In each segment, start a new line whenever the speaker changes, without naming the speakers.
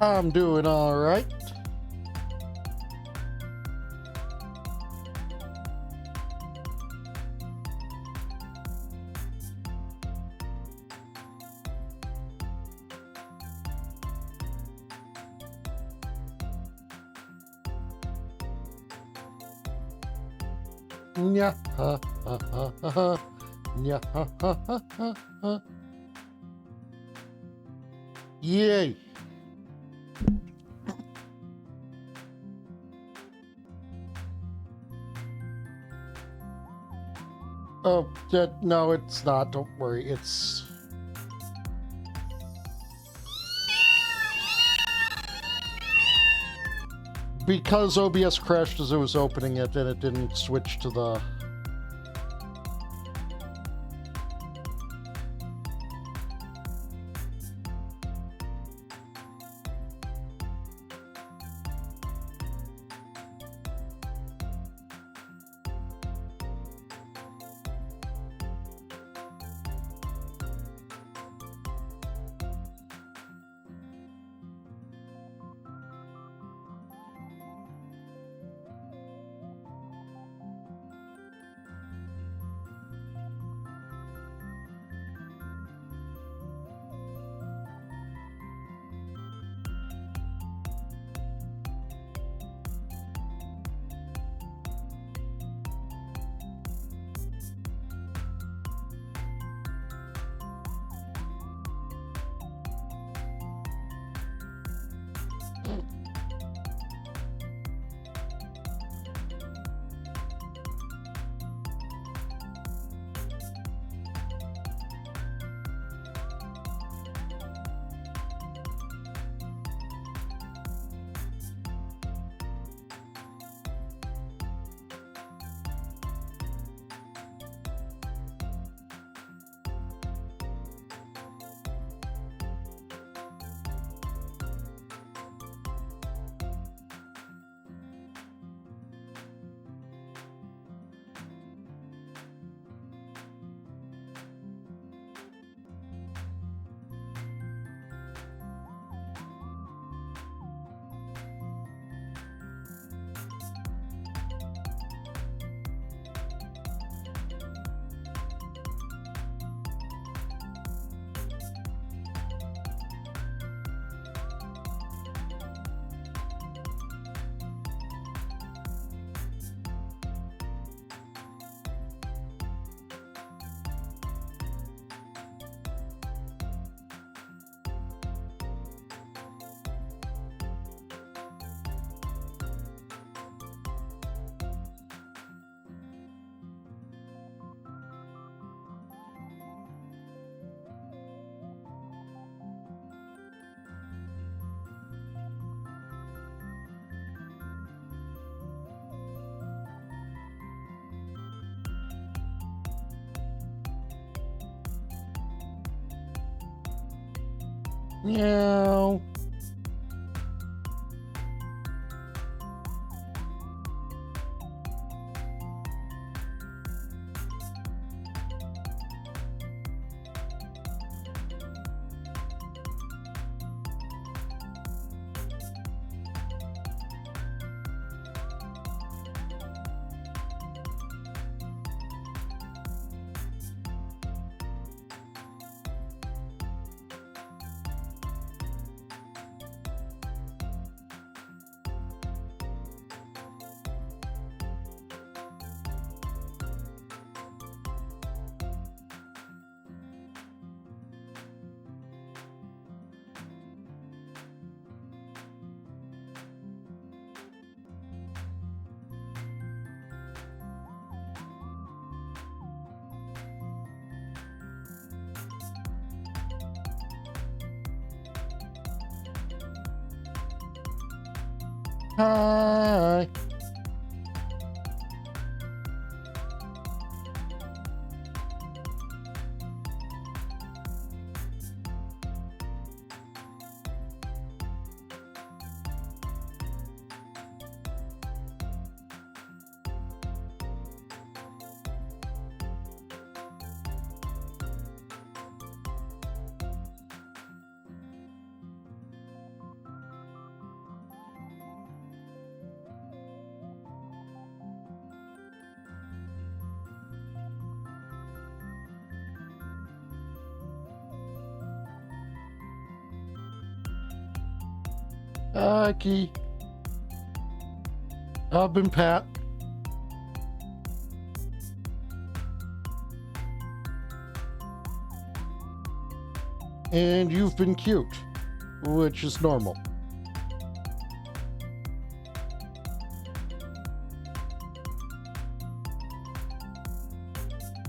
I'm doing all right. Yeah, ha, ha, ha, ha, ha. Yeah, ha, ha, ha, ha, ha. Yay. Oh, no, it's not. Don't worry. It's... because OBS crashed as it was opening it, and it didn't switch to the... Meow. Hi. Key. I've been Pat. And you've been cute, which is normal.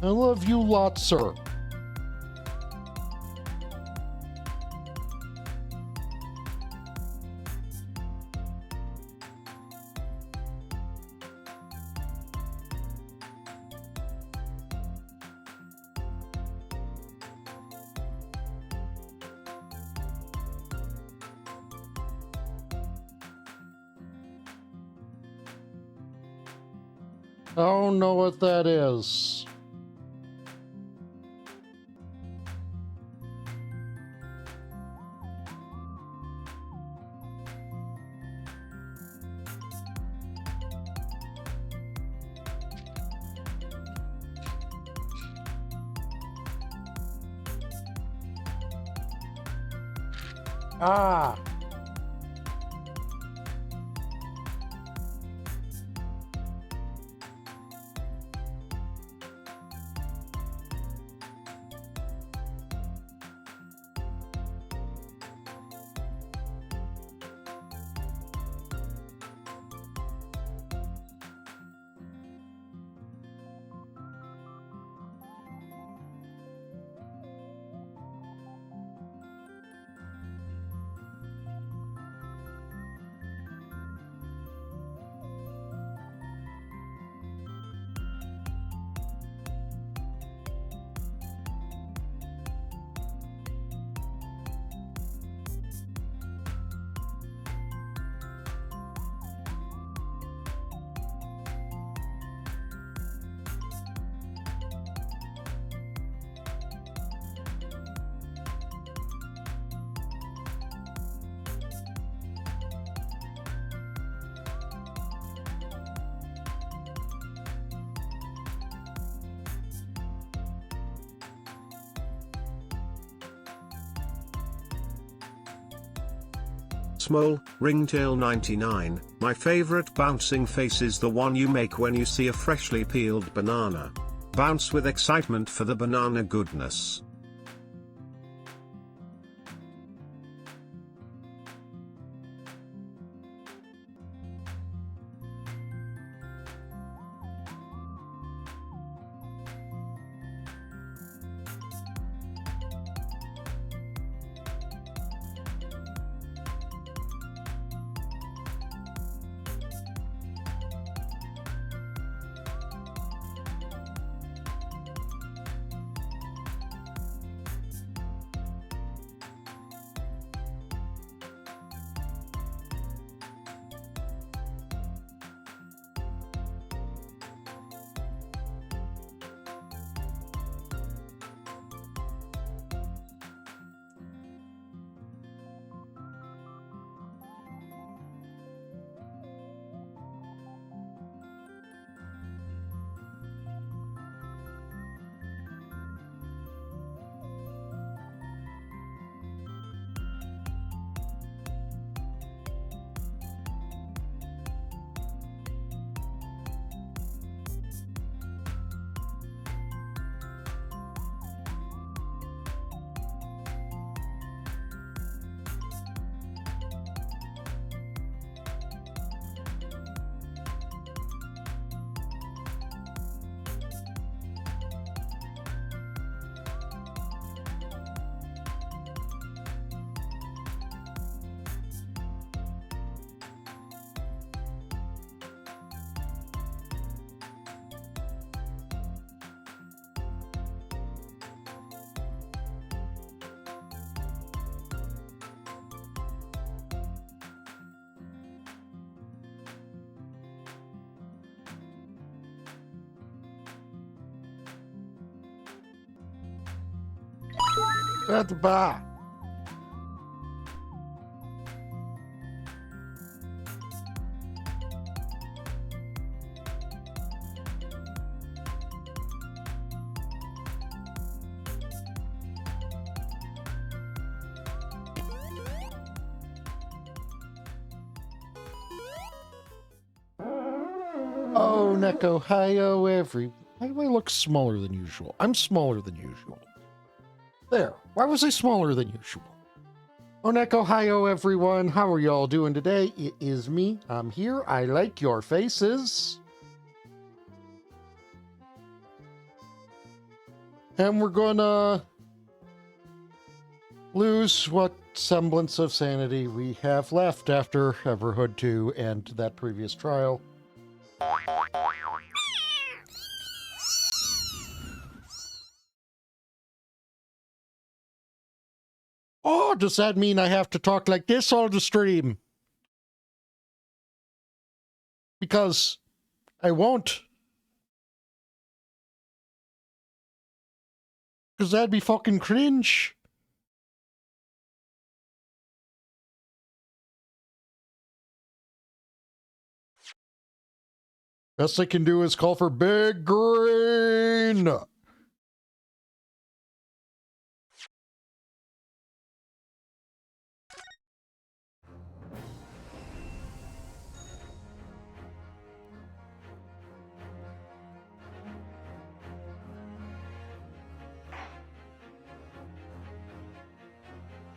I love you lots, sir. I don't know what that is. Ah.
Small, Ringtail 99, my favorite bouncing face is the one you make when you see a freshly peeled banana. Bounce with excitement for the banana goodness.
At the bar. Oh, Neko, hi-oh, Why do I look smaller than usual? I'm smaller than usual. There. Why was I smaller than usual? Oneko, hi-oh, everyone. How are y'all doing today? It is me. I'm here. I like your faces. And we're gonna lose what semblance of sanity we have left after Everhood 2 and that previous trial. Oh, does that mean I have to talk like this all the stream? Because I won't. Because that'd be fucking cringe. Best I can do is call for Big Green.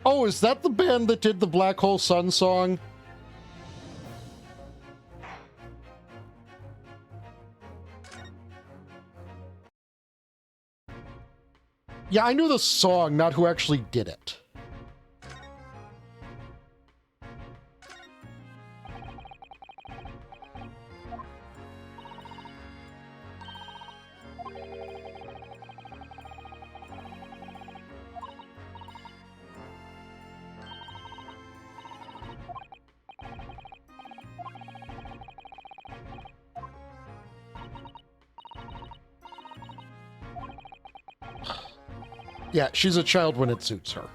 Oh, is that the band that did the Black Hole Sun song? Yeah, I knew the song, not who actually did it. Yeah, she's a child when it suits her.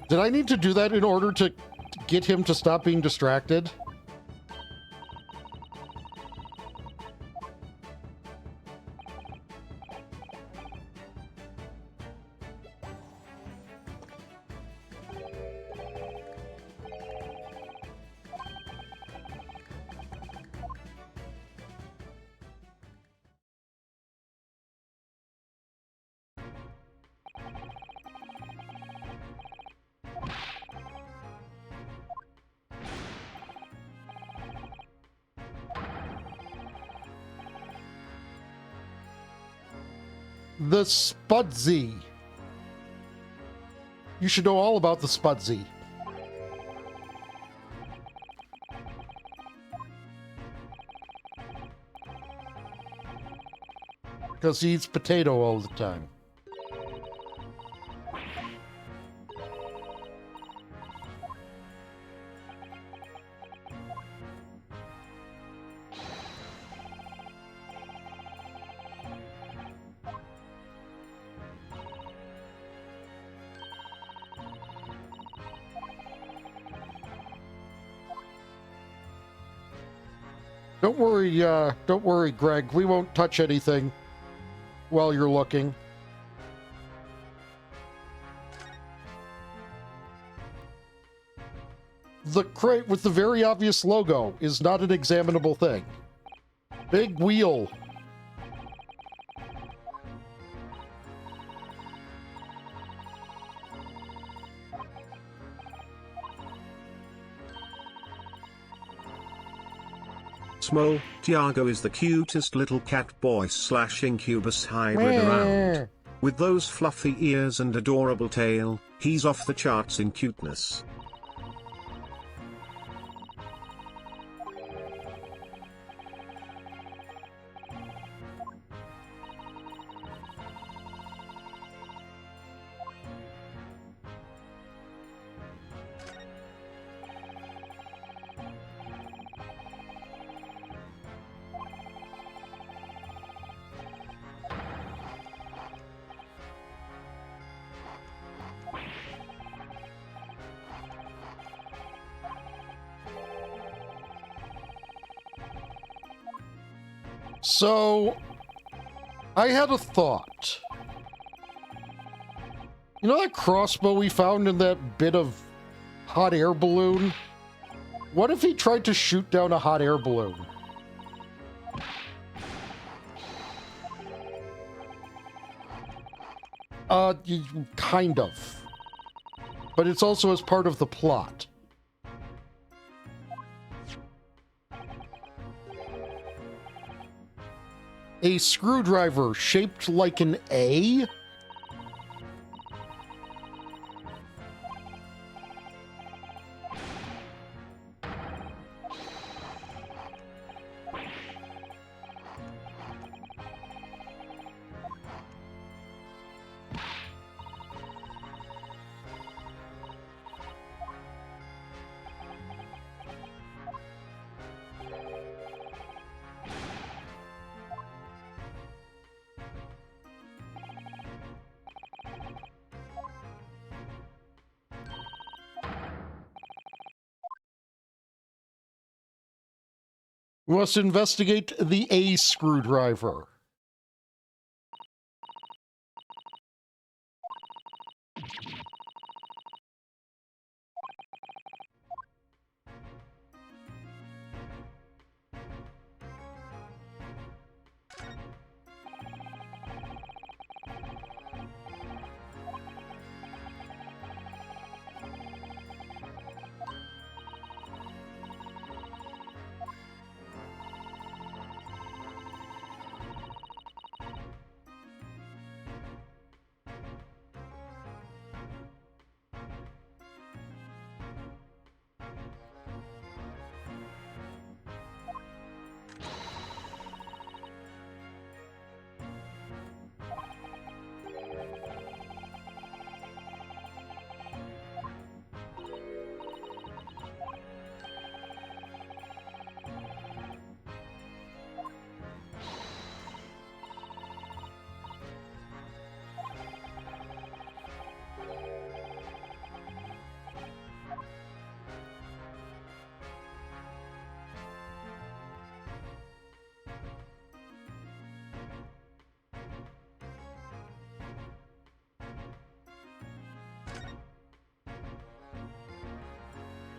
Did I need to do that in order to get him to stop being distracted? The Spudsy. You should know all about the Spudsy. Because he eats potato all the time. Don't worry, Greg. We won't touch anything while you're looking. The crate with the very obvious logo is not an examinable thing. Big wheel.
Small, Tiago is the cutest little cat boy / incubus hybrid around. With those fluffy ears and adorable tail, he's off the charts in cuteness.
So, I had a thought. You know that crossbow we found in that bit of hot air balloon? What if he tried to shoot down a hot air balloon? Kind of. But it's also as part of the plot. A screwdriver shaped like an A? We must investigate the A screwdriver.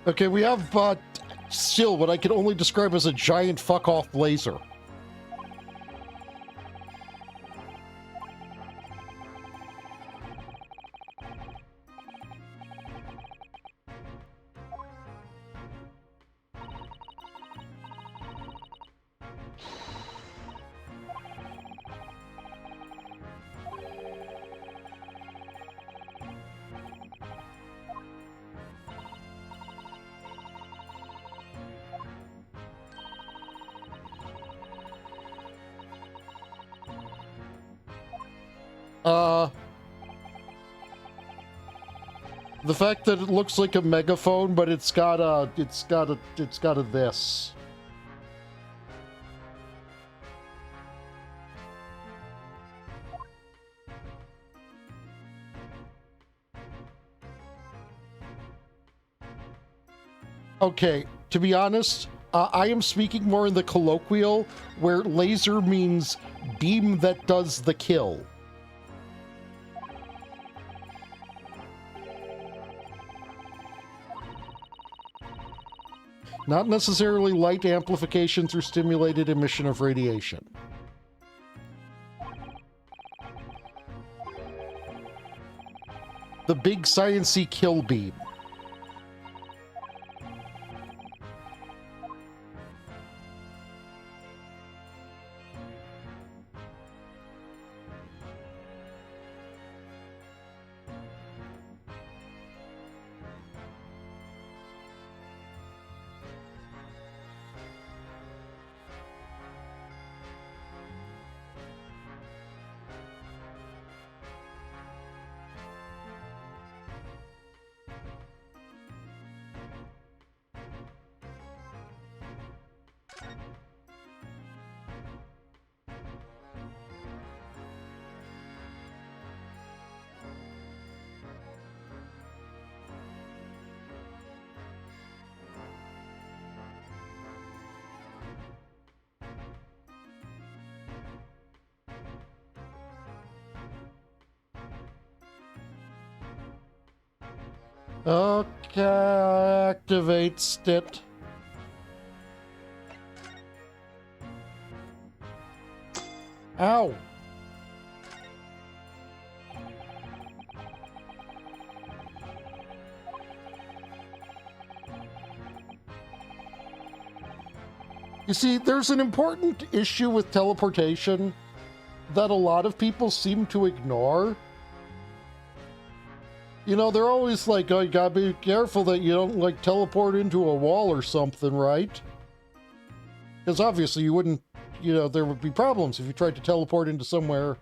Okay, we have, still what I can only describe as a giant fuck-off laser. The fact that it looks like a megaphone, but it's got a this. Okay, to be honest, I am speaking more in the colloquial, where laser means beam that does the kill. Not necessarily light amplification through stimulated emission of radiation. The big science-y kill beam. Okay, activate it. Ow. You see, there's an important issue with teleportation that a lot of people seem to ignore. You know, they're always like, oh, you gotta be careful that you don't, like, teleport into a wall or something, right? Because obviously you wouldn't, you know, there would be problems if you tried to teleport into somewhere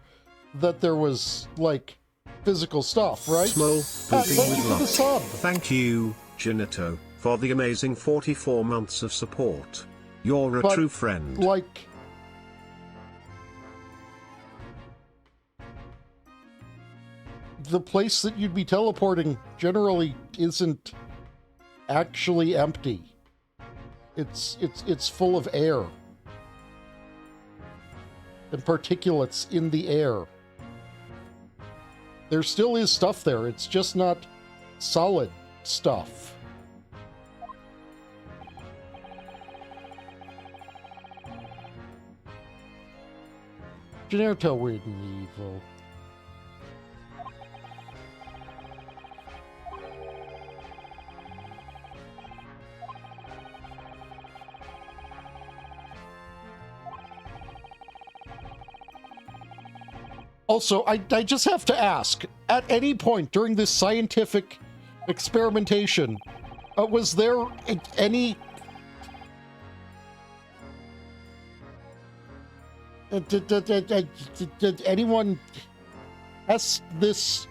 that there was, like, physical stuff, right?
Small,
Thank you for the sub.
Thank you, Janito, for the amazing 44 months of support. You're a true friend.
Like, the place that you'd be teleporting generally isn't actually empty. It's full of air and particulates in the air. There still is stuff there. It's just not solid stuff. Generto weird and evil. Also, I just have to ask, at any point during this scientific experimentation, was there any... Did anyone test this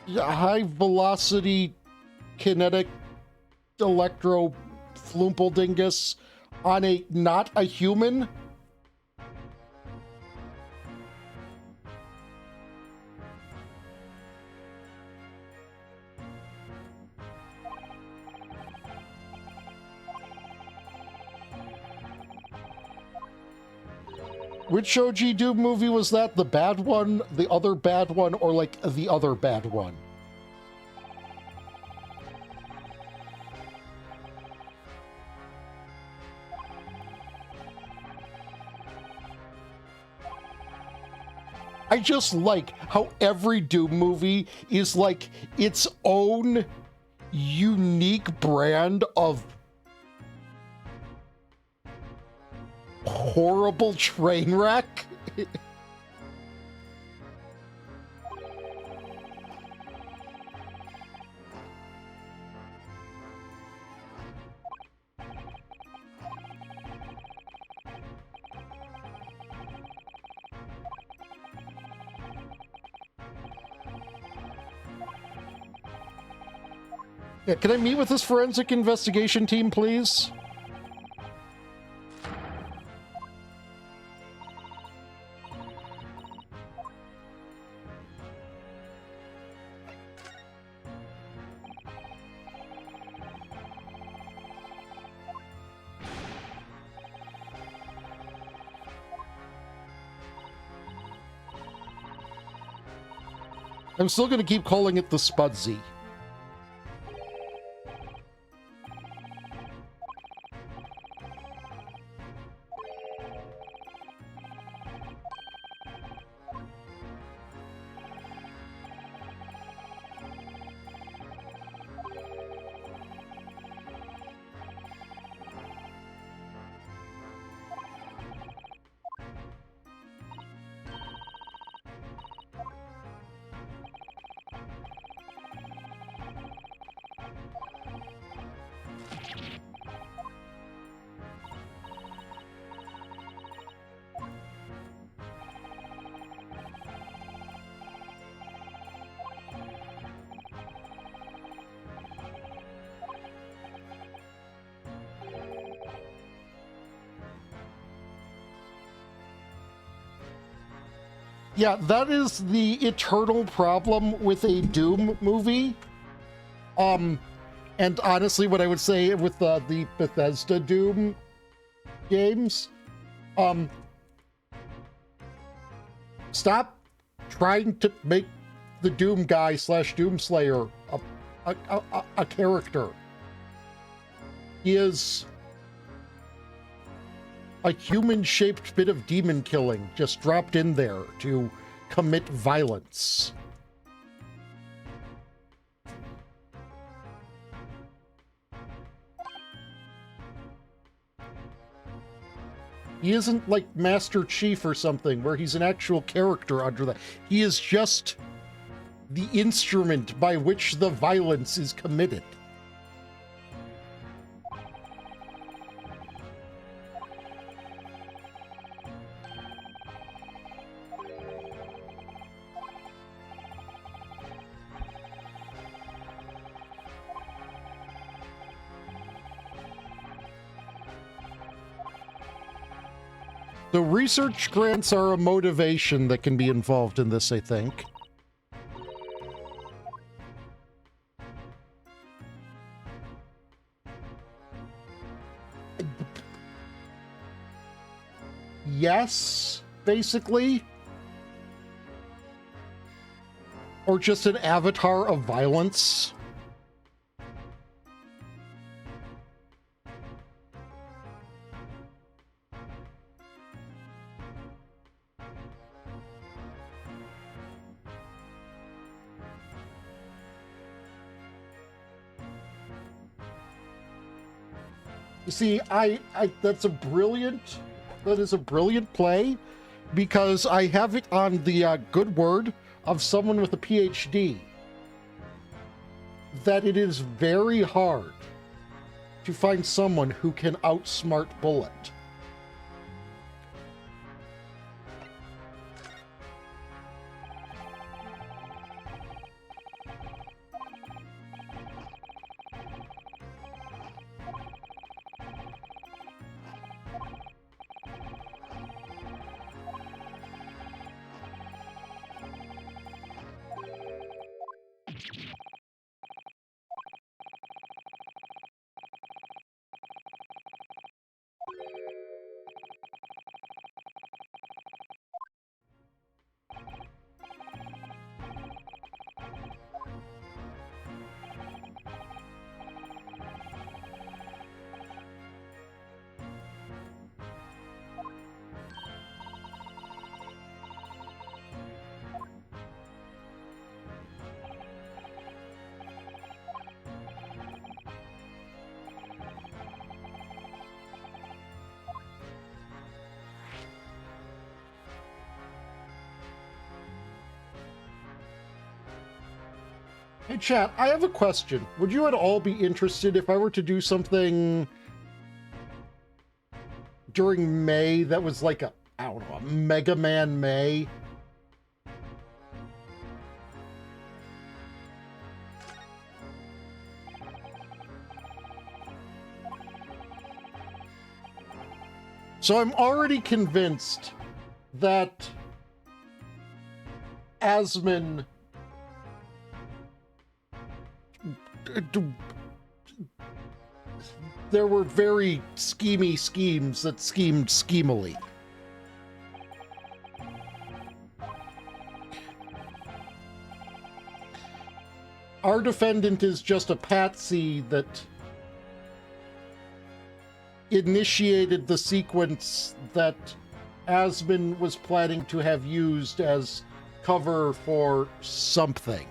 high-velocity kinetic electro floompledingus on a not a human? Which Shoji Doom movie was that? The bad one, the other bad one, or like the other bad one? I just like how every Doom movie is like its own unique brand of horrible train wreck. Yeah, can I meet with this forensic investigation team, please? I'm still going to keep calling it the Spudsy. Yeah, that is the eternal problem with a Doom movie. And honestly, what I would say with the Bethesda Doom games, stop trying to make the Doom guy / Doom Slayer a character. He is a human-shaped bit of demon killing just dropped in there to commit violence. He isn't like Master Chief or something, where he's an actual character under that. He is just the instrument by which the violence is committed. The research grants are a motivation that can be involved in this, I think. Yes, basically. Or just an avatar of violence. You see, that is a brilliant play, because I have it on the good word of someone with a PhD that it is very hard to find someone who can outsmart Bullet. Hey chat, I have a question. Would you at all be interested if I were to do something during May that was like a Mega Man May? So I'm already convinced that Asmon there were very schemy schemes that schemed schemily. Our defendant is just a patsy that initiated the sequence that Asmon was planning to have used as cover for something.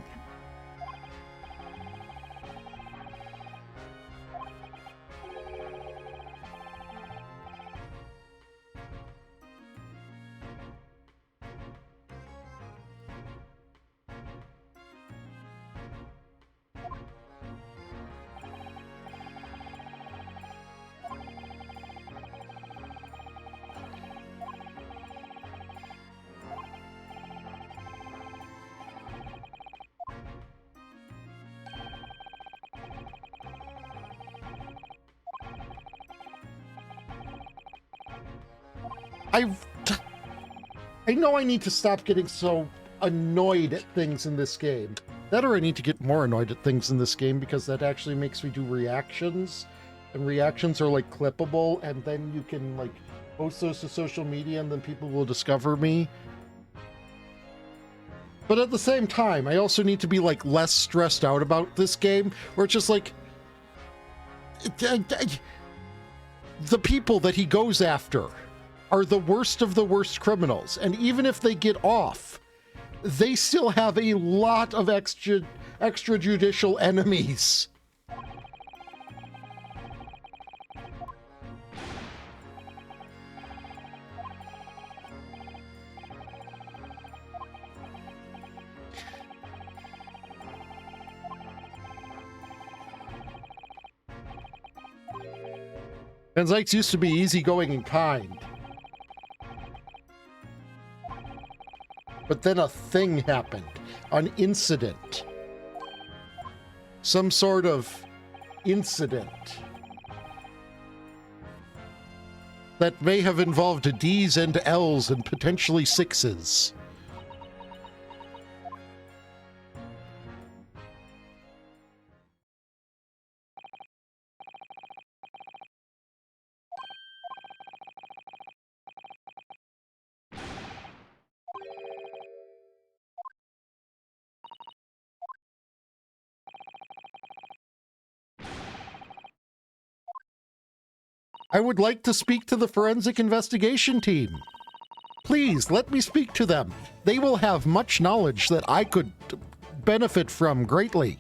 I know I need to stop getting so annoyed at things in this game. That, or I need to get more annoyed at things in this game, because that actually makes me do reactions. And reactions are like clippable, and then you can like post those to social media, and then people will discover me. But at the same time, I also need to be, like, less stressed out about this game, where it's just like, the people that he goes after are the worst of the worst criminals, and even if they get off, they still have a lot of extrajudicial enemies. Van Zykes used to be easygoing and kind. But then a thing happened. An incident. Some sort of incident. That may have involved D's and L's and potentially 6s. I would like to speak to the forensic investigation team. Please, let me speak to them. They will have much knowledge that I could benefit from greatly.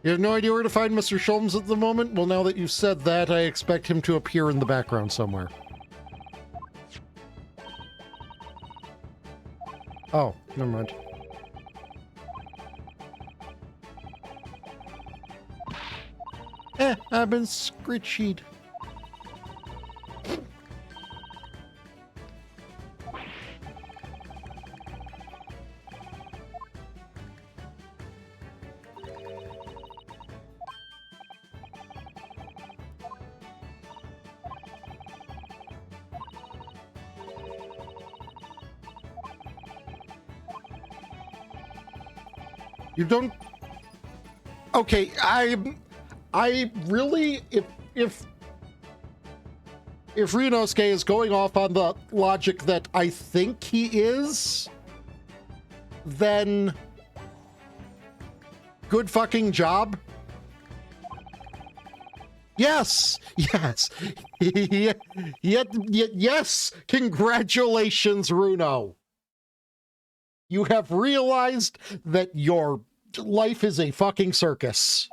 You have no idea where to find Mr. Sholmes at the moment? Well, now that you've said that, I expect him to appear in the background somewhere. Oh, never mind. I've been scritchied. You don't... Okay, I really... If Ryunosuke is going off on the logic that I think he is, then good fucking job. Yes, yes, yes, congratulations, Runo. You have realized that your life is a fucking circus.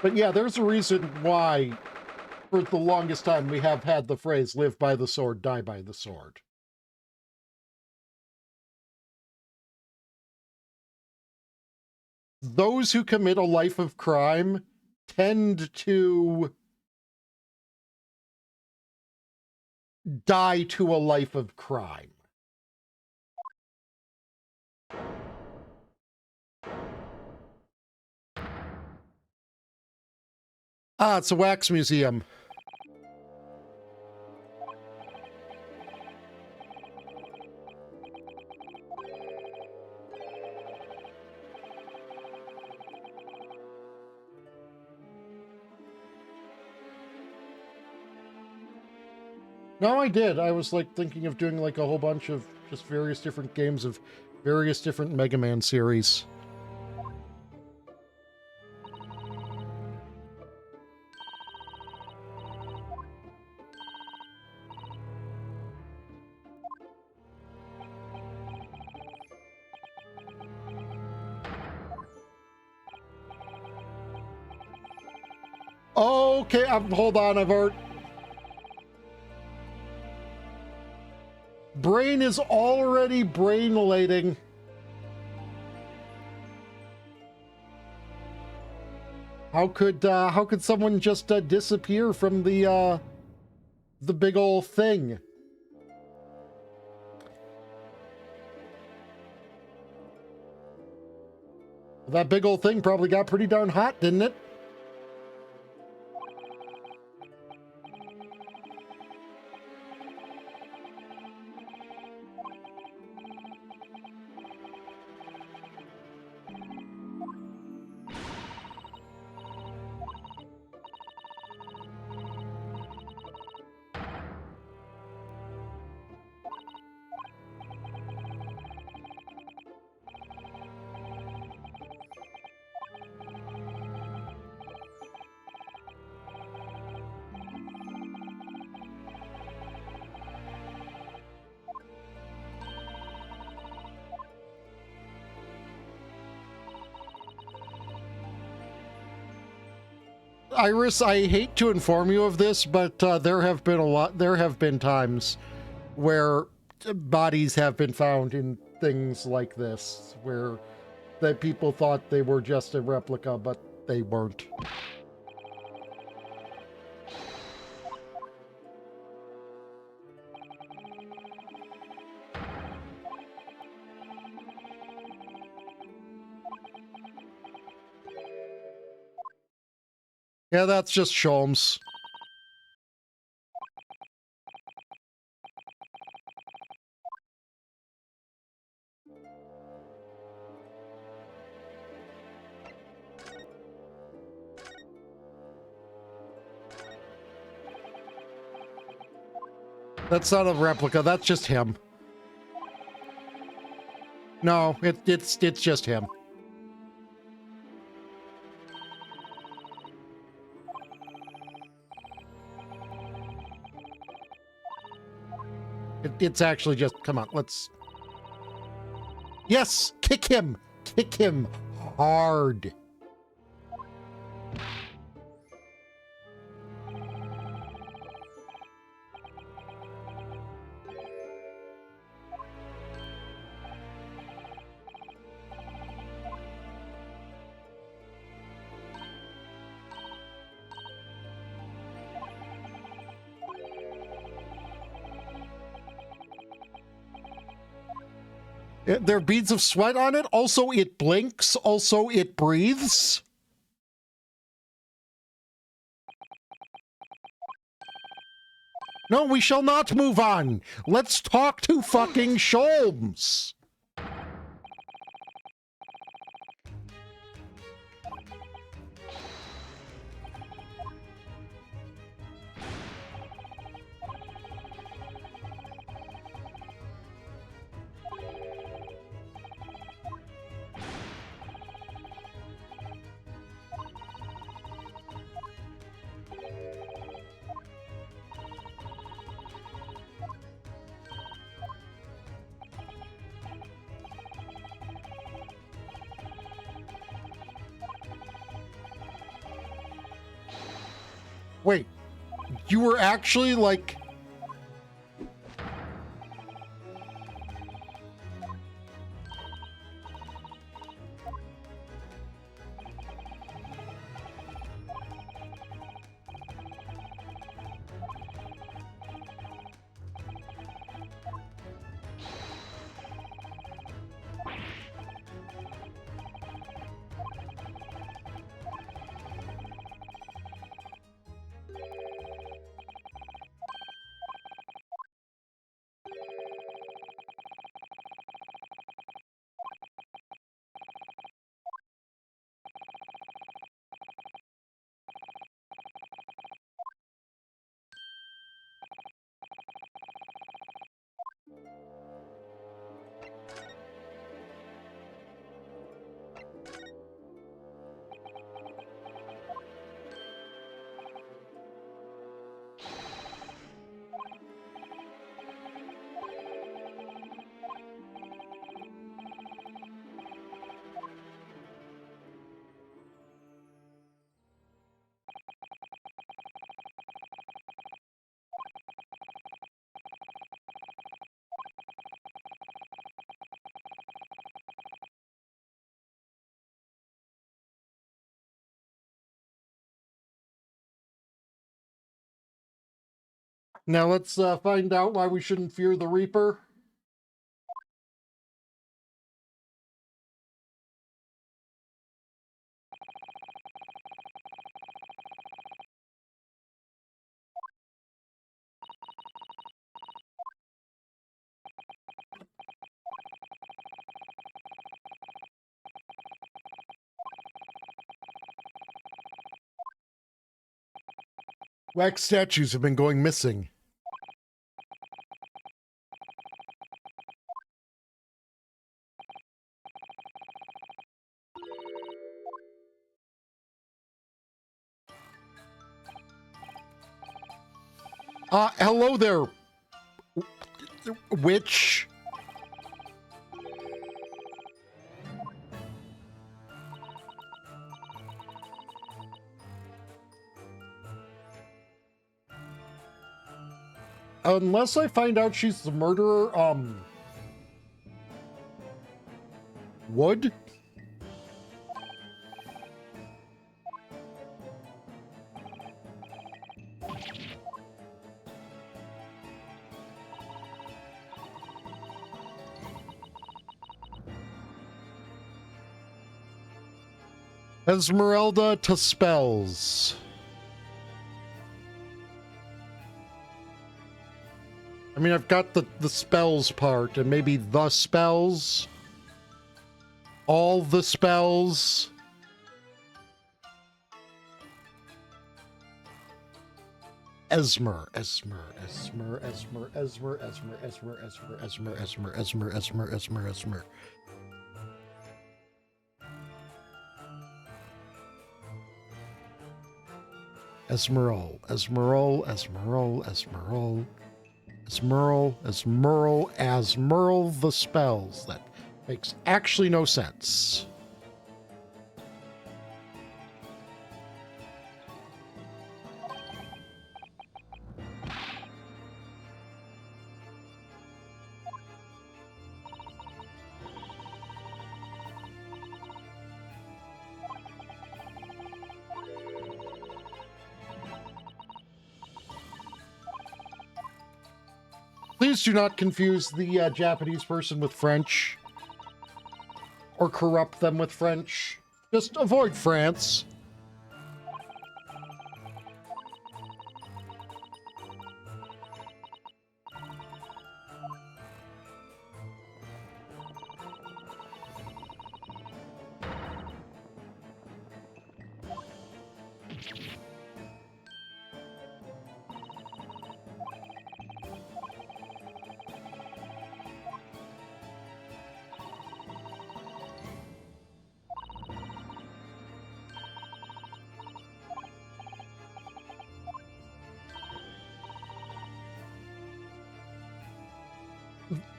But yeah, there's a reason why, for the longest time, we have had the phrase, live by the sword, die by the sword. Those who commit a life of crime tend to die to a life of crime. Ah, it's a wax museum. No, I did. I was like thinking of doing like a whole bunch of just various different games of various different Mega Man series. Okay, hold on, I've already... brain is already brainlating. How could someone just disappear from the big old thing? That big old thing probably got pretty darn hot, didn't it? Iris, I hate to inform you of this, but there have been times where bodies have been found in things like this, where that people thought they were just a replica, but they weren't. Yeah, that's just Sholmes. That's not a replica, that's just him. No, it's just him. It's actually just, come on, let's... Yes, kick him! Kick him hard. There are beads of sweat on it. Also, it blinks. Also, it breathes. No, we shall not move on. Let's talk to fucking Sholmes. Wait, you were actually like... Now let's find out why we shouldn't fear the Reaper. Wax statues have been going missing. Hello there, witch. Unless I find out she's the murderer, Wood? Esmeralda to spells. I mean, I've got the spells part, and maybe the spells. All the spells. Esmer. Esmerl the spells. That makes actually no sense. Please do not confuse the Japanese person with French or corrupt them with French. Just avoid France.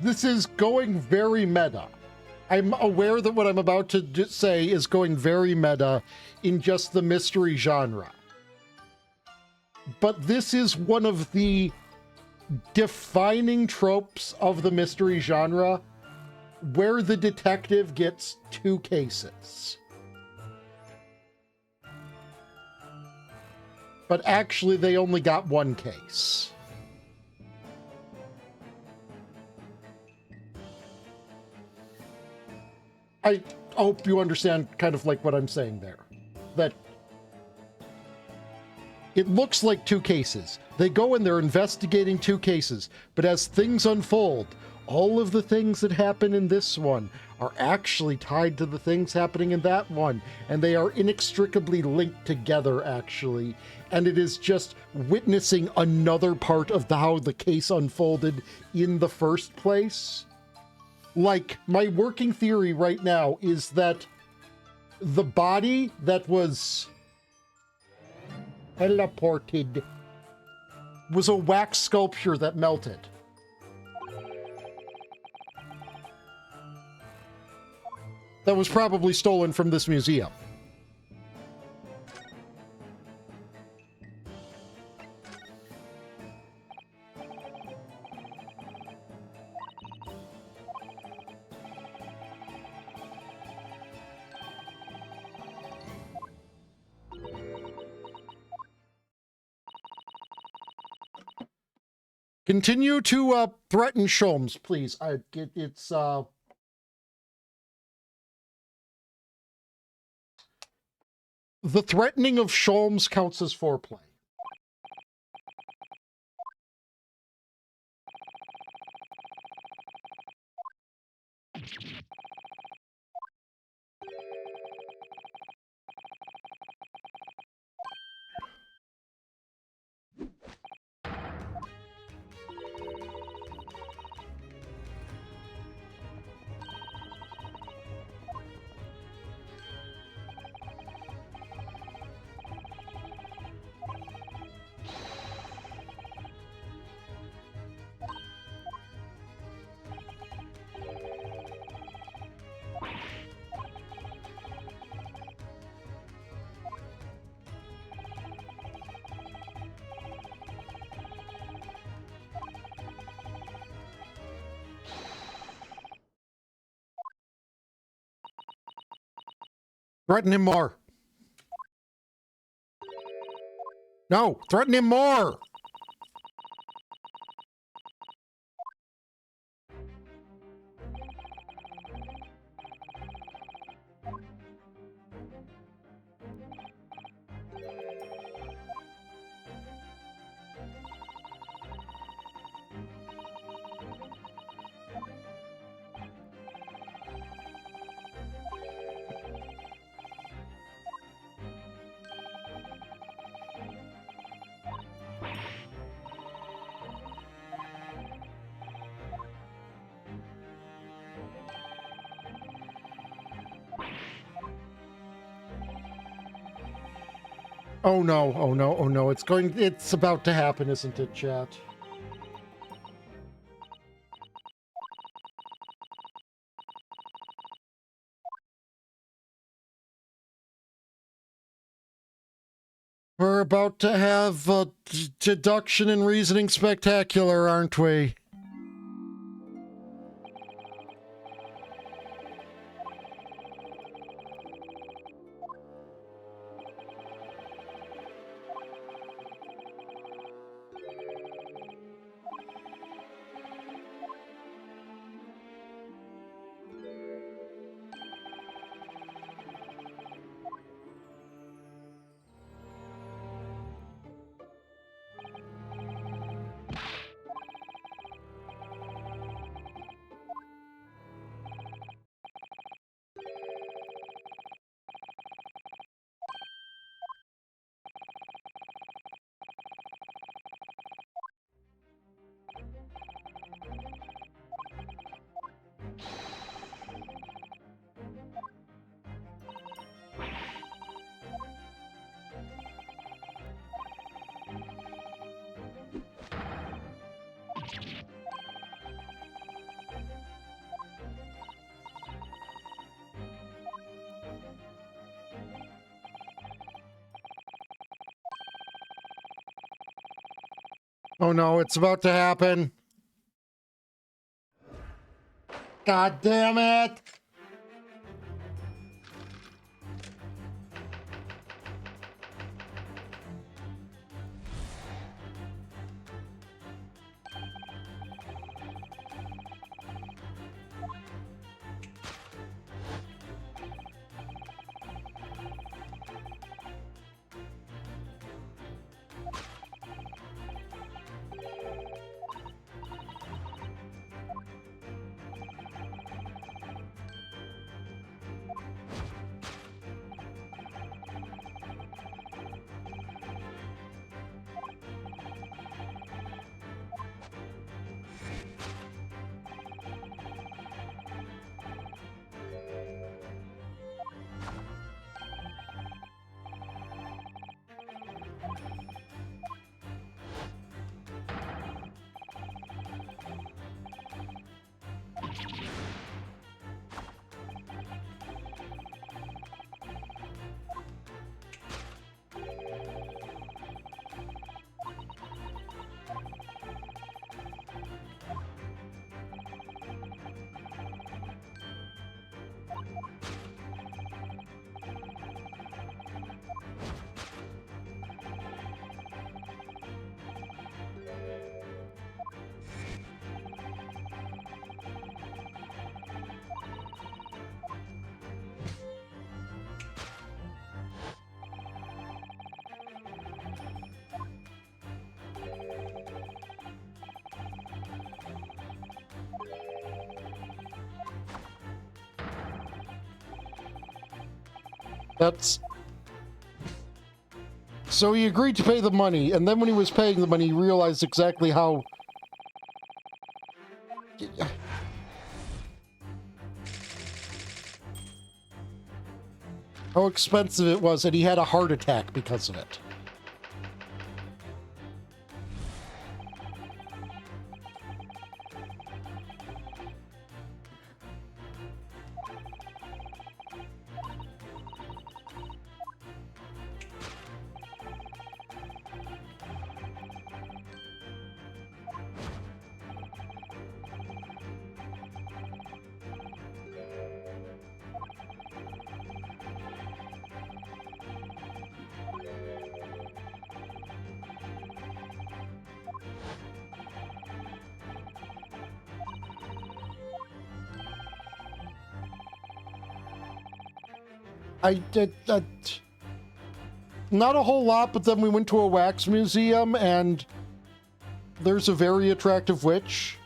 This is going very meta. I'm aware that what I'm about to say is going very meta in just the mystery genre. But this is one of the defining tropes of the mystery genre where the detective gets two cases. But actually, they only got one case. I hope you understand kind of like what I'm saying there. That it looks like two cases. They go and they're investigating two cases, but as things unfold, all of the things that happen in this one are actually tied to the things happening in that one, and they are inextricably linked together, actually. And it is just witnessing another part of how the case unfolded in the first place. Like, my working theory right now is that the body that was teleported was a wax sculpture that melted. That was probably stolen from this museum. Continue to threaten Sholmes, please. It's the threatening of Sholmes counts as foreplay. Threaten him more. No, threaten him more. Oh no, oh no, oh no. It's about to happen, isn't it, chat? We're about to have a deduction and reasoning spectacular, aren't we? Oh no, it's about to happen. God damn it! That's... So he agreed to pay the money, and then when he was paying the money, he realized exactly how... how expensive it was, and he had a heart attack because of it. I did not a whole lot, but then we went to a wax museum, and there's a very attractive witch.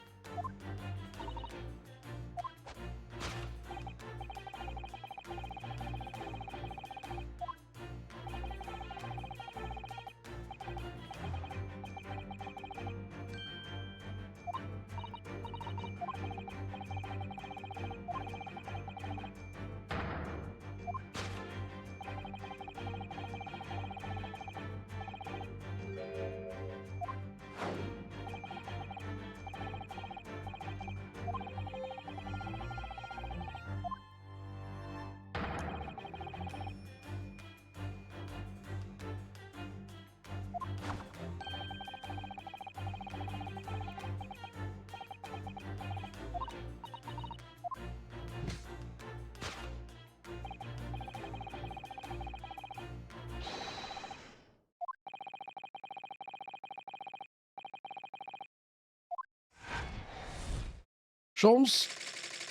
Sholmes?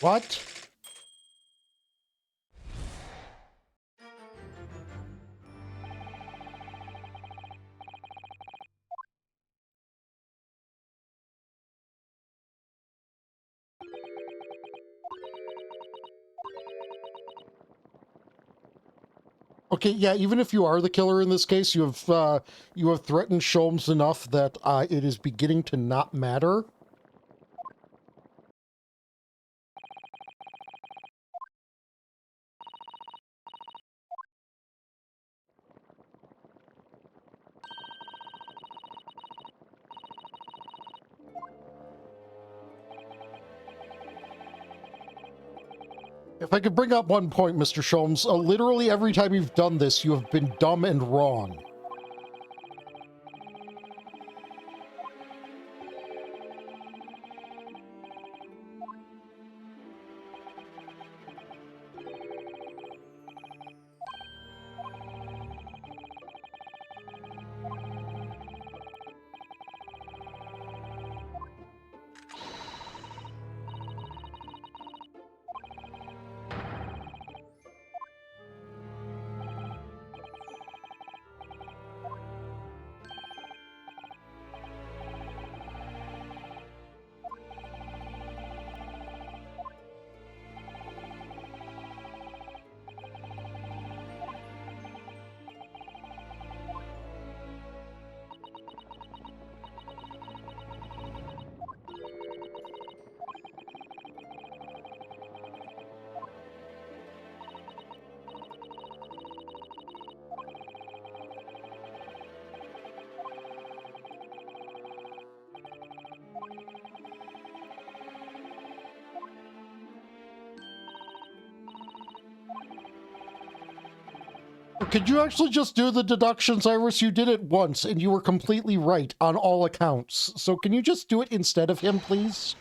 What? Okay, yeah, even if you are the killer in this case, you have threatened Sholmes enough that it is beginning to not matter. If I could bring up one point, Mr. Sholmes, literally every time you've done this, you have been dumb and wrong. Could you actually just do the deductions, Iris? You did it once, and you were completely right on all accounts. So can you just do it instead of him, please?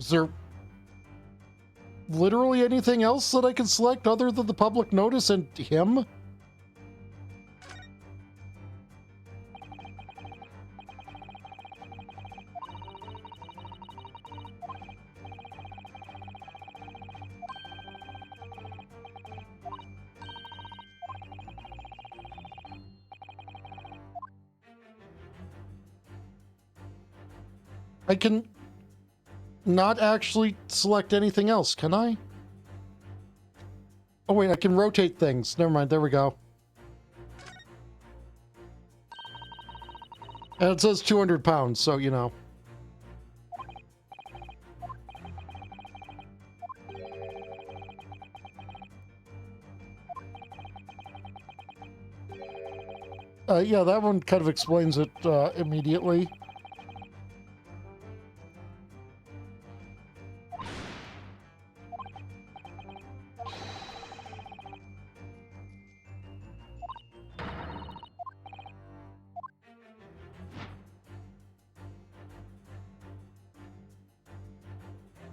Is there literally anything else that I can select other than the public notice and him? I can not actually select anything else, can I? Oh wait, I can rotate things. Never mind, there we go. And it says 200 pounds, so you know. Yeah, that one kind of explains it immediately.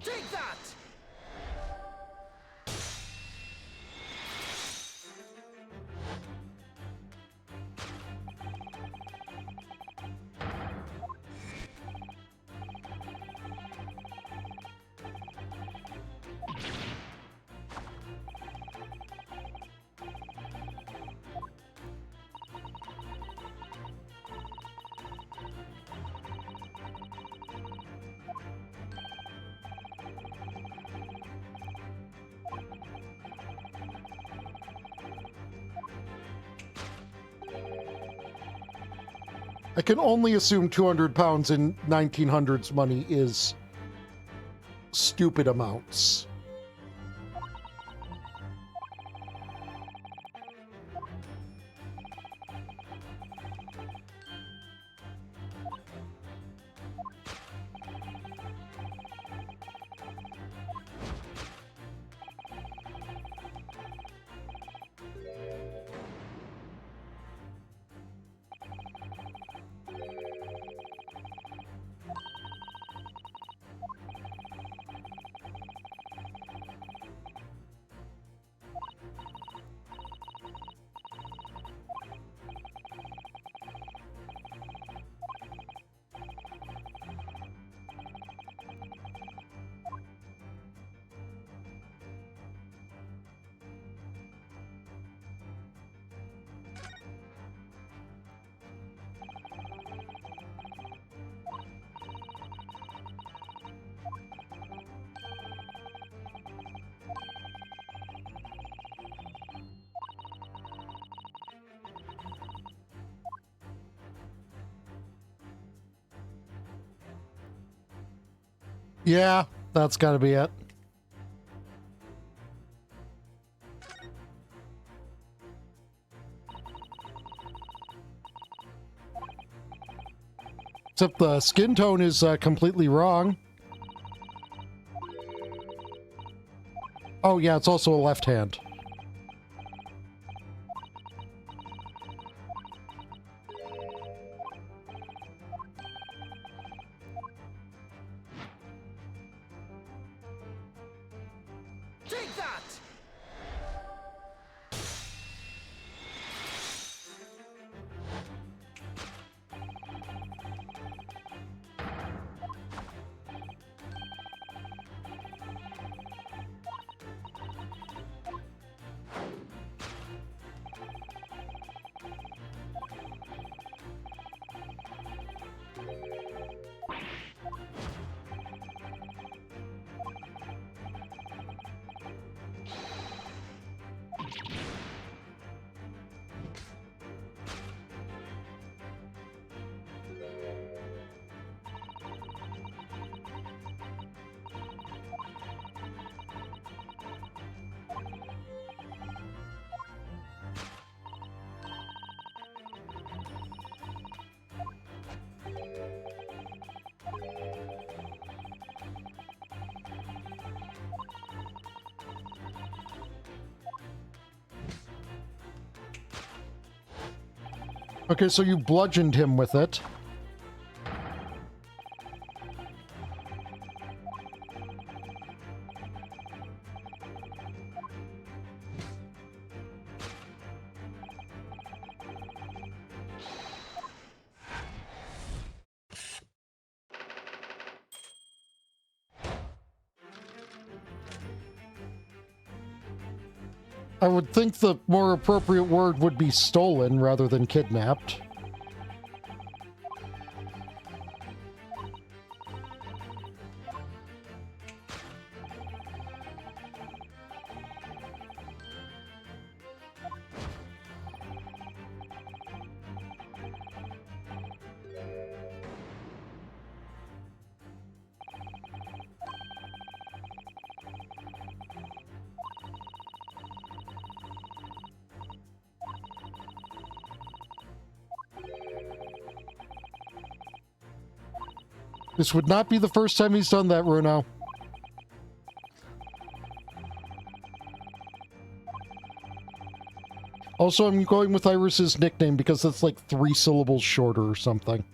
Take that!
I can only assume 200 pounds in 1900s money is stupid amounts. Yeah, that's gotta be it. Except the skin tone is completely wrong. Oh yeah, it's also a left hand.
Take that!
Okay, so you bludgeoned him with it. I would think the more appropriate word would be stolen rather than kidnapped. This would not be the first time he's done that, Runo. Also, I'm going with Iris's nickname because it's like 3 syllables shorter or something.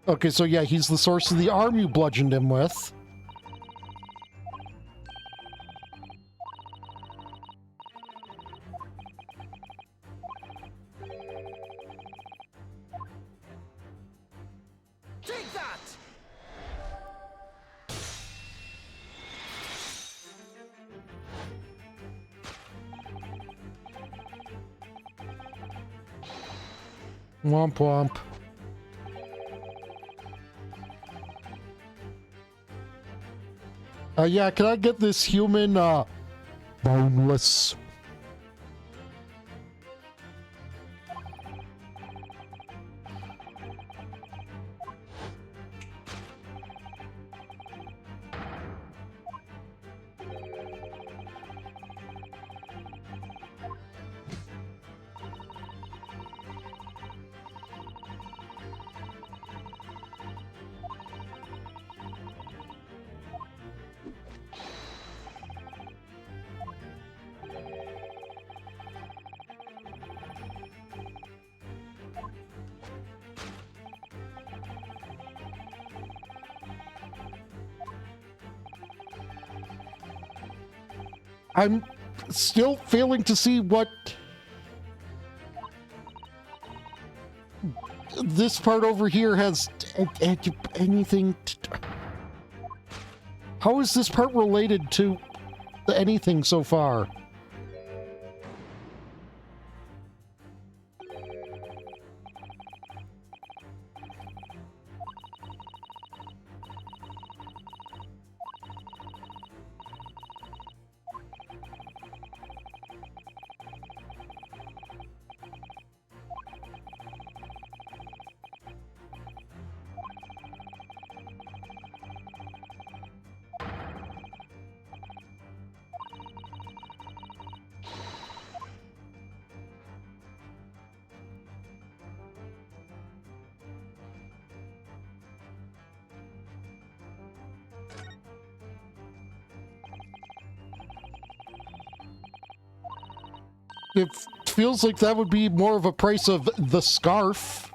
Okay, so yeah, he's the source of the arm you bludgeoned him with.
Take that!
Womp womp. Yeah, can I get this human, boneless? I'm still failing to see what this part over here has anything to... How is this part related to anything so far? It feels like that would be more of a price of the scarf.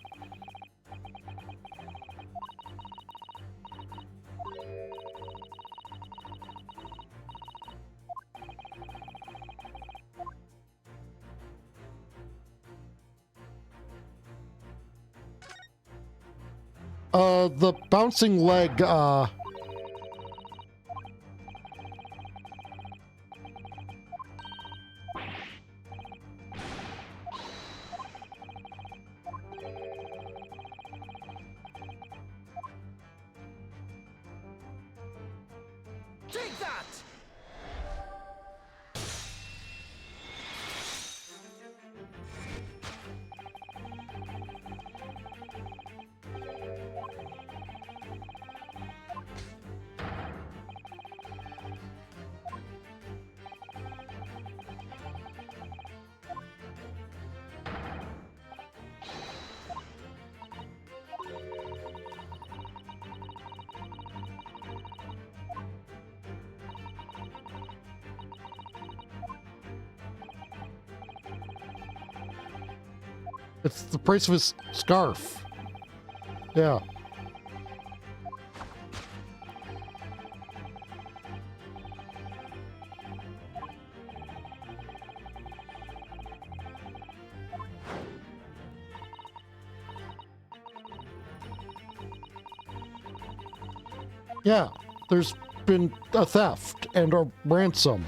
The bouncing leg,
Take that!
it's the price of his scarf. Yeah. Yeah, there's been a theft and a ransom.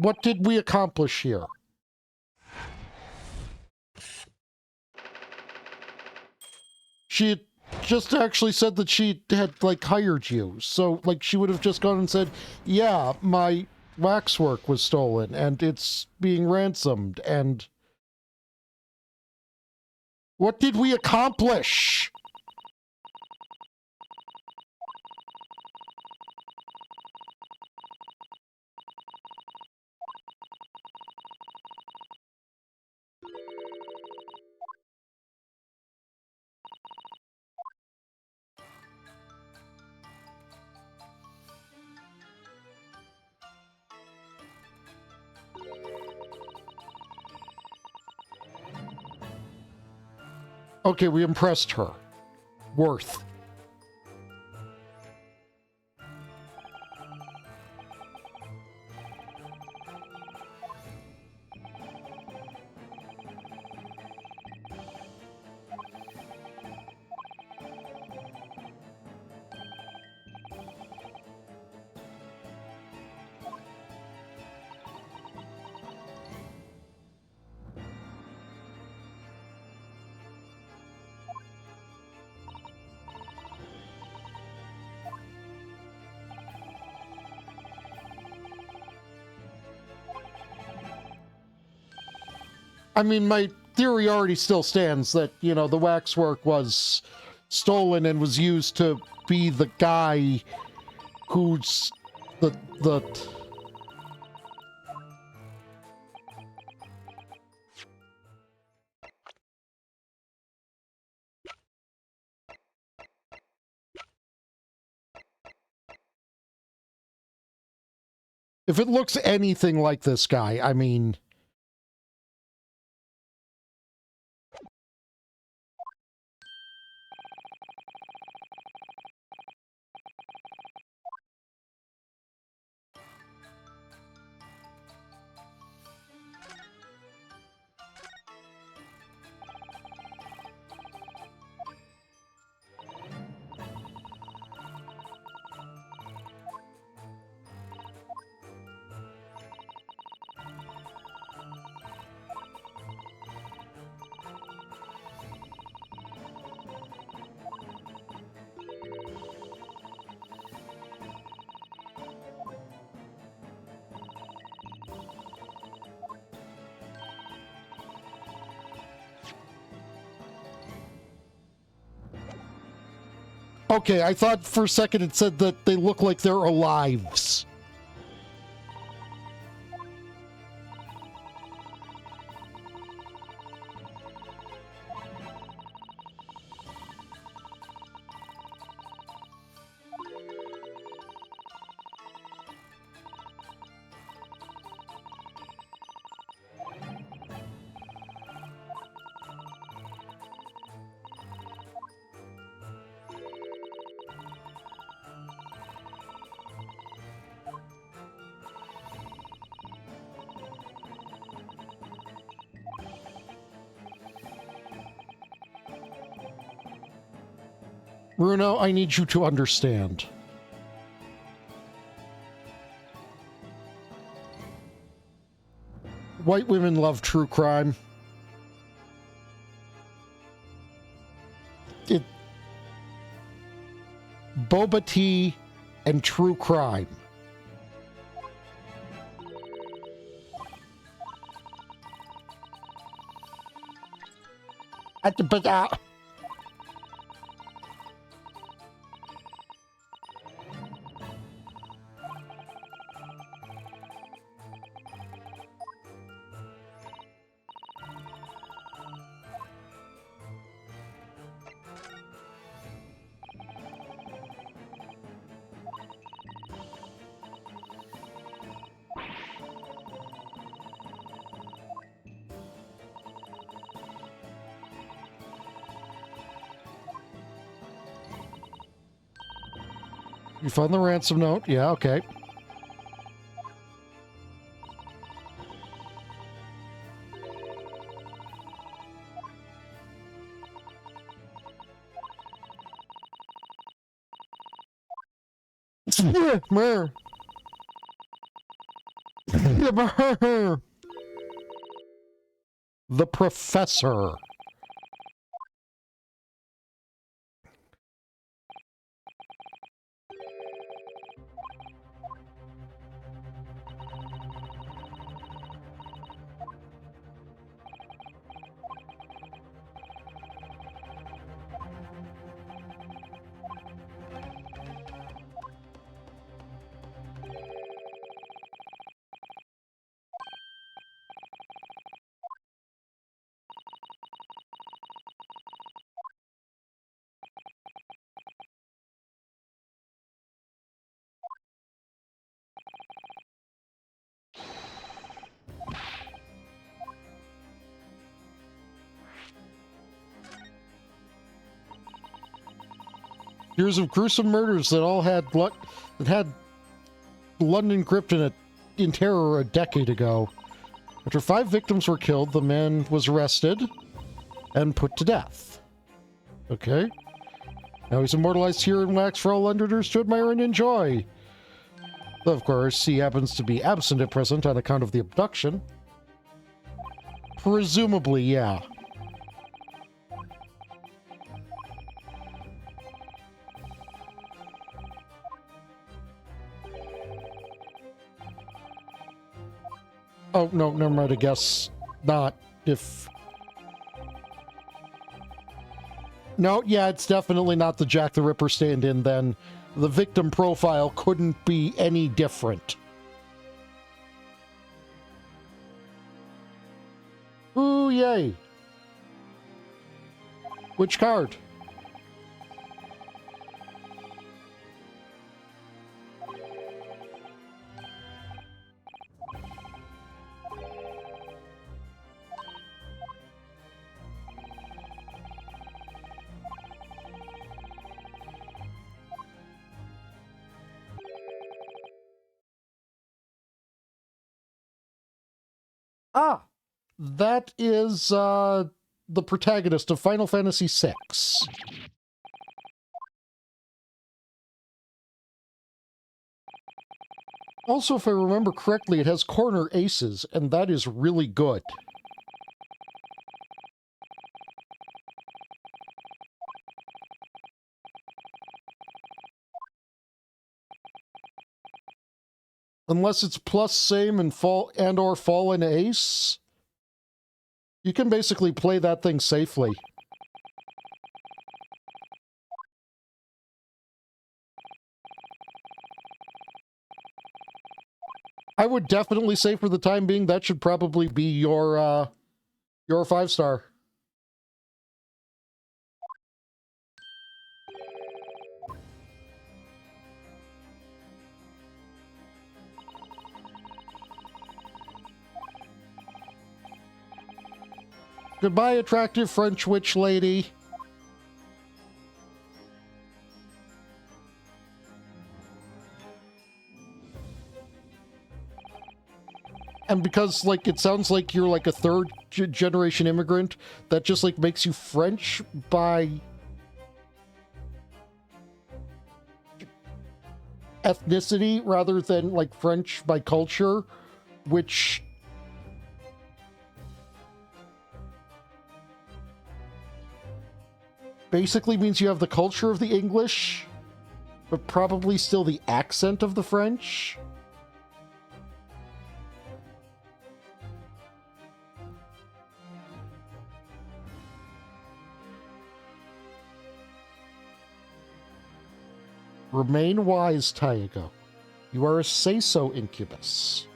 What did we accomplish here? She had just actually said that she had, like, hired you. So, like, she would have just gone and said, yeah, my waxwork was stolen and it's being ransomed. And what did we accomplish? Okay, we impressed her. Worth. I mean, my theory already still stands that, you know, the waxwork was stolen and was used to be the guy who's the if it looks anything like this guy, I mean, okay, I thought for a second it said that they look like they're alive. Bruno, I need you to understand. White women love true crime. Boba tea and true crime. But You found the ransom note? Yeah, okay. The professor. Years of gruesome murders that all had London gripped in terror a decade ago. After 5 victims were killed, the man was arrested and put to death. Okay. Now he's immortalized here in wax for all Londoners to admire and enjoy. Though, of course, he happens to be absent at present on account of the abduction. Presumably, yeah. Oh, no, never mind. I guess not. If... No, yeah, it's definitely not the Jack the Ripper stand-in, then. The victim profile couldn't be any different. Ooh, yay. Which card? Ah, that is the protagonist of Final Fantasy VI. Also, if I remember correctly, it has corner aces, and that is really good. Unless it's plus same and or fallen ace, you can basically play that thing safely. I would definitely say for the time being that should probably be your 5-star. Goodbye, attractive French witch lady. And because, like, it sounds like you're, like, a third-generation immigrant, that just, like, makes you French by ethnicity rather than, like, French by culture, which... basically means you have the culture of the English, but probably still the accent of the French. Remain wise, Taiga. You are a say-so incubus.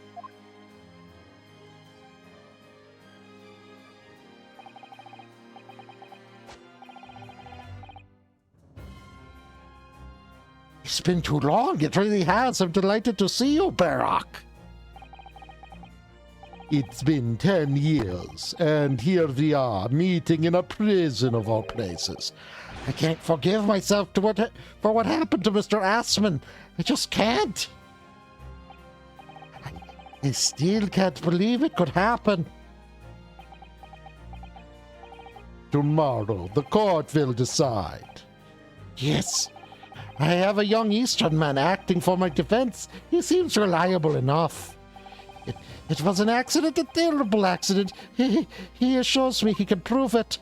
It's been too long. It really has. I'm delighted to see you, Barak. It's been 10 years, and here we are, meeting in a prison of all places. I can't forgive myself for what happened to Mr. Assman. I just can't. I still can't believe it could happen. Tomorrow, the court will decide. Yes, I have a young Eastern man acting for my defense. He seems reliable enough. It was an accident, a terrible accident. He assures me he can prove it.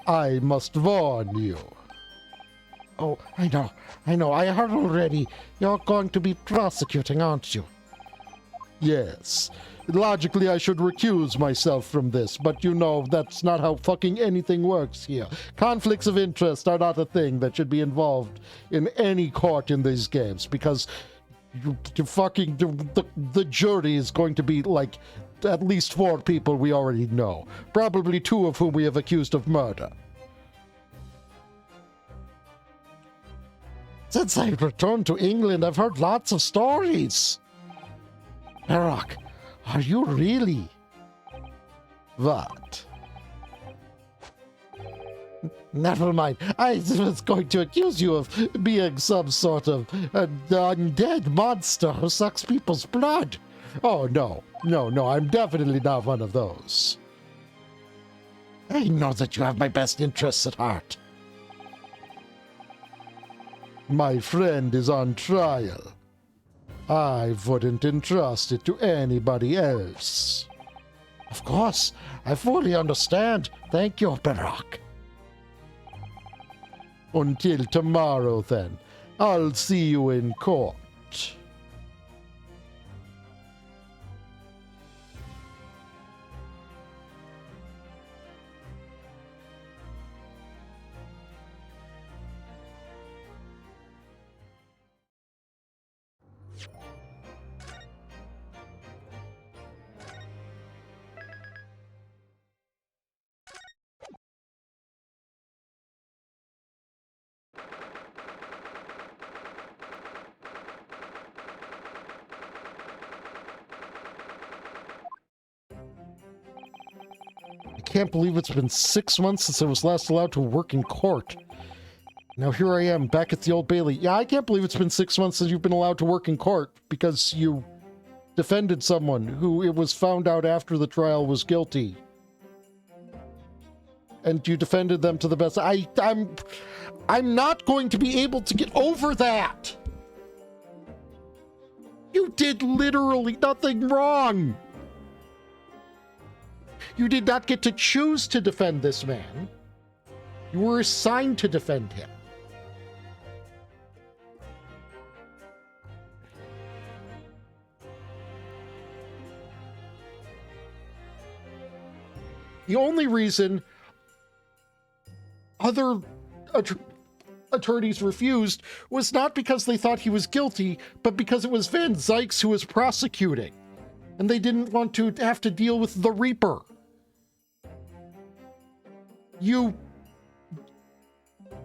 I must warn you. Oh, I know, I heard already. You're going to be prosecuting, aren't you? Yes. Logically, I should recuse myself from this, but you know that's not how fucking anything works here. Conflicts of interest are not a thing that should be involved in any court in these games, because the jury is going to be like at least 4 people we already know, probably 2 of whom we have accused of murder. Since I returned to England, I've heard lots of stories. Barak, are you really? What? Never mind. I was going to accuse you of being some sort of undead monster who sucks people's blood. Oh, no, I'm definitely not one of those. I know that you have my best interests at heart. My friend is on trial. I wouldn't entrust it to anybody else. Of course, I fully understand. Thank you, Barak. Until tomorrow, then. I'll see you in court. I can't believe it's been 6 months since I was last allowed to work in court. Now here I am, back at the Old Bailey. Yeah, I can't believe it's been 6 months since you've been allowed to work in court because you defended someone who it was found out after the trial was guilty. And you defended them to the best. I'm not going to be able to get over that. You did literally nothing wrong. You did not get to choose to defend this man. You were assigned to defend him. The only reason other attorneys refused was not because they thought he was guilty, but because it was Van Zykes who was prosecuting. And they didn't want to have to deal with the Reaper. You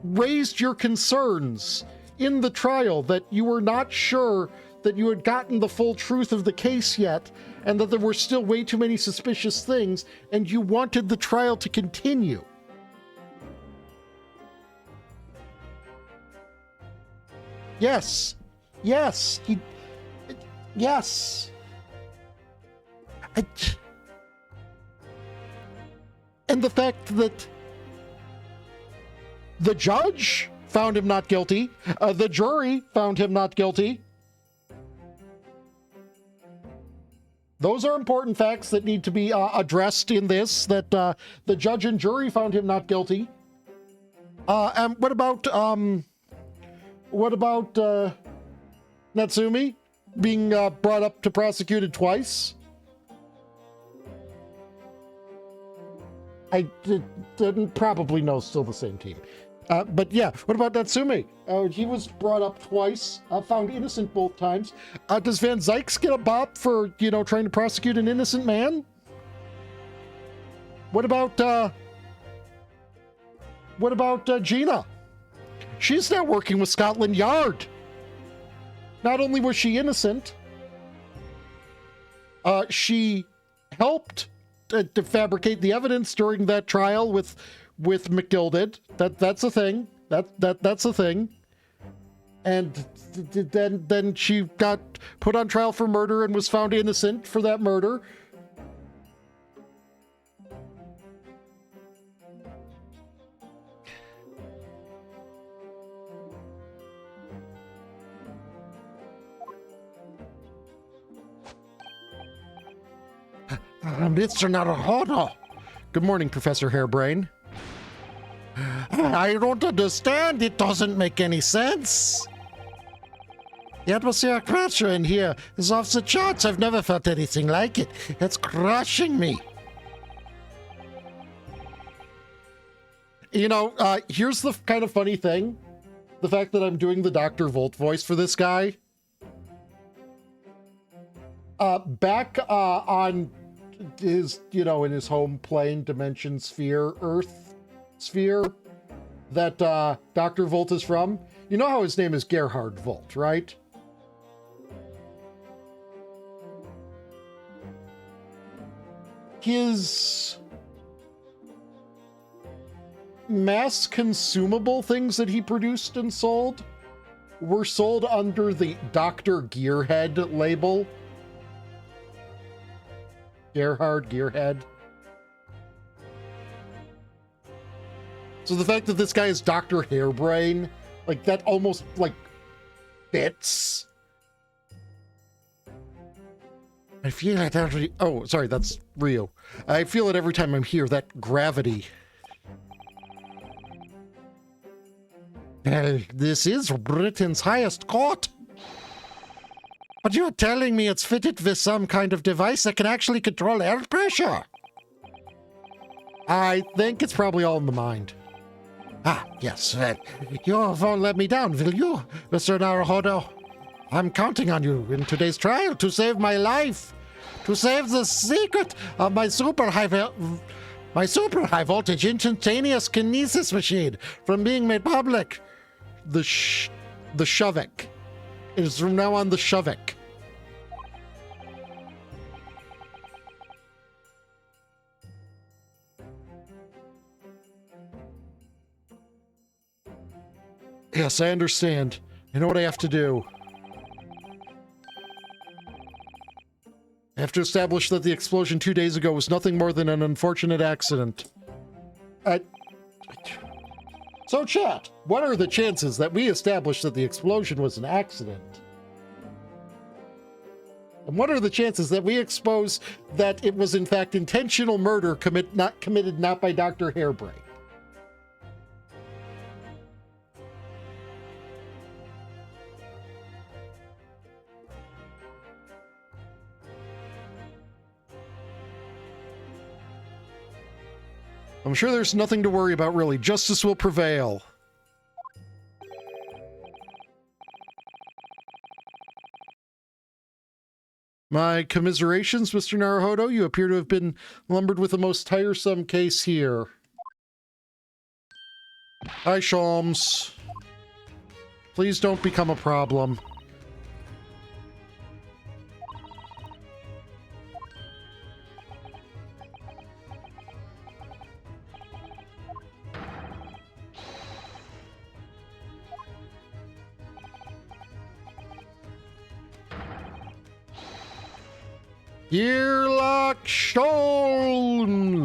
raised your concerns in the trial that you were not sure that you had gotten the full truth of the case yet, and that there were still way too many suspicious things, and you wanted the trial to continue. Yes. Yes. Yes. And the fact that the judge found him not guilty, the jury found him not guilty. Those are important facts that need to be addressed in this, that the judge and jury found him not guilty. And what about Natsumi being brought up to prosecuted twice? I didn't probably know, still the same team. But yeah, what about Natsume? He was brought up twice, found innocent both times. Does Van Zykes get a bop for, trying to prosecute an innocent man? What about Gina? She's now working with Scotland Yard. Not only was she innocent, she helped to fabricate the evidence during that trial with with McGilded. That's a thing. That's a thing. And then she got put on trial for murder and was found innocent for that murder. Mr. Naruhodo. Good morning, Professor Hairbrain. I don't understand. It doesn't make any sense. The atmospheric pressure in here is off the charts. I've never felt anything like it. It's crushing me. You know, here's the kind of funny thing. The fact that I'm doing the Dr. Volt voice for this guy. Back on his, you know, in his home plane dimension sphere, Earth sphere, that Dr. Volt is from, you know how his name is Gerhard Volt, right? His mass consumable things that he produced and sold were sold under the Dr. Gearhead label. Gerhard Gearhead. So the fact that this guy is Dr. Hairbrain, like that almost like fits. I feel it every... Oh, sorry, that's Rio. I feel it every time I'm here, that gravity. Well, this is Britain's highest court. But you're telling me it's fitted with some kind of device that can actually control air pressure? I think it's probably all in the mind. Ah, yes. You won't let me down, will you, Mr. Naruhodo? I'm counting on you in today's trial to save my life. To save the secret of my super high voltage instantaneous kinesis machine from being made public. The Shovik. It is from now on the Shovik. Yes, I understand. I know what I have to do. I have to establish that the explosion 2 days ago was nothing more than an unfortunate accident. So, chat, what are the chances that we establish that the explosion was an accident? And what are the chances that we expose that it was in fact intentional murder committed not by Dr. Hairbrain? I'm sure there's nothing to worry about, really. Justice will prevail. My commiserations, Mr. Naruhodo. You appear to have been lumbered with the most tiresome case here. Hi, Sholmes. Please don't become a problem. Gearlock Sholmes!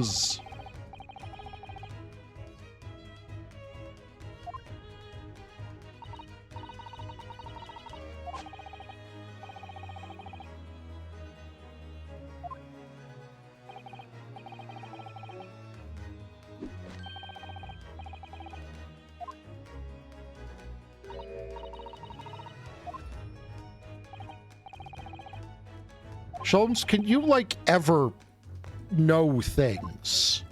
Sholmes, can you, like, ever know things?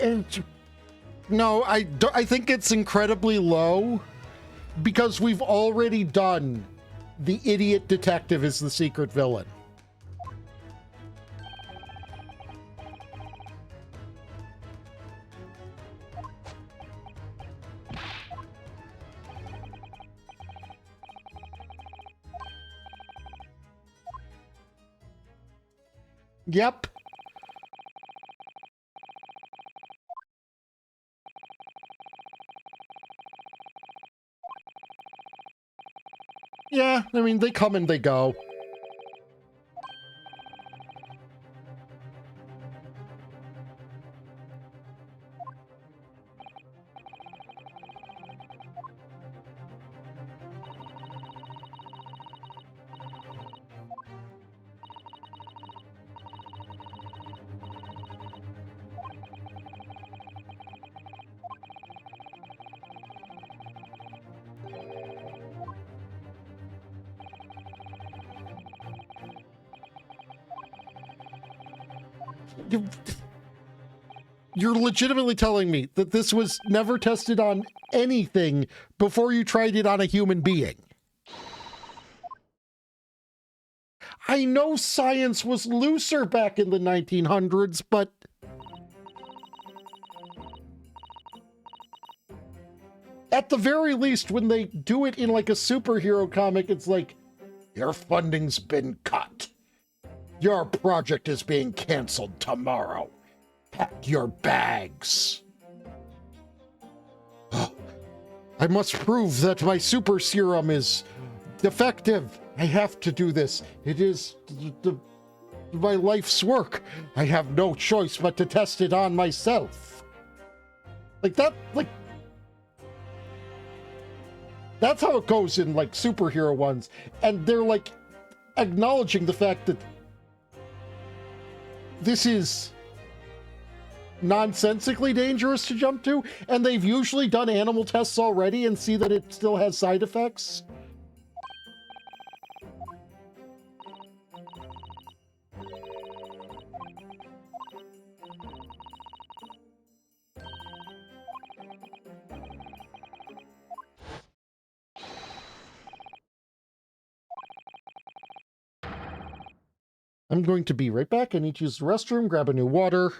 And no, I think it's incredibly low because we've already done the idiot detective as the secret villain. Yep. Yeah, I mean, they come and they go. You're legitimately telling me that this was never tested on anything before you tried it on a human being. I know science was looser back in the 1900s, but at the very least, when they do it in like a superhero comic, it's like, your funding's been cut. Your project is being canceled tomorrow. Pack your bags. I must prove that my super serum is defective. I have to do this. It is my life's work. I have no choice but to test it on myself. Like that, like, that's how it goes in like superhero ones. And they're like acknowledging the fact that this is nonsensically dangerous to jump to, and they've usually done animal tests already and see that it still has side effects. I'm going to be right back. I need to use the restroom, grab a new water.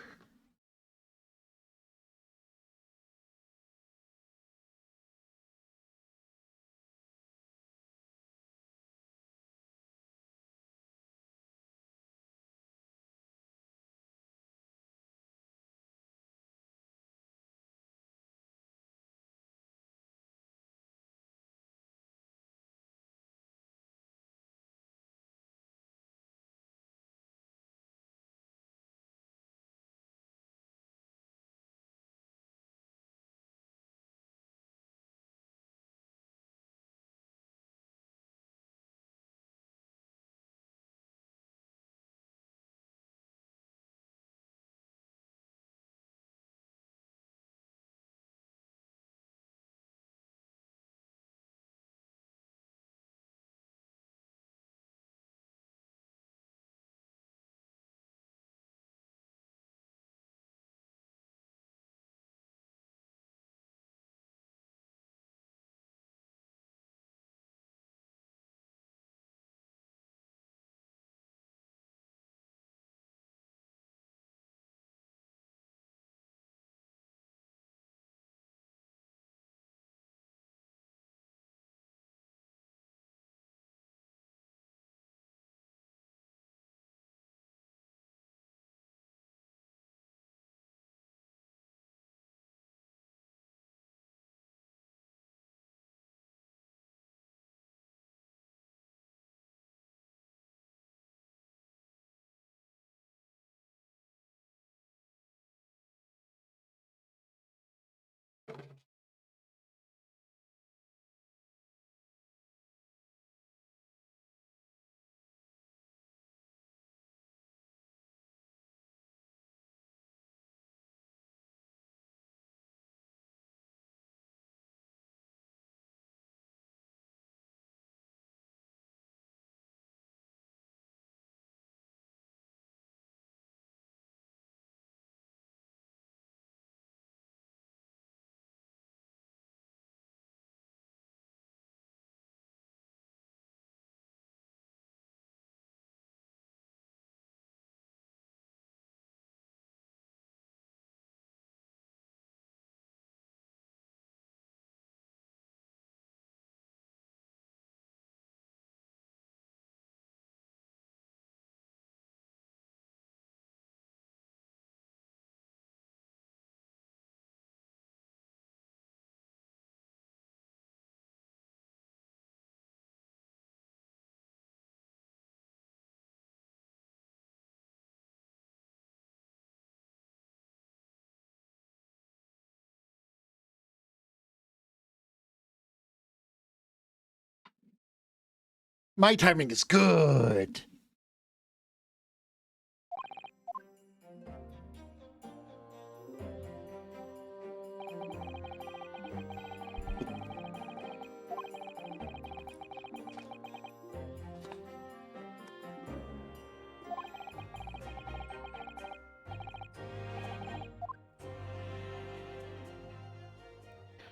My timing is good.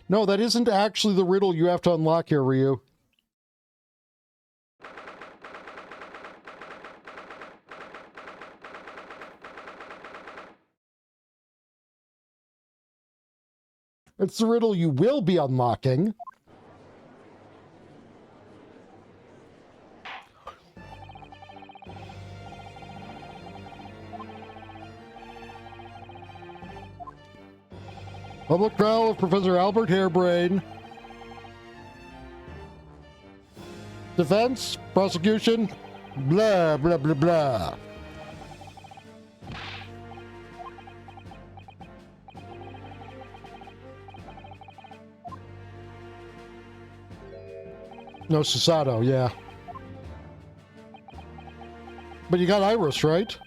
No, that isn't actually the riddle you have to unlock here, Ryu. It's the riddle you will be unlocking. Public trial of Professor Albert Harebrain. Defense, prosecution, blah, blah, blah, blah. No, Susato, yeah. But you got Iris, right?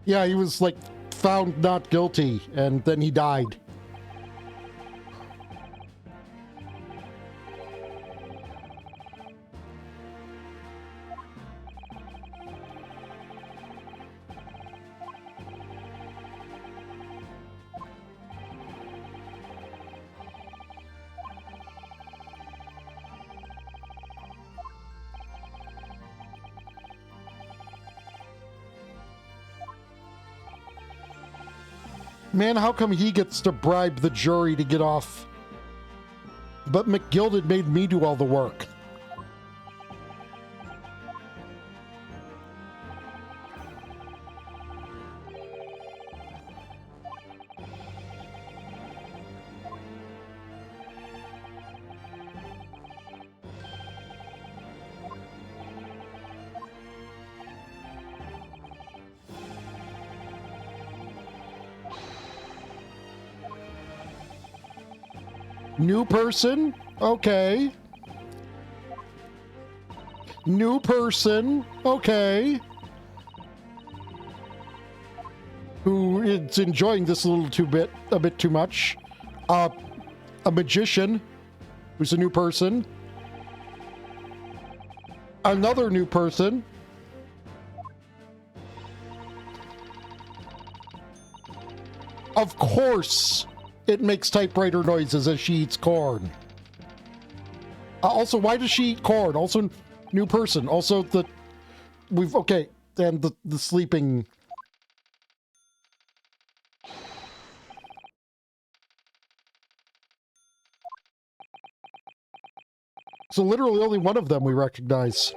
Yeah, he was, like, found not guilty, and then he died. Man, how come he gets to bribe the jury to get off? But McGilded made me do all the work. New person? Okay. New person? Okay. Who is enjoying this a bit too much. A magician who's a new person. Another new person. Of course. It makes typewriter noises as she eats corn. Also, why does she eat corn? Also, new person. Also, okay, and the sleeping. So literally only one of them we recognize.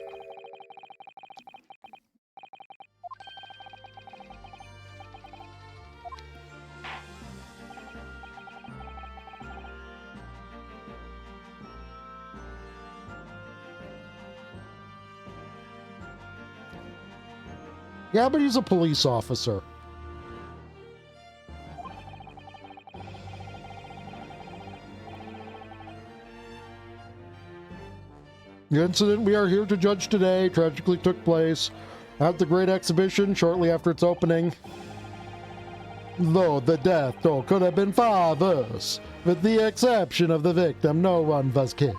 Yeah, but he's a police officer. The incident we are here to judge today tragically took place at the Great Exhibition shortly after its opening. Though the death toll could have been far worse, with the exception of the victim, no one was killed.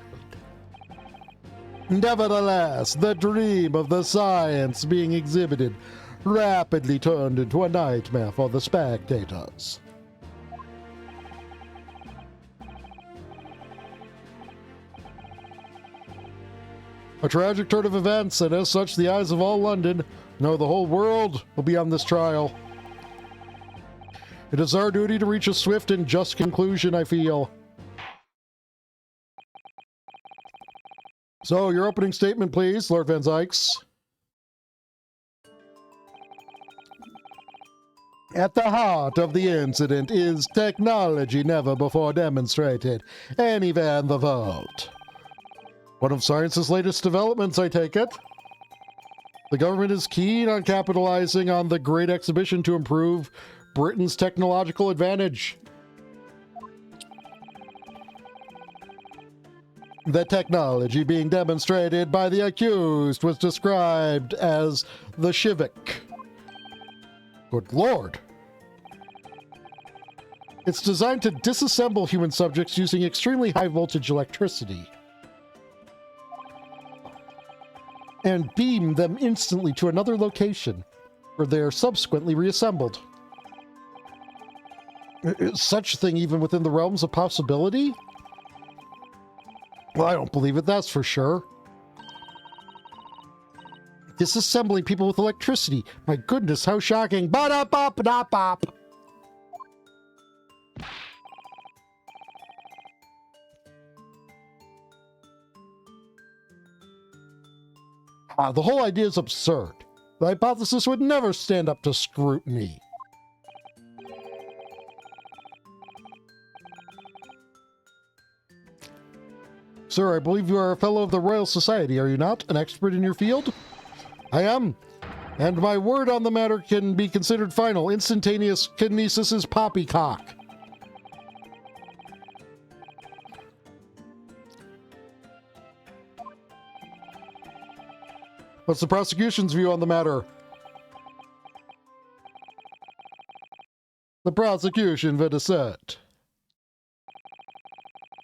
Nevertheless, the dream of the science being exhibited rapidly turned into a nightmare for the spectators. A tragic turn of events, and as such, the eyes of all London, no, the whole world, will be on this trial. It is our duty to reach a swift and just conclusion, I feel. So, your opening statement, please, Lord Van Zykes. At the heart of the incident is technology never before demonstrated anywhere in the world. One of science's latest developments, I take it? The government is keen on capitalizing on the Great Exhibition to improve Britain's technological advantage. The technology being demonstrated by the accused was described as the Shivik. Good Lord. It's designed to disassemble human subjects using extremely high voltage electricity and beam them instantly to another location where they are subsequently reassembled. Is such a thing even within the realms of possibility? Well, I don't believe it, that's for sure. Disassembling people with electricity. My goodness, how shocking. Ba-da-bop-da-bop. The whole idea is absurd. The hypothesis would never stand up to scrutiny. Sir, I believe you are a fellow of the Royal Society, are you not? An expert in your field? I am. And my word on the matter can be considered final. Instantaneous kinesis is poppycock. What's the prosecution's view on the matter? The prosecution would assert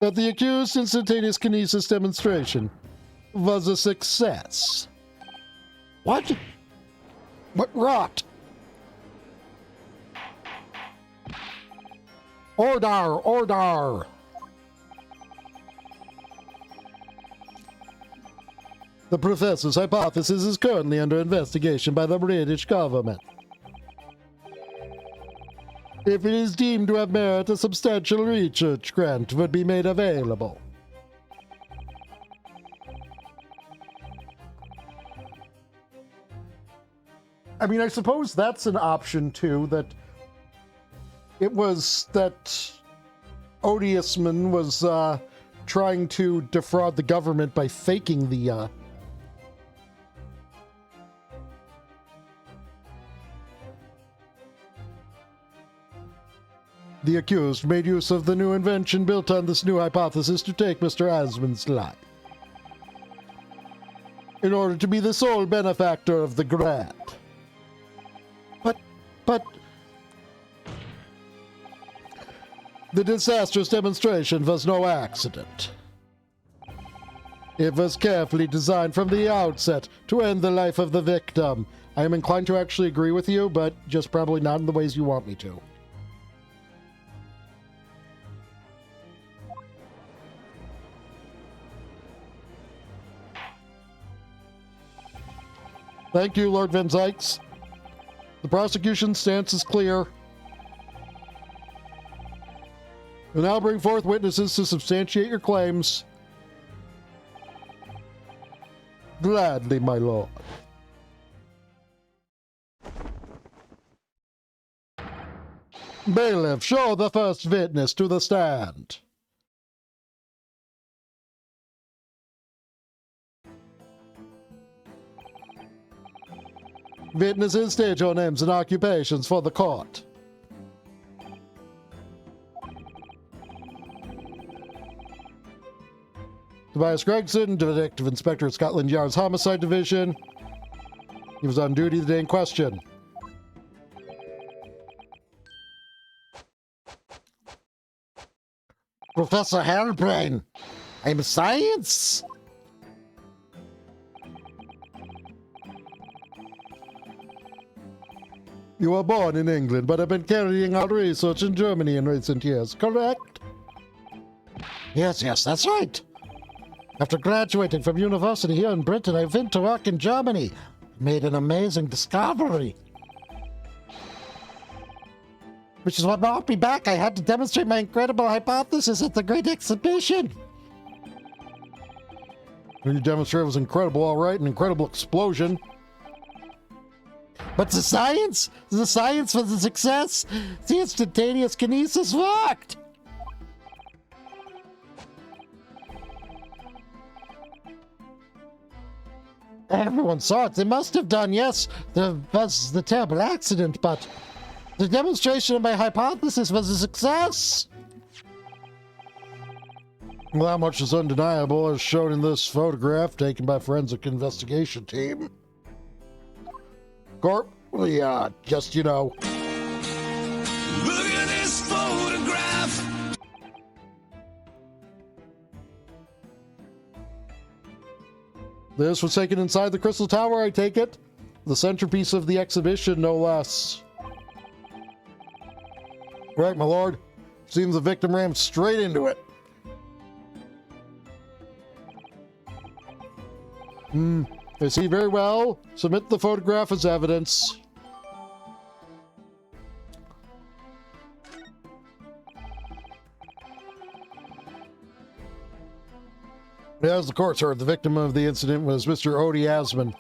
that the accused instantaneous kinesis demonstration was a success. What? What rot? Order! Order! The professor's hypothesis is currently under investigation by the British government. If it is deemed to have merit, a substantial research grant would be made available. I mean, I suppose that's an option too, that it was that Odiousman was trying to defraud the government by faking the accused made use of the new invention built on this new hypothesis to take Mr. Asman's life, in order to be the sole benefactor of the grant. But the disastrous demonstration was no accident. It was carefully designed from the outset to end the life of the victim. I am inclined to actually agree with you, but just probably not in the ways you want me to. Thank you, Lord Van Zykes. The prosecution's stance is clear. You'll now bring forth witnesses to substantiate your claims. Gladly, my lord. Bailiff, show the first witness to the stand. Witnesses, state your names and occupations for the court. Tobias Gregson, Detective Inspector at Scotland Yard's Homicide Division. He was on duty the day in question. Professor Hairbrain, I'm science. You were born in England, but have been carrying out research in Germany in recent years, correct? Yes, that's right. After graduating from university here in Britain, I went to work in Germany. Made an amazing discovery. Which is what brought me back. I had to demonstrate my incredible hypothesis at the Great Exhibition. And you demonstrated it was incredible, all right, an incredible explosion. But the science was a success. The instantaneous kinesis worked. Everyone saw it. They must have done, yes. There was the terrible accident, but the demonstration of my hypothesis was a success. Well, that much is undeniable, as shown in this photograph taken by forensic investigation team. Corp, just,
Look at this photograph.
This was taken inside the Crystal Tower, I take it. The centerpiece of the exhibition, no less. Right, my lord. Seems the victim rammed straight into it. I see very well. Submit the photograph as evidence. As the courts heard, the victim of the incident was Mr. Odie Asman.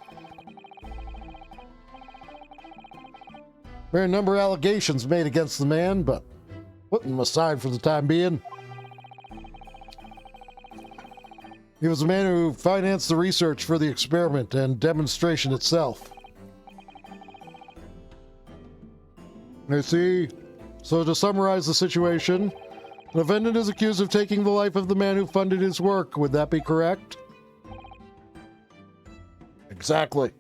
There are a number of allegations made against the man, but putting them aside for the time being. He was the man who financed the research for the experiment and demonstration itself. I see. So to summarize the situation, the defendant is accused of taking the life of the man who funded his work. Would that be correct? Exactly.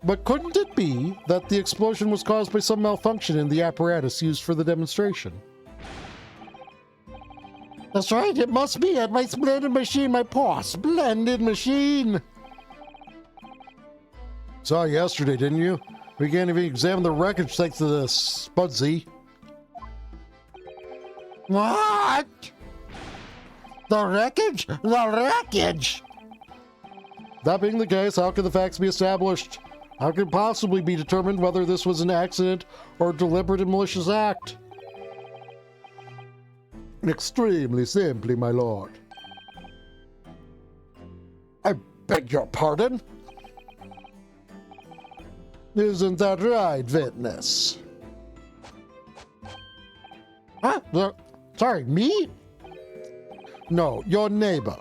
But couldn't it be that the explosion was caused by some malfunction in the apparatus used for the demonstration? That's right, it must be at my splendid machine, my poor splendid machine. Saw it yesterday, didn't you? We can't even examine the wreckage thanks to the Spudsy. What? The wreckage? The wreckage? That being the case, how can the facts be established? How can it possibly be determined whether this was an accident or a deliberate and malicious act? Extremely simply, my lord. I beg your pardon? Isn't that right, witness? Huh? Sorry, me? No, your neighbor.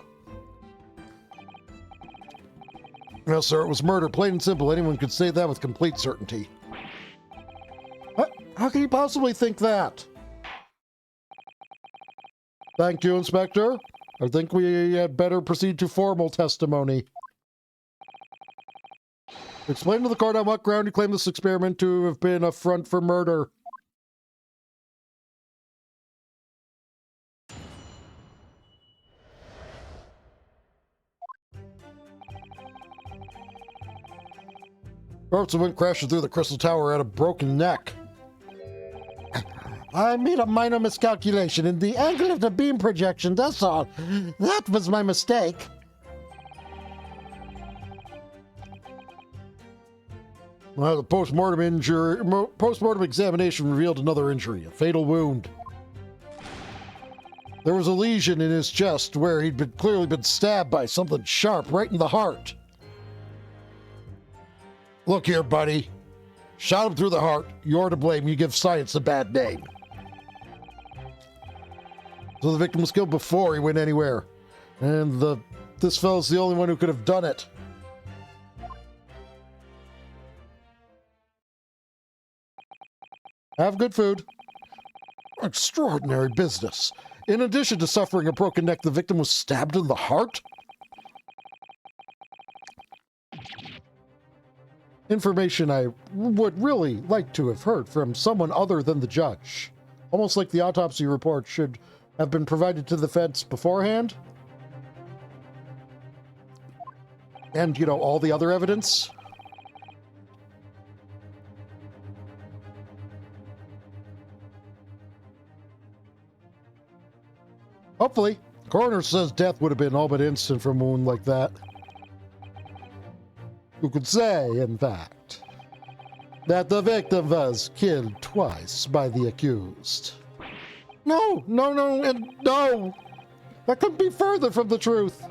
Yes, sir, it was murder, plain and simple. Anyone could say that with complete certainty. How can you possibly think that? Thank you, Inspector. I think we had better proceed to formal testimony. Explain to the court on what ground you claim this experiment to have been a front for murder. Corpse went crashing through the Crystal Tower at a broken neck. I made a minor miscalculation in the angle of the beam projection, that's all. That was my mistake. Well, the post-mortem examination revealed another injury, a fatal wound. There was a lesion in his chest where he'd clearly been stabbed by something sharp right in the heart. Look here, buddy. Shot him through the heart. You're to blame. You give science a bad name. So the victim was killed before he went anywhere. And this fellow's the only one who could have done it. Have good food. Extraordinary business. In addition to suffering a broken neck, the victim was stabbed in the heart? Information I would really like to have heard from someone other than the judge. Almost like the autopsy report should have been provided to the defense beforehand. And, all the other evidence. Hopefully. Coroner says death would have been all but instant from a wound like that. Who could say, in fact, that the victim was killed twice by the accused. No, and no! That couldn't be further from the truth.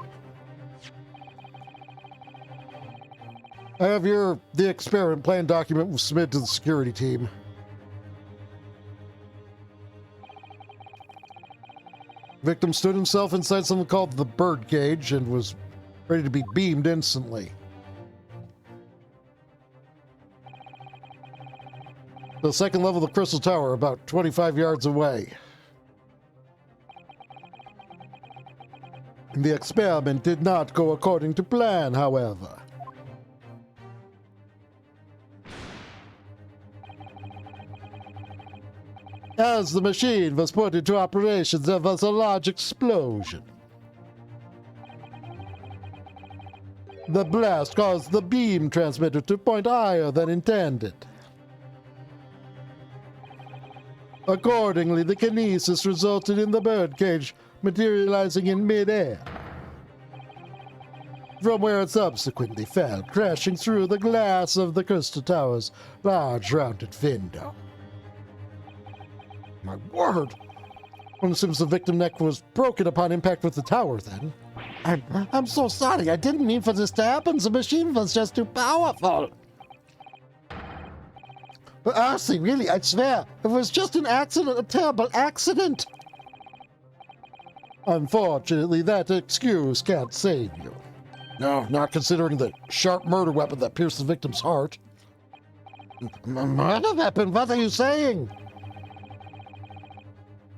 I have the experiment plan document was submitted to the security team. Victim stood himself inside something called the bird cage and was ready to be beamed instantly. The second level of the Crystal Tower, about 25 yards away. The experiment did not go according to plan, however. As the machine was put into operation, there was a large explosion. The blast caused the beam transmitter to point higher than intended. Accordingly, the kinesis resulted in the birdcage materializing in midair, from where it subsequently fell, crashing through the glass of the Crystal Tower's large rounded window. My word! One assumes the victim neck was broken upon impact with the tower, then. I'm so sorry. I didn't mean for this to happen. The machine was just too powerful. But honestly, really, I swear, it was just an accident, a terrible accident. Unfortunately, that excuse can't save you. No, not considering the sharp murder weapon that pierced the victim's heart. Murder weapon? What are you saying?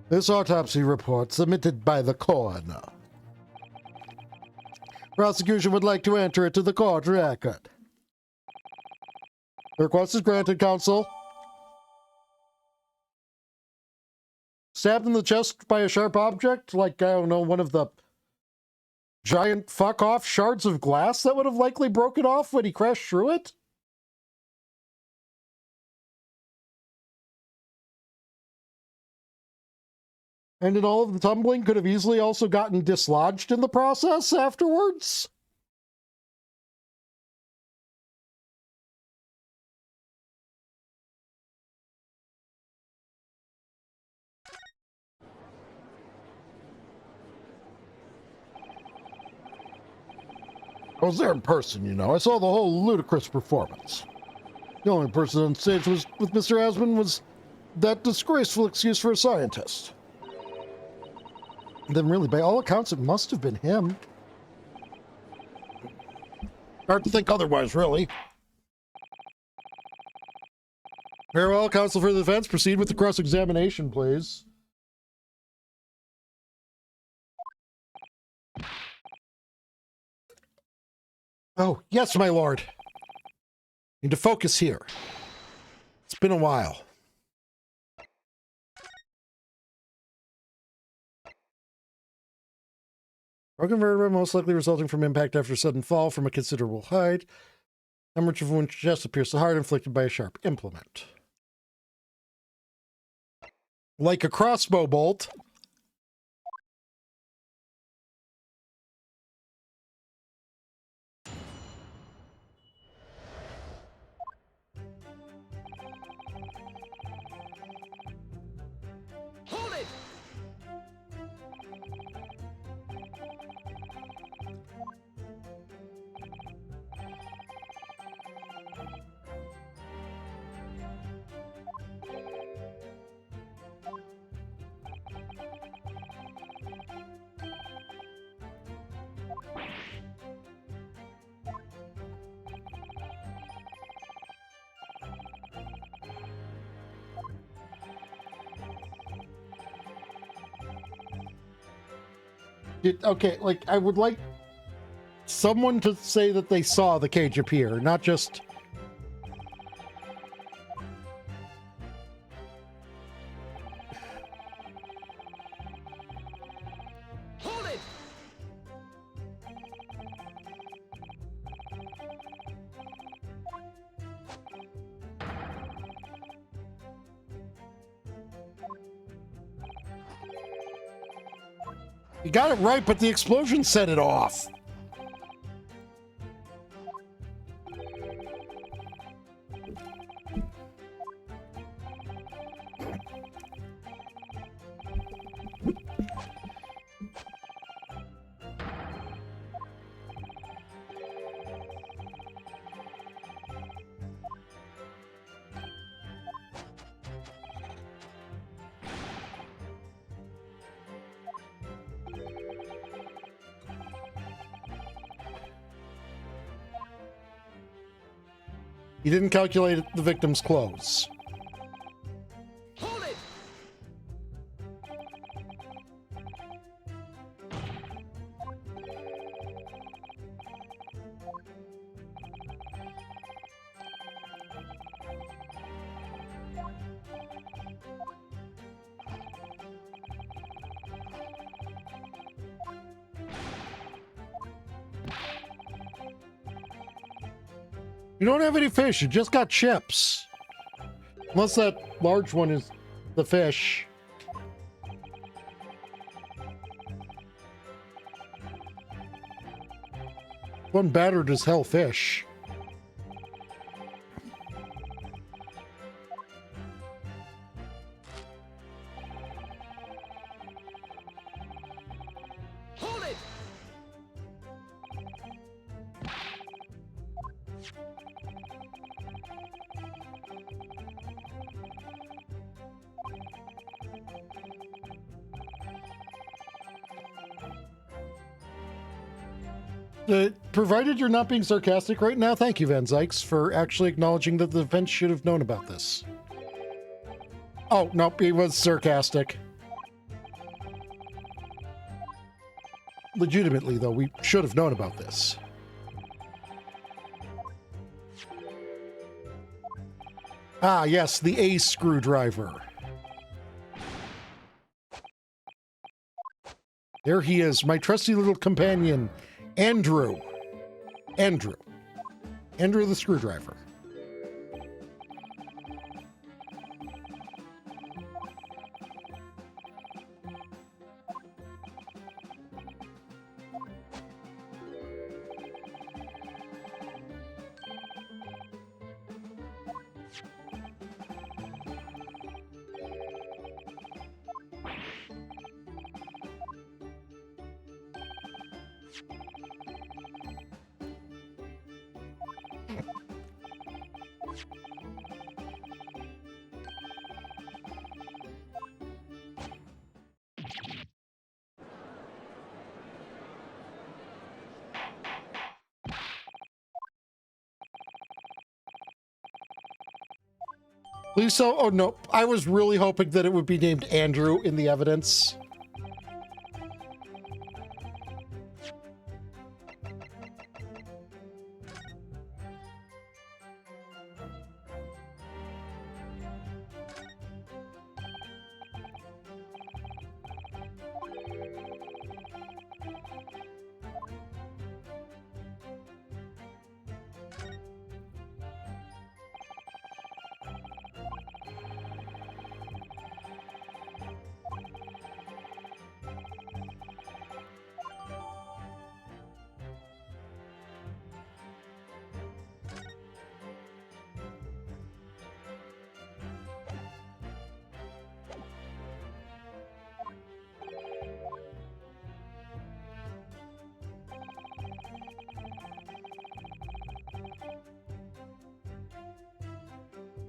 This autopsy report submitted by the coroner. Prosecution would like to enter it to the court record. The request is granted, counsel. Stabbed in the chest by a sharp object, like, I don't know, one of the giant fuck-off shards of glass that would have likely broken off when he crashed through it? And in all of the tumbling, could have easily also gotten dislodged in the process afterwards? I was there in person, you know. I saw the whole ludicrous performance. The only person on stage was with Mr. Asman was that disgraceful excuse for a scientist. And then really, by all accounts, it must have been him. Hard to think otherwise, really. Very well, counsel for the defense. Proceed with the cross-examination, please. Oh, yes, my lord. Need to focus here. It's been a while. Broken vertebra most likely resulting from impact after a sudden fall from a considerable height. Hemorrhage of Wontcha chest appears the heart inflicted by a sharp implement. Like a crossbow bolt.
Hold it!
Okay, like, I would like someone to say that they saw the cage appear, not just...
Hold it!
You got it right, but the explosion set it off. You didn't calculate the victim's clothes. You don't have any fish. You just got chips. Unless that large one is the fish. One battered as hell fish.
Hold it!
Provided you're not being sarcastic right now, thank you, Van Zykes, for actually acknowledging that the defense should have known about this. Oh, nope, he was sarcastic. Legitimately, though, we should have known about this. Ah, yes, the A screwdriver. There he is, my trusty little companion, Andrew. Andrew the screwdriver. Please so. Oh no, I was really hoping that it would be named Andrew in the evidence.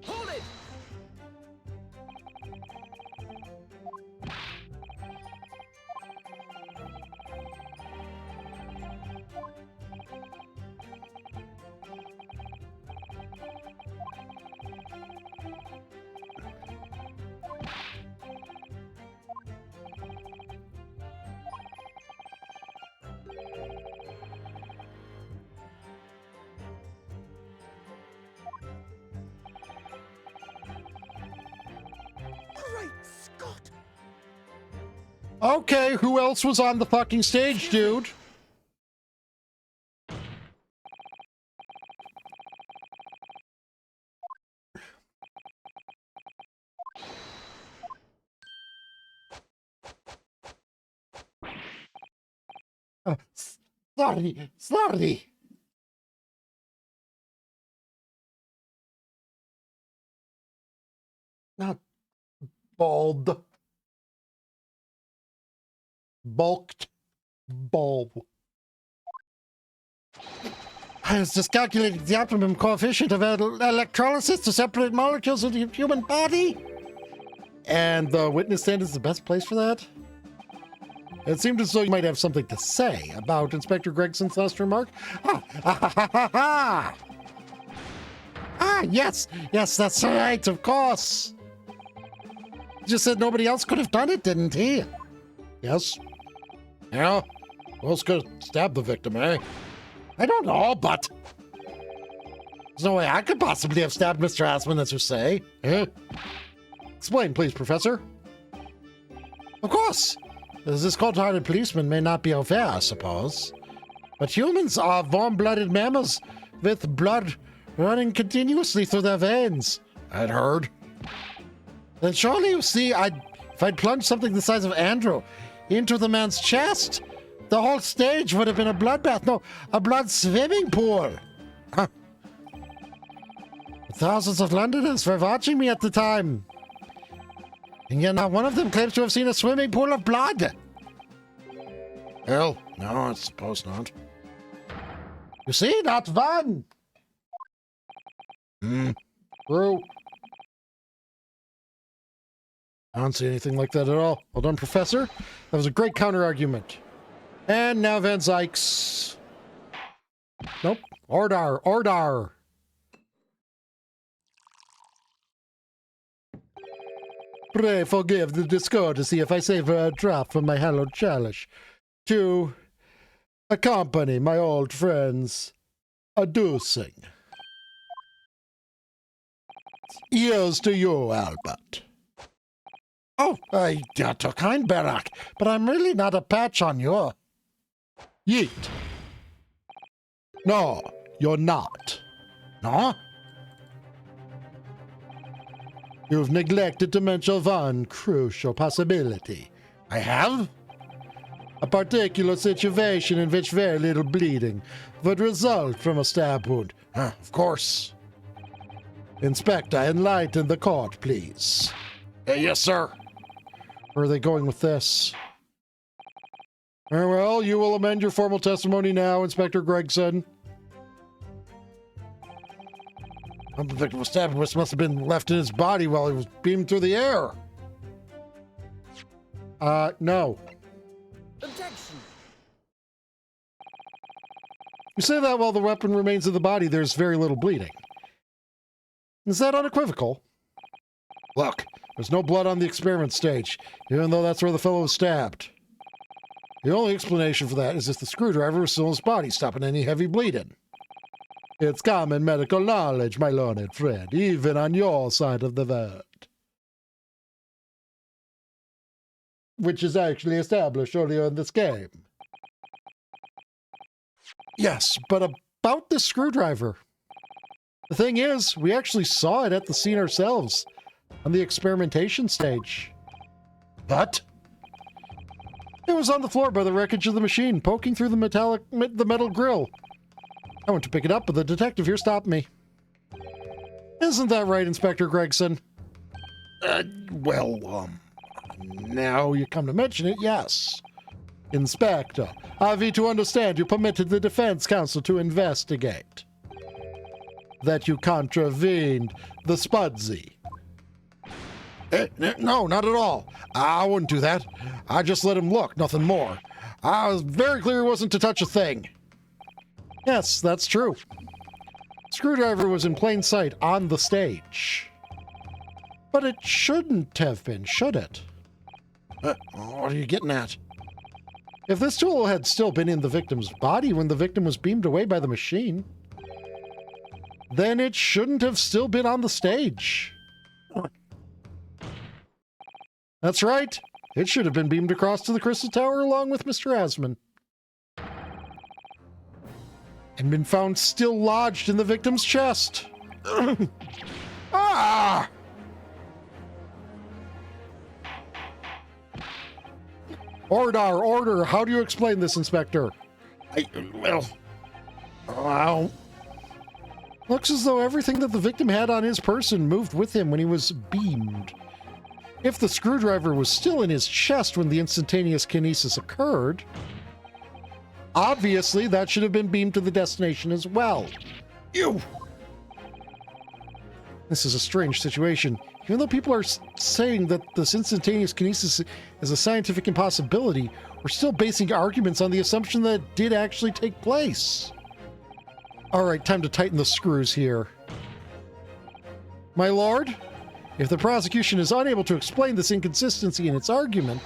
Hold it! Great Scott!
Okay, who else was on the fucking stage, dude? Sorry. Not bald. Bulked. Bulb. I was just calculating the optimum coefficient of electrolysis to separate molecules in the human body. And the witness stand is the best place for that? It seemed as though you might have something to say about Inspector Gregson's last remark. Yes, that's right, of course. He just said nobody else could have done it, didn't he? Yes. Yeah? Who else could have stabbed the victim, eh? I don't know, but there's no way I could possibly have stabbed Mr. Asman, as you say. Eh? Explain, please, Professor. Of course. This cold-hearted policeman may not be au fair, I suppose. But humans are warm-blooded mammals with blood running continuously through their veins, I'd heard. Then surely you see, if I'd plunged something the size of Andrew into the man's chest, the whole stage would have been a bloodbath. No, a blood swimming pool. Huh. Thousands of Londoners were watching me at the time. And yet not one of them claims to have seen a swimming pool of blood. Hell, no, I suppose not. You see, not one. True. I don't see anything like that at all. Well done, Professor. That was a great counter-argument. And now Van Zykes. Nope. Ordar. Pray forgive the discourtesy if I save a drop from my hallowed chalice to accompany my old friends a-deucing. Here's to you, Albert. Oh, you're too kind, Barak, but I'm really not a patch on you. Yeet. No, you're not. No? You've neglected to mention one crucial possibility. I have? A particular situation in which very little bleeding would result from a stab wound. Of course. Inspector, enlighten the court, please. Yes, sir. Where are they going with this? Very well, you will amend your formal testimony now, Inspector Gregson. The victim was stabbed, which must have been left in his body while he was beamed through the air. No.
Objection.
You say that while the weapon remains in the body, there's very little bleeding. Is that unequivocal? Look, there's no blood on the experiment stage, even though that's where the fellow was stabbed. The only explanation for that is if the screwdriver was still in his body, stopping any heavy bleeding. It's common medical knowledge, my learned friend, even on your side of the word. Which is actually established earlier in this game. Yes, but about this screwdriver. The thing is, we actually saw it at the scene ourselves, on the experimentation stage. But it was on the floor by the wreckage of the machine, poking through the metal grill. I went to pick it up, but the detective here stopped me. Isn't that right, Inspector Gregson? Now you come to mention it, yes. Inspector, are we to understand you permitted the defense counsel to investigate? That you contravened the Spudsy? No, not at all. I wouldn't do that. I just let him look, nothing more. I was very clear he wasn't to touch a thing. Yes, that's true. Screwdriver was in plain sight on the stage. But it shouldn't have been, should it? What are you getting at? If this tool had still been in the victim's body when the victim was beamed away by the machine, then it shouldn't have still been on the stage. That's right. It should have been beamed across to the Crystal Tower along with Mr. Asman. And been found still lodged in the victim's chest. Ah! Order! How do you explain this, Inspector? Wow. Looks as though everything that the victim had on his person moved with him when he was beamed. If the screwdriver was still in his chest when the instantaneous kinesis occurred, obviously that should have been beamed to the destination as well. Ew! This is a strange situation. Even though people are saying that this instantaneous kinesis is a scientific impossibility, we're still basing arguments on the assumption that it did actually take place. All right, time to tighten the screws here. My lord, if the prosecution is unable to explain this inconsistency in its argument,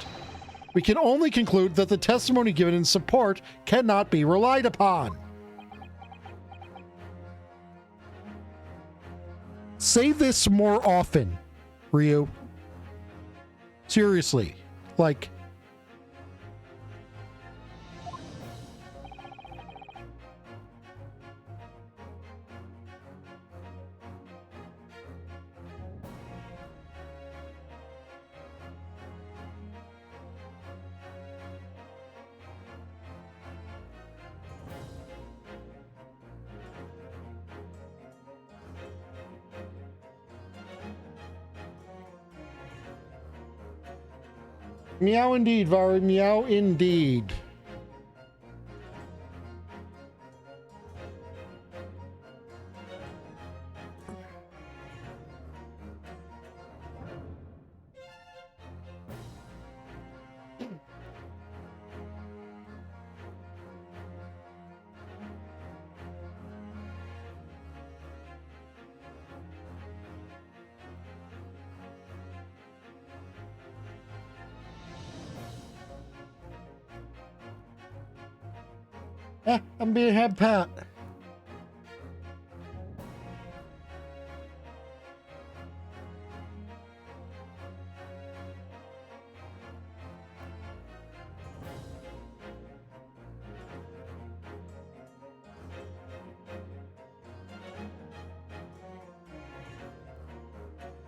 we can only conclude that the testimony given in support cannot be relied upon. Say this more often, Ryu. Seriously, like... Meow indeed, Vari. Meow indeed. I'm being head pat.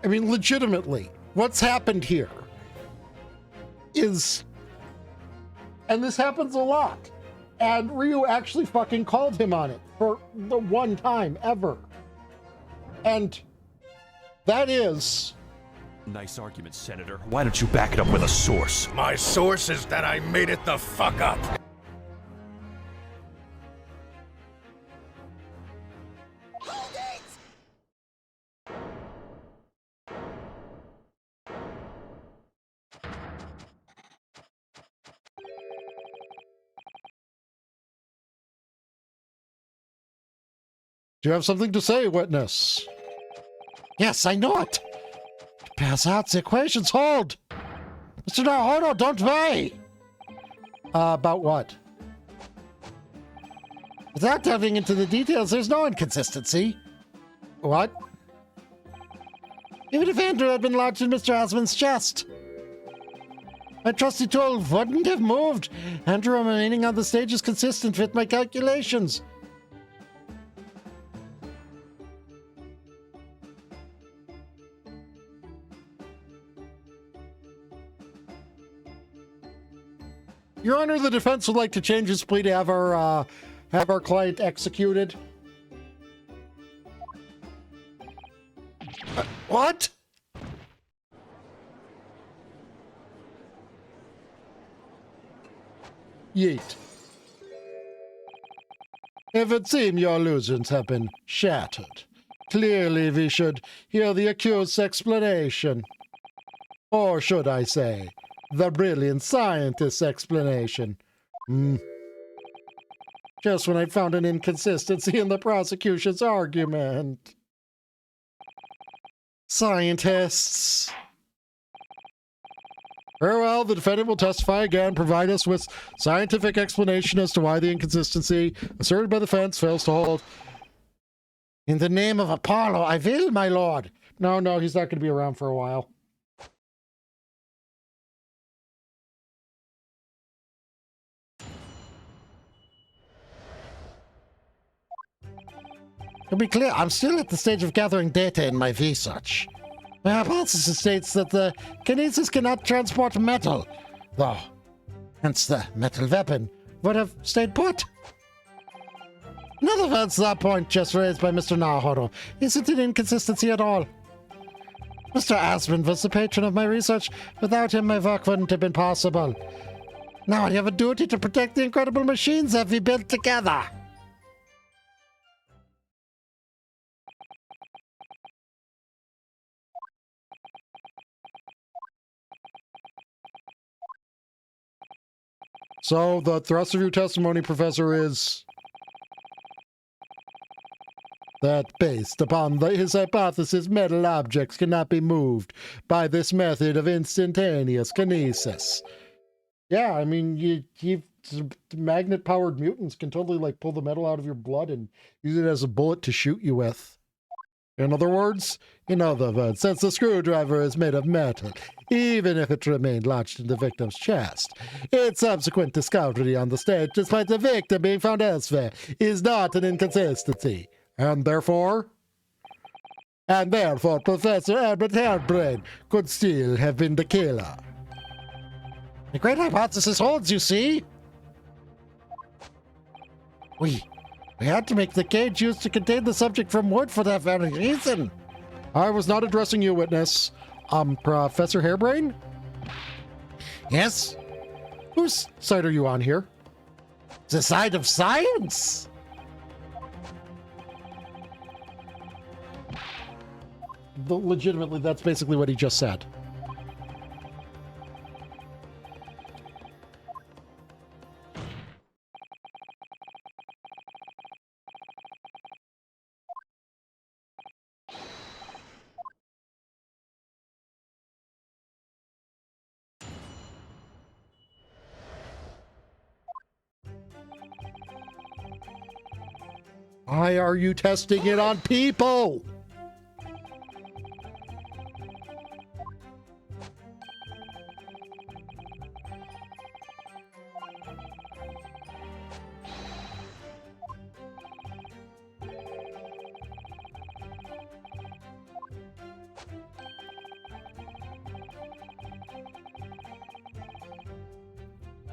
I mean, legitimately, what's happened here is, and this happens a lot, and Ryu actually fucking called him on it for the one time ever. And that is...
Nice argument, Senator. Why don't you back it up with a source?
My source is that I made it the fuck up.
Do you have something to say, witness? Yes, I know it. Pass out the equations, hold. Mr. Naruto, don't buy. About what? Without delving into the details, there's no inconsistency. What? Even if Andrew had been lodged in Mr. Osmond's chest, my trusty tool wouldn't have moved. Andrew remaining on the stage is consistent with my calculations. Your Honor, the defense would like to change its plea to have our client executed. What? Yeet. It would seem your illusions have been shattered. Clearly, we should hear the accused's explanation. Or should I say, the brilliant scientist's explanation. Just when I found an inconsistency in the prosecution's argument. Scientists. Very well, the defendant will testify again, provide us with scientific explanation as to why the inconsistency asserted by the defense fails to hold. In the name of Apollo, I will, my lord. No, he's not going to be around for a while. To be clear, I'm still at the stage of gathering data in my research. My hypothesis states that the kinesis cannot transport metal, though, hence the metal weapon would have stayed put. In other words, that point just raised by Mr. Naruto isn't an inconsistency at all. Mr. Asmund was the patron of my research. Without him, my work wouldn't have been possible. Now I have a duty to protect the incredible machines that we built together. So the thrust of your testimony, Professor, is that based upon his hypothesis, metal objects cannot be moved by this method of instantaneous kinesis. Yeah, I mean, magnet-powered mutants can totally, like, pull the metal out of your blood and use it as a bullet to shoot you with. In other words, since the screwdriver is made of metal, even if it remained lodged in the victim's chest, its subsequent discovery on the stage, despite the victim being found elsewhere, is not an inconsistency. And therefore, Professor Albert Hairbrain could still have been the killer. The great hypothesis holds, you see. We had to make the cage used to contain the subject from wood for that very reason. I was not addressing you, witness. Professor Hairbrain? Yes? Whose side are you on here? The side of science? Legitimately, that's basically what he just said. Why are you testing it on people?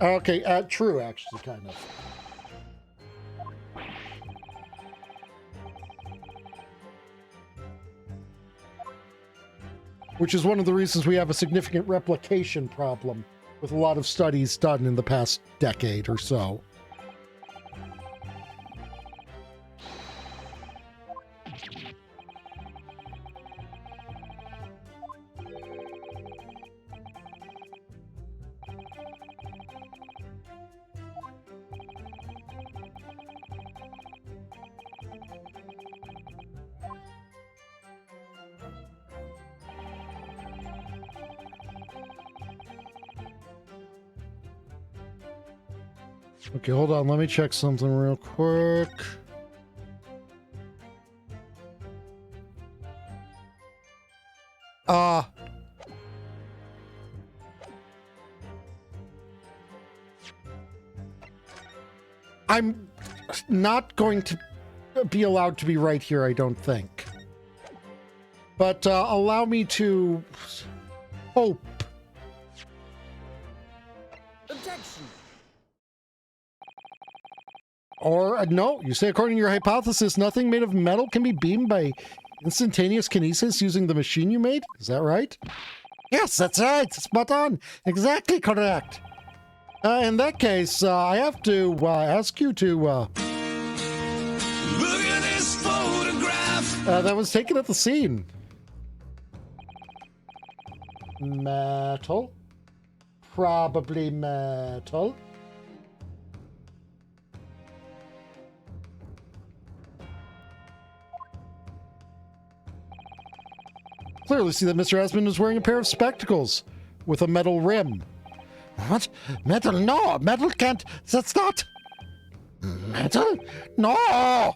Okay, true, actually, kind of. Which is one of the reasons we have a significant replication problem with a lot of studies done in the past decade or so. Okay, hold on. Let me check something real quick. I'm not going to be allowed to be right here, I don't think. But allow me to hope.
Objection.
Or, no, you say according to your hypothesis, nothing made of metal can be beamed by instantaneous kinesis using the machine you made? Is that right? Yes, that's right. Spot on. Exactly correct. In that case, I have to ask you to... Look at this photograph! That was taken at the scene. Metal. Probably metal. Clearly see that Mr. Asmund is wearing a pair of spectacles with a metal rim. What? Metal? No! Metal can't... That's not... Metal? No!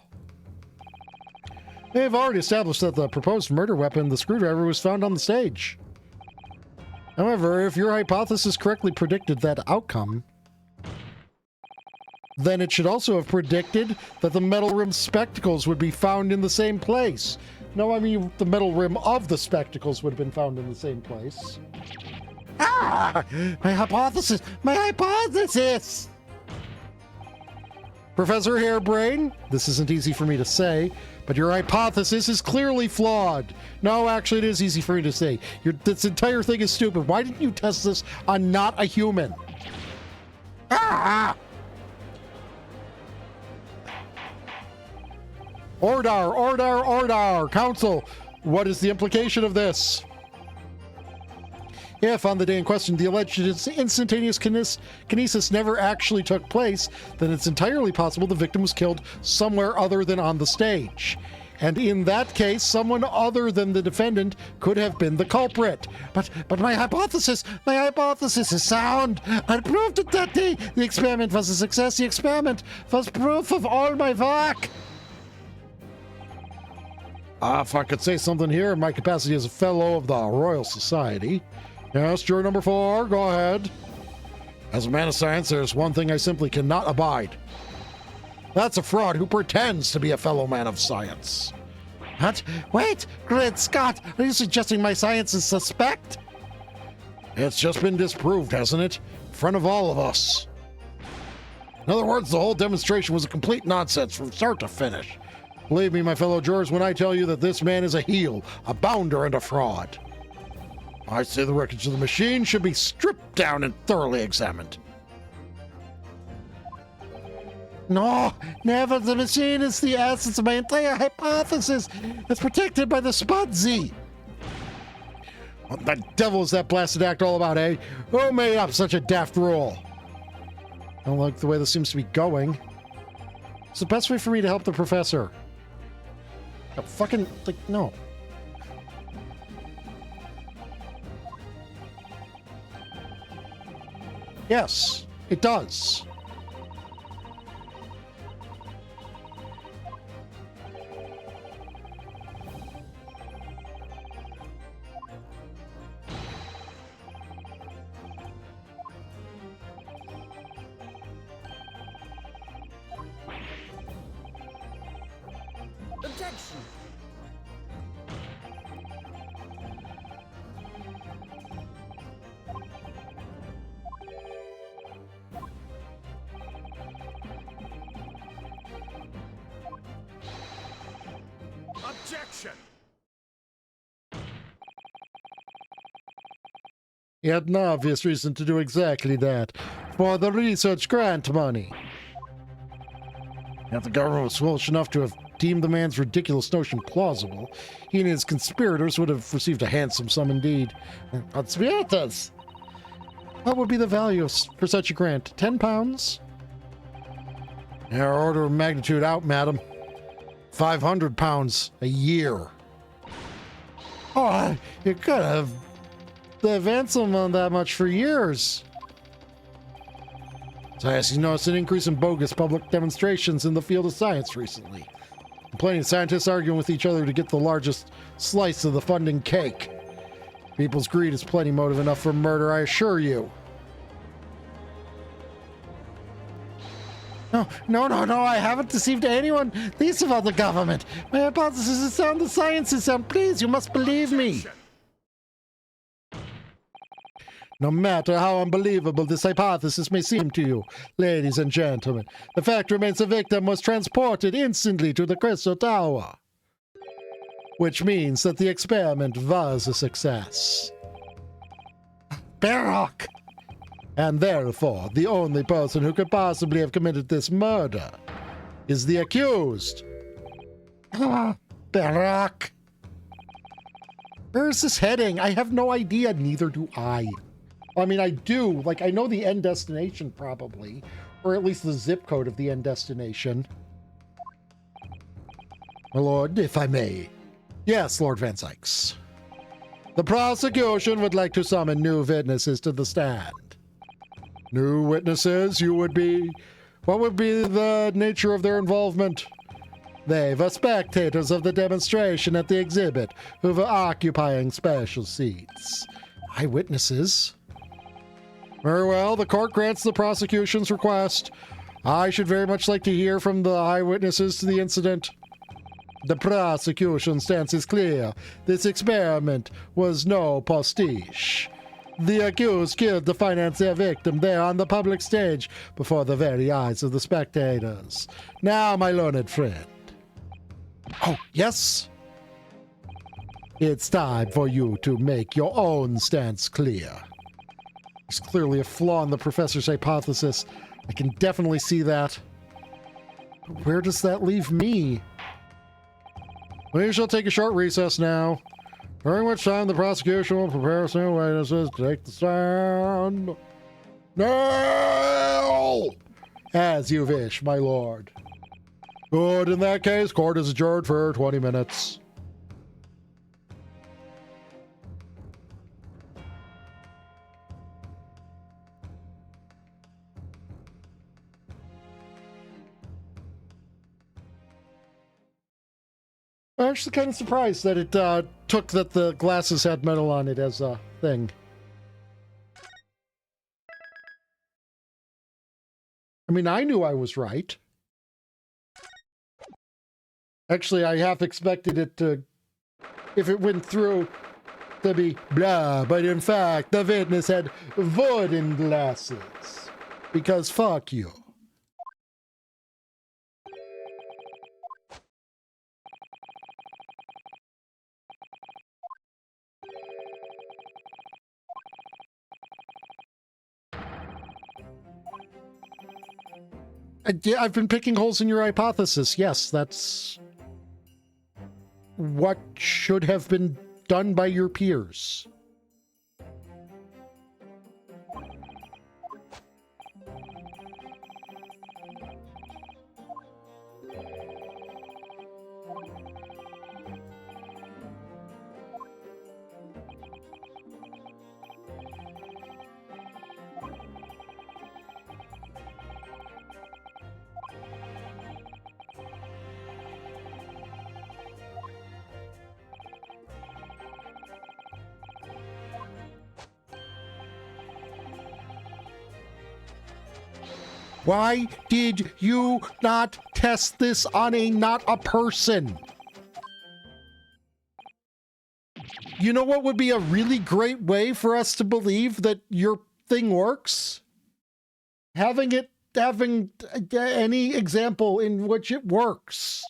They've already established that the proposed murder weapon, the screwdriver, was found on the stage. However, if your hypothesis correctly predicted that outcome, then it should also have predicted that the metal rim spectacles would be found in the same place. No, I mean the metal rim of the spectacles would have been found in the same place. Ah! My hypothesis! My hypothesis! Professor Hairbrain, this isn't easy for me to say, but your hypothesis is clearly flawed. No, actually, it is easy for me to say. This entire thing is stupid. Why didn't you test this on not a human? Ah! Ordar, ordar, ordar! Council, what is the implication of this? If, on the day in question, the alleged instantaneous kinesis never actually took place, then it's entirely possible the victim was killed somewhere other than on the stage. And in that case, someone other than the defendant could have been the culprit. But my hypothesis is sound. I proved that the experiment was a success. The experiment was proof of all my work. If I could say something here in my capacity as a fellow of the Royal Society. Yes, juror number 4, go ahead. As a man of science, there's one thing I simply cannot abide. That's a fraud who pretends to be a fellow man of science. What? Wait, Grid Scott, are you suggesting my science is suspect? It's just been disproved, hasn't it? In front of all of us. In other words, the whole demonstration was a complete nonsense from start to finish. Believe me, my fellow jurors, when I tell you that this man is a heel, a bounder, and a fraud. I say the wreckage of the machine should be stripped down and thoroughly examined. No, never. The machine is the essence of my entire hypothesis. It's protected by the Spud Z. What the devil is that blasted act all about, eh? Who made up such a daft rule? I don't like the way this seems to be going. It's the best way for me to help the professor. Fucking, like, no. Yes, it does.
Objection!
Objection!
He had an obvious reason to do exactly that. For the research grant money. If the government was foolish enough to have deemed the man's ridiculous notion plausible, he and his conspirators would have received a handsome sum indeed. Conspirators! What would be the value for such a grant? 10 pounds? Our order of magnitude out, madam. 500 pounds a year. Oh, you could have advanced them on that much for years. So yes, you noticed an increase in bogus public demonstrations in the field of science recently. Plenty of scientists arguing with each other to get the largest slice of the funding cake. People's greed is plenty motive enough for murder, I assure you. No, I haven't deceived anyone, least of all the government. My hypothesis is sound, the science is sound. Please, you must believe me. No matter how unbelievable this hypothesis may seem to you, ladies and gentlemen, the fact remains the victim was transported instantly to the Crystal Tower. Which means that the experiment was a success. Baroque! And therefore, the only person who could possibly have committed this murder is the accused. Baroque! Where is this heading? I have no idea, neither do I. I mean, I do. Like, I know the end destination, probably. Or at least the zip code of the end destination. My lord, if I may. Yes, Lord Van Sykes. The prosecution would like to summon new witnesses to the stand. New witnesses, you would be... What would be the nature of their involvement? They were spectators of the demonstration at the exhibit, who were occupying special seats. Eyewitnesses? Very well, the court grants the prosecution's request. I should very much like to hear from the eyewitnesses to the incident. The prosecution's stance is clear. This experiment was no pastiche. The accused killed to finance their victim there on the public stage before the very eyes of the spectators. Now, my learned friend. Oh, yes? It's time for you to make your own stance clear. There's clearly a flaw in the professor's hypothesis. I can definitely see that. But where does that leave me? We shall take a short recess now, during which time the prosecution will prepare some witnesses to take the stand. No! As you wish, my lord. Good, in that case, court is adjourned for 20 minutes. I'm actually kind of surprised that it took that the glasses had metal on it as a thing. I mean, I knew I was right. Actually, I half expected it to, if it went through, to be blah, but in fact, the witness had wooden glasses. Because fuck you. I've been picking holes in your hypothesis. Yes, that's what should have been done by your peers. Why did you not test this on not a person? You know what would be a really great way for us to believe that your thing works? Having any example in which it works.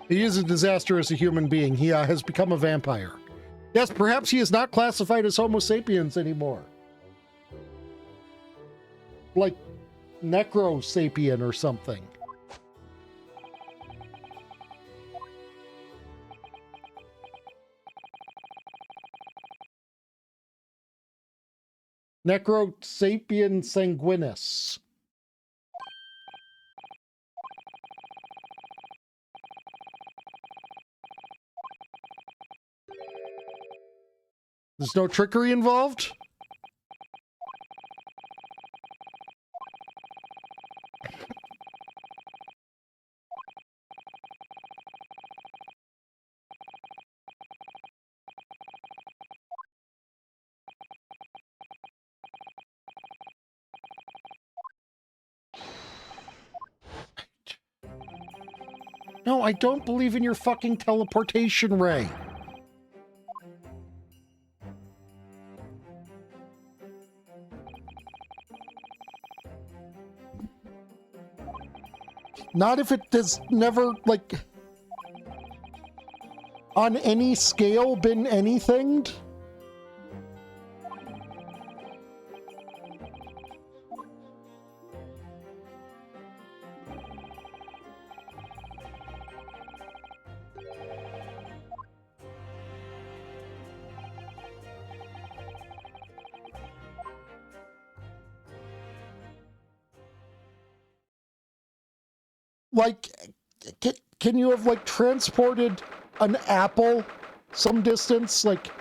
He is a disaster as a human being. He has become a vampire. Yes, perhaps he is not classified as Homo sapiens anymore. Like Necro Sapien or something. Necro Sapien Sanguinis. There's no trickery involved? No, I don't believe in your fucking teleportation ray. Not if it has never, like, on any scale been anything. Like, can you have, like, transported an apple some distance? Like,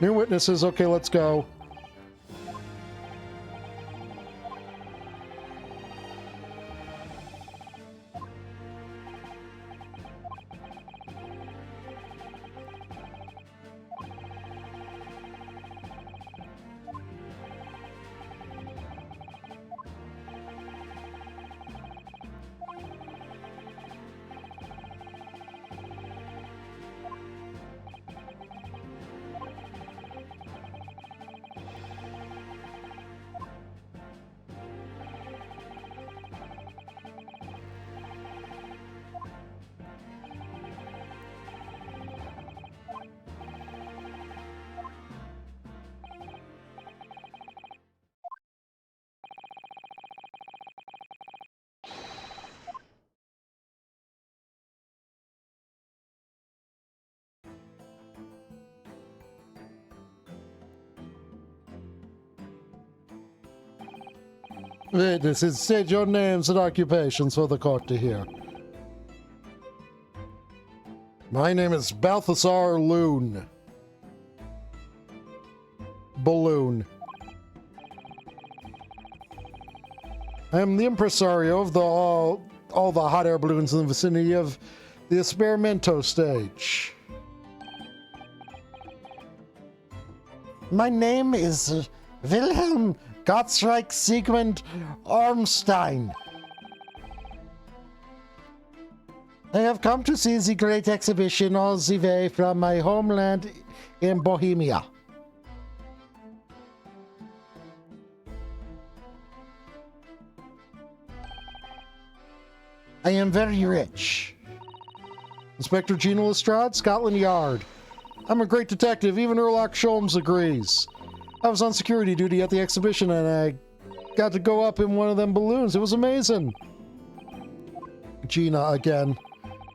new witnesses. Okay, let's go. Witnesses, state your names and occupations for the court to hear. My name is Balthasar Loon. Balloon. I am the impresario of all the hot air balloons in the vicinity of the experimento stage. My name is Wilhelm Gottschalk Sigmund Ormstein. I have come to see the great exhibition all the way from my homeland in Bohemia. I am very rich. Inspector Gina Lestrade, Scotland Yard. I'm a great detective, even Sherlock Sholmes agrees. I was on security duty at the exhibition and I got to go up in one of them balloons. It was amazing. Gina again.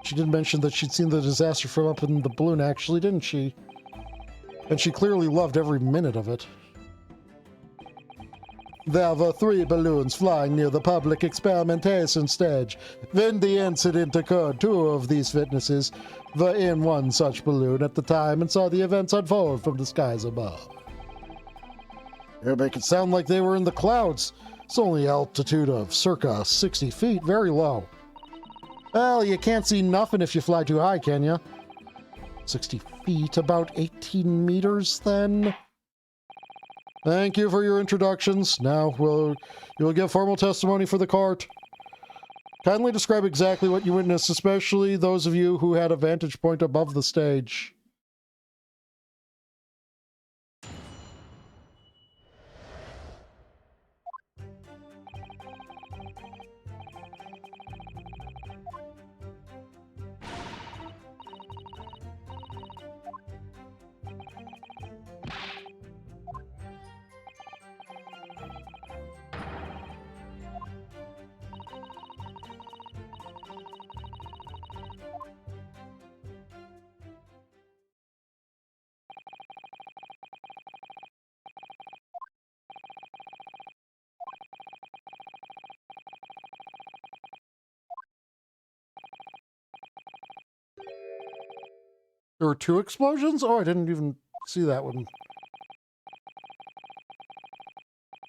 She did mention that she'd seen the disaster from up in the balloon, actually, didn't she? And she clearly loved every minute of it. There were 3 balloons flying near the public experimentation stage. When the incident occurred, 2 of these witnesses were in one such balloon at the time and saw the events unfold from the skies above. You make it sound like they were in the clouds. It's only altitude of circa 60 feet, very low. Well, you can't see nothing if you fly too high, can you? 60 feet, about 18 meters, then? Thank you for your introductions. Now, you'll give formal testimony for the court. Kindly describe exactly what you witnessed, especially those of you who had a vantage point above the stage. There were 2 explosions? Oh, I didn't even see that one.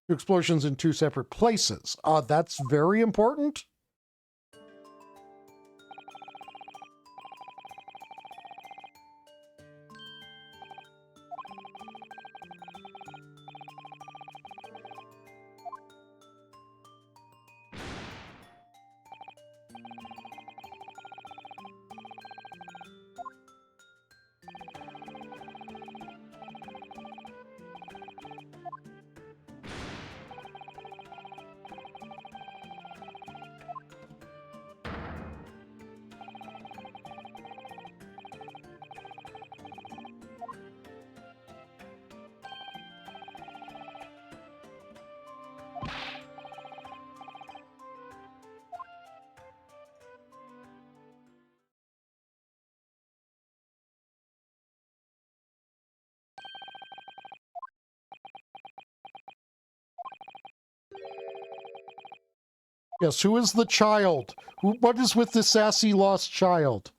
2 explosions in 2 separate places. That's very important. Yes, who is the child? What is with the sassy lost child?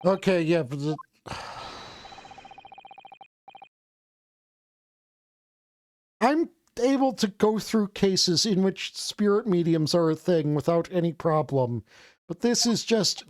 Okay, yeah, but I'm able to go through cases in which spirit mediums are a thing without any problem, but this is just...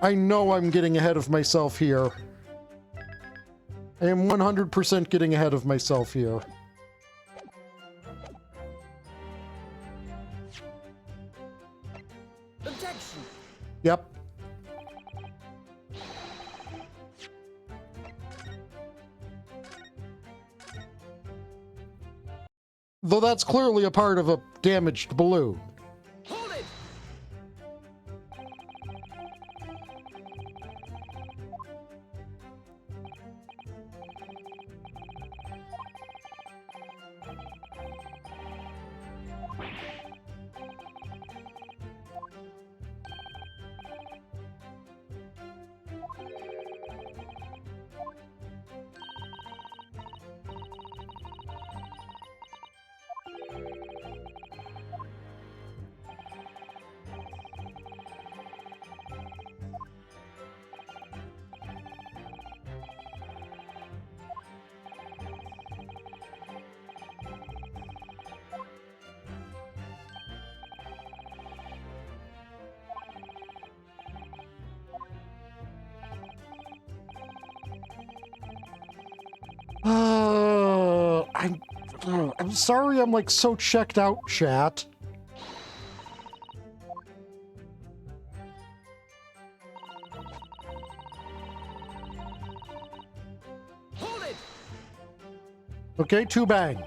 I know I'm getting ahead of myself here. I am 100% getting ahead of myself here.
Objection!
Yep. Though that's clearly a part of a damaged balloon.
Hold it!
I'm sorry I'm like so checked out, chat.
Hold it!
Okay, two bang.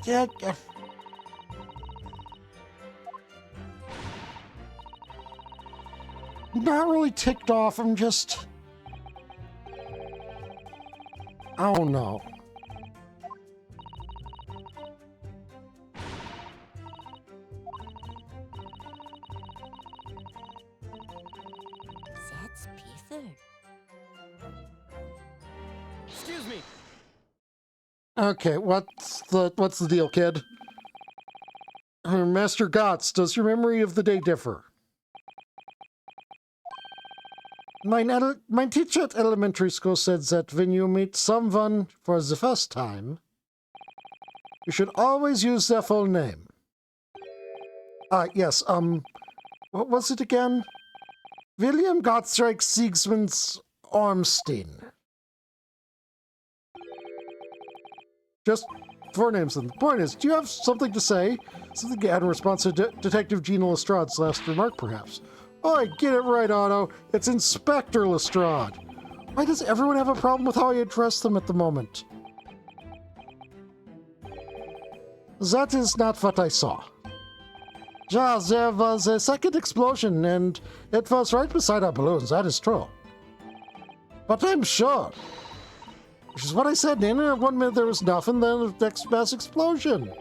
Yeah. Not really ticked off, I'm just... I don't know.
That's Peter.
Excuse me!
Okay, what's the deal, kid? Master Gotts, does your memory of the day differ? My teacher at elementary school said that when you meet someone for the first time, you should always use their full name. Yes, what was it again? William Gottschalk Sigismund Ormstein. Just four names. And the point is, do you have something to say? Something to add in response to Detective Gina Lestrade's last remark, perhaps? Oh, I get it right, Otto. It's Inspector Lestrade. Why does everyone have a problem with how I address them at the moment? That is not what I saw. Yeah, there was a second explosion, and it was right beside our balloons, that is true. But I'm sure. Which is what I said, Nana. 1 minute there was nothing, then the next mass explosion.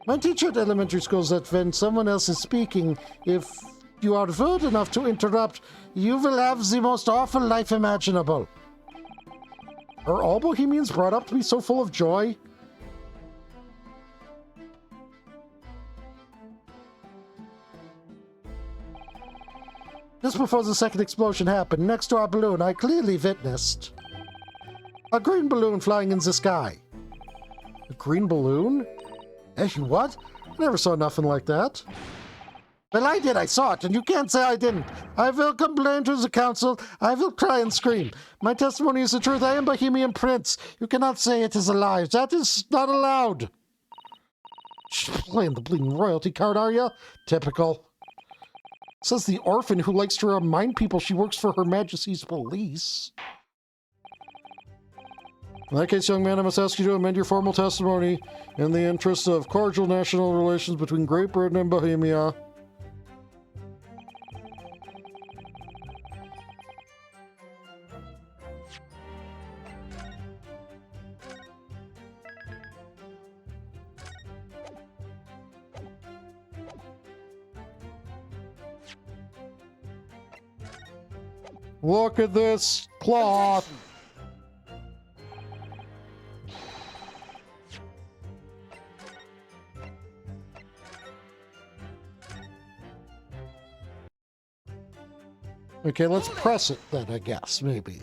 My teacher at elementary school said when someone else is speaking, if you are rude enough to interrupt, you will have the most awful life imaginable. Are all Bohemians brought up to be so full of joy? Just before the second explosion happened, next to our balloon, I clearly witnessed a green balloon flying in the sky. A green balloon? Eh, what? I never saw nothing like that. Well, I did. I saw it, and you can't say I didn't. I will complain to the council. I will cry and scream. My testimony is the truth. I am Bohemian Prince. You cannot say it is a lie. That is not allowed. Shh, playing the bleeding royalty card, are you? Typical. Says the orphan who likes to remind people she works for Her Majesty's police. In that case, young man, I must ask you to amend your formal testimony in the interest of cordial national relations between Great Britain and Bohemia. Look at this cloth.
Objection!
Okay, let's press it then, I guess, maybe.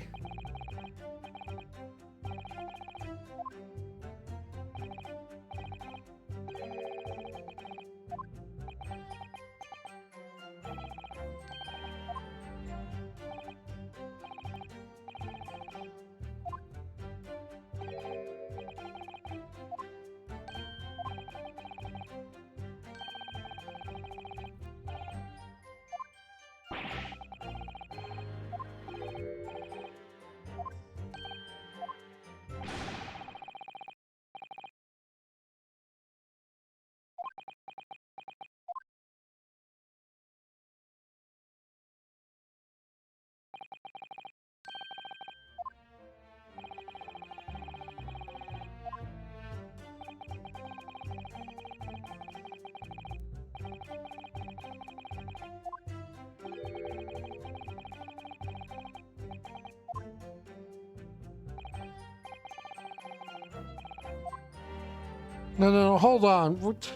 No, hold on. What?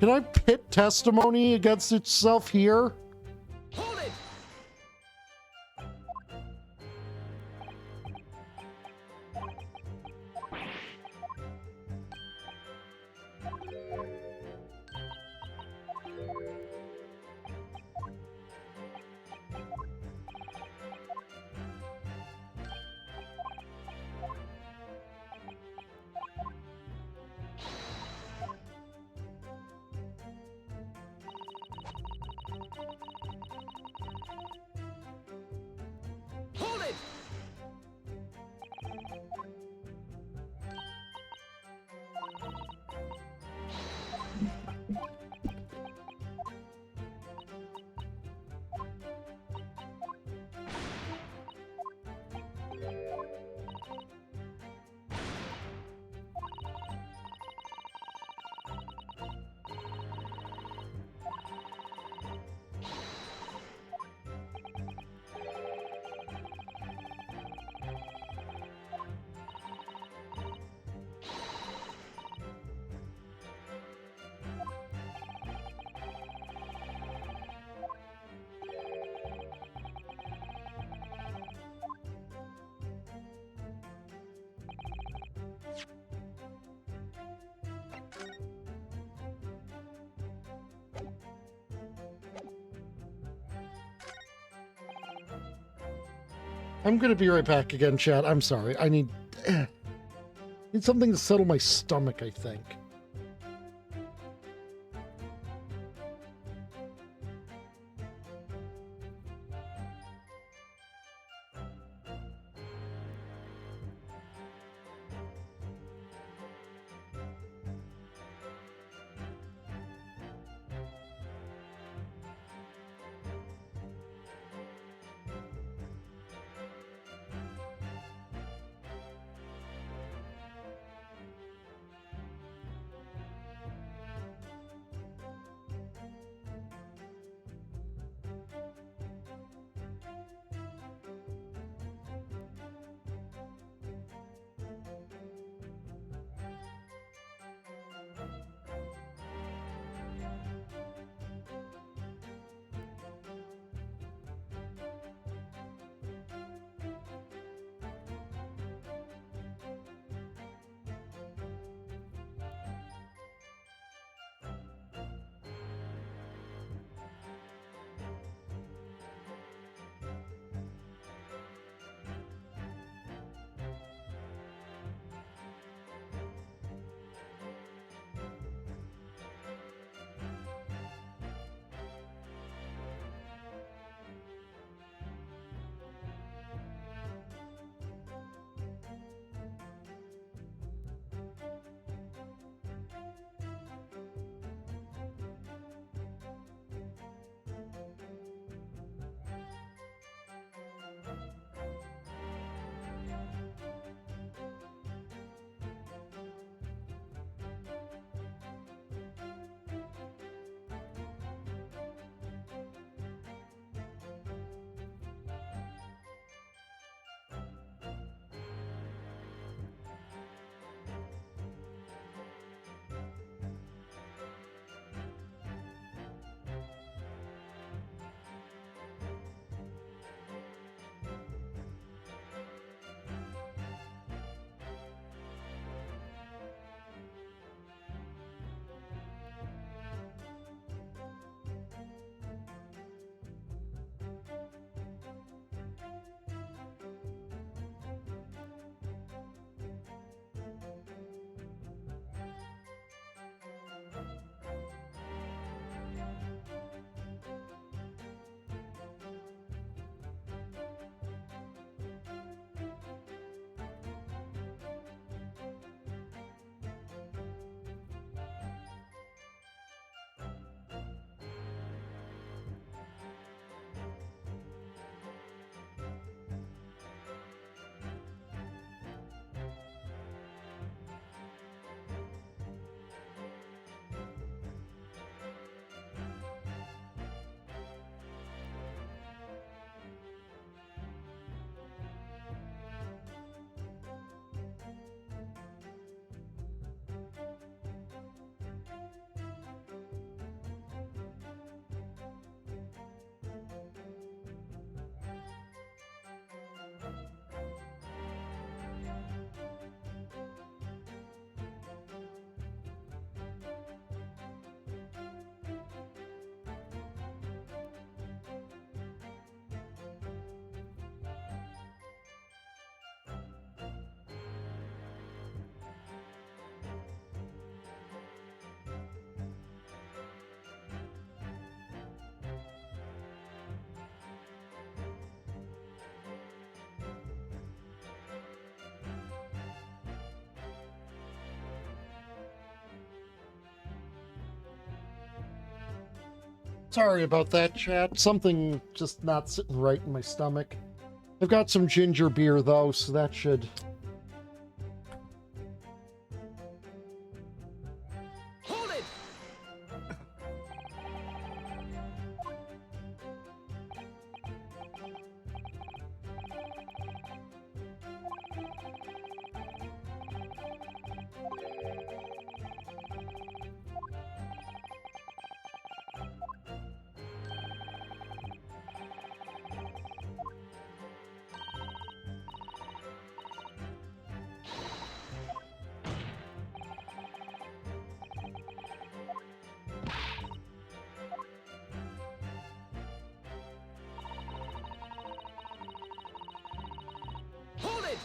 Can I pit testimony against itself here?
Hold it! Hold it!
I'm gonna be right back again, chat. I'm sorry. I need something to settle my stomach, I think. Sorry about that, chat. Something just not sitting right in my stomach. I've got some ginger beer, though, so that should...
Hold it! Hold it!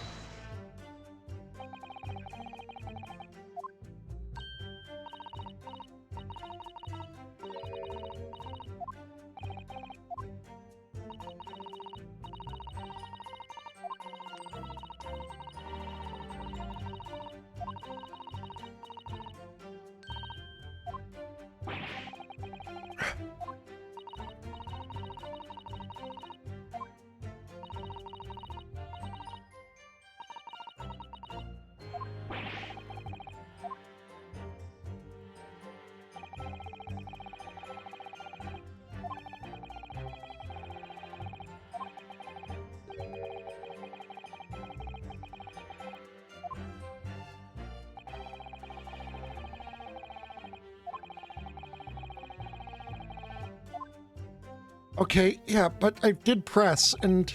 Okay, yeah, but I did press, and...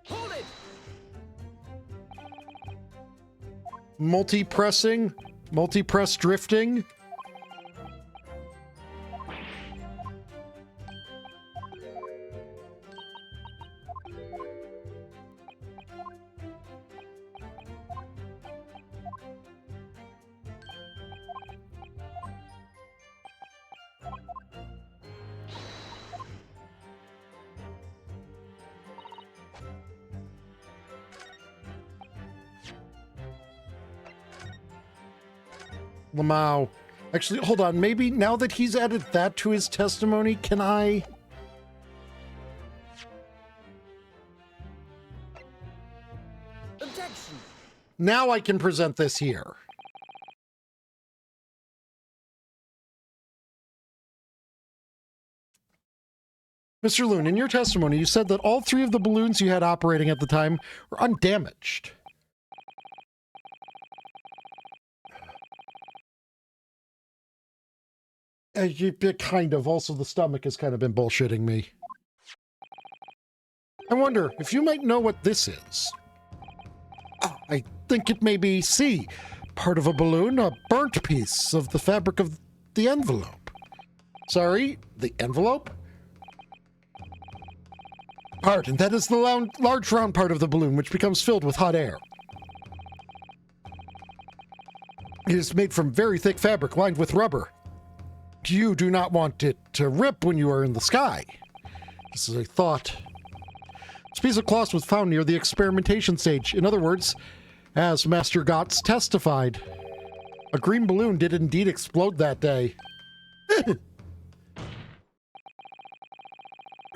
Hold it!
Multi-pressing? Multi-press drifting? Lamau. Actually, hold on. Maybe now that he's added that to his testimony, can I...
Objection!
Now I can present this here. Mr. Loon, in your testimony, you said that all three of the balloons you had operating at the time were undamaged. Kind of. Also, the stomach has kind of been bullshitting me. I wonder if you might know what this is. Oh, I think it may be C. Part of a balloon, a burnt piece of the fabric of the envelope. Sorry, the envelope? Pardon, that is the large round part of the balloon which becomes filled with hot air. It is made from very thick fabric lined with rubber. You do not want it to rip when you are in the sky. This is a thought. This piece of cloth was found near the experimentation stage. In other words, as Master Gotts testified, a green balloon did indeed explode that day.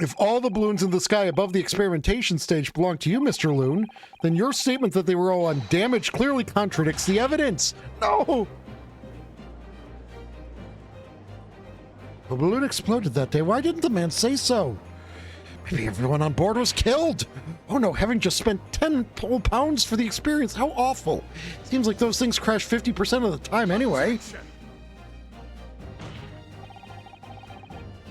If all the balloons in the sky above the experimentation stage belong to you, Mr. Loon, then your statement that they were all undamaged clearly contradicts the evidence. No! The balloon exploded that day. Why didn't the man say so? Maybe everyone on board was killed. Oh no, having just spent 10 whole pounds for the experience. How awful. Seems like those things crash 50% of the time anyway.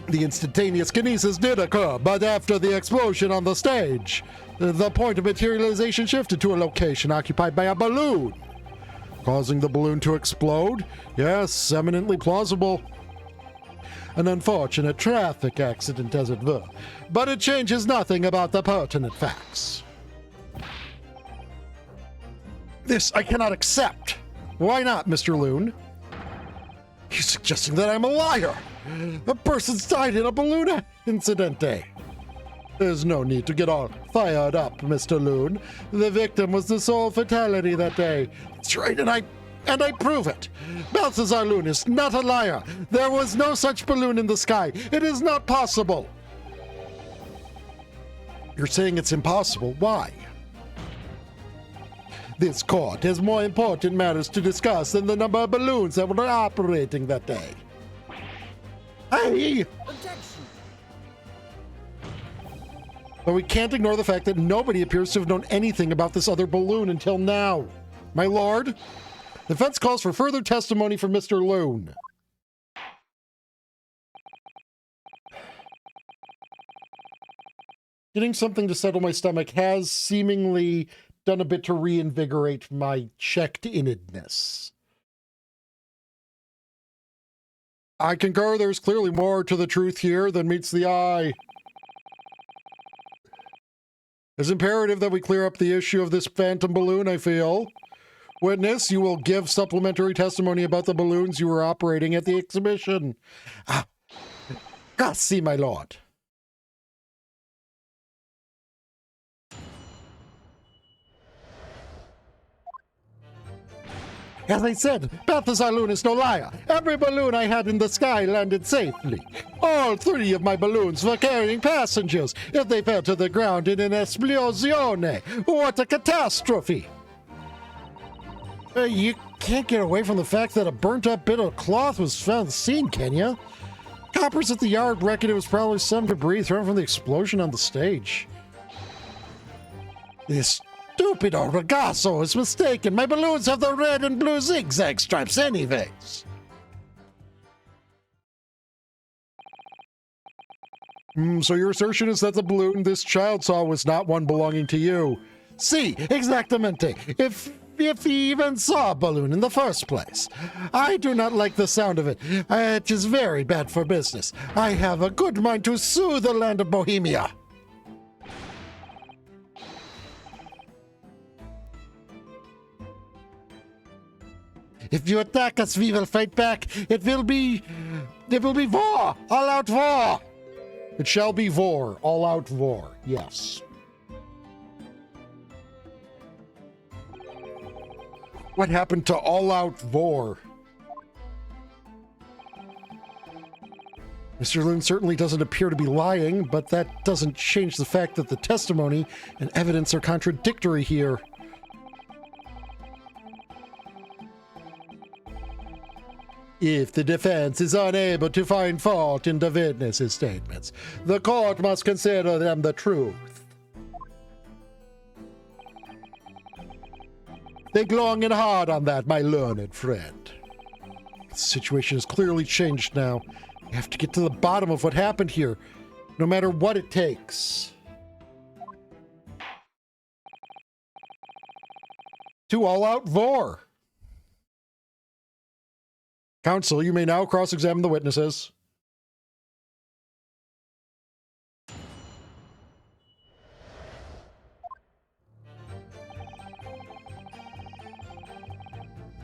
The instantaneous kinesis did occur, but after the explosion on the stage, the point of materialization shifted to a location occupied by a balloon, causing the balloon to explode. Yes, eminently plausible. An unfortunate traffic accident, as it were, but it changes nothing about the pertinent facts. This I cannot accept. Why not, Mr. Loon? He's suggesting that I'm a liar. A person's died in a balloon incidente. There's no need to get all fired up, Mr. Loon. The victim was the sole fatality that day. That's right, and I And I prove it. Balthazar Loon is not a liar. There was no such balloon in the sky. It is not possible. You're saying it's impossible. Why? This court has more important matters to discuss than the number of balloons that were operating that day. Hey!
Objection.
But we can't ignore the fact that nobody appears to have known anything about this other balloon until now. My lord, the defense calls for further testimony from Mr. Loon. Getting something to settle my stomach has seemingly done a bit to reinvigorate my checked-innedness. I concur there's clearly more to the truth here than meets the eye. It's imperative that we clear up the issue of this phantom balloon, I feel. Witness, you will give supplementary testimony about the balloons you were operating at the exhibition. See, my lord. As I said, Balthazar Loon is no liar. Every balloon I had in the sky landed safely. All 3 of my balloons were carrying passengers. If they fell to the ground in an esplosione, what a catastrophe! You can't get away from the fact that a burnt-up bit of cloth was found at the scene, can you? Coppers at the yard reckon it was probably some debris thrown from the explosion on the stage. This stupid old ragazzo is mistaken. My balloons have the red and blue zigzag stripes anyways. So your assertion is that the balloon this child saw was not one belonging to you? Si, exactamente. If he even saw a balloon in the first place. I do not like the sound of it. It is very bad for business. I have a good mind to sue the land of Bohemia. If you attack us, we will fight back. It will be war, all-out war. It shall be war, all-out war, yes. What happened to all-out war? Mr. Loon certainly doesn't appear to be lying, but that doesn't change the fact that the testimony and evidence are contradictory here. If the defense is unable to find fault in the witnesses' statements, the court must consider them the truth. Think long and hard on that, my learned friend. The situation has clearly changed now. We have to get to the bottom of what happened here, no matter what it takes. To all-out war. Counsel, you may now cross-examine the witnesses.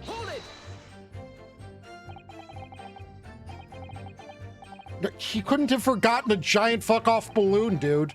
Hold it!
He couldn't have forgotten a giant fuck-off balloon, dude.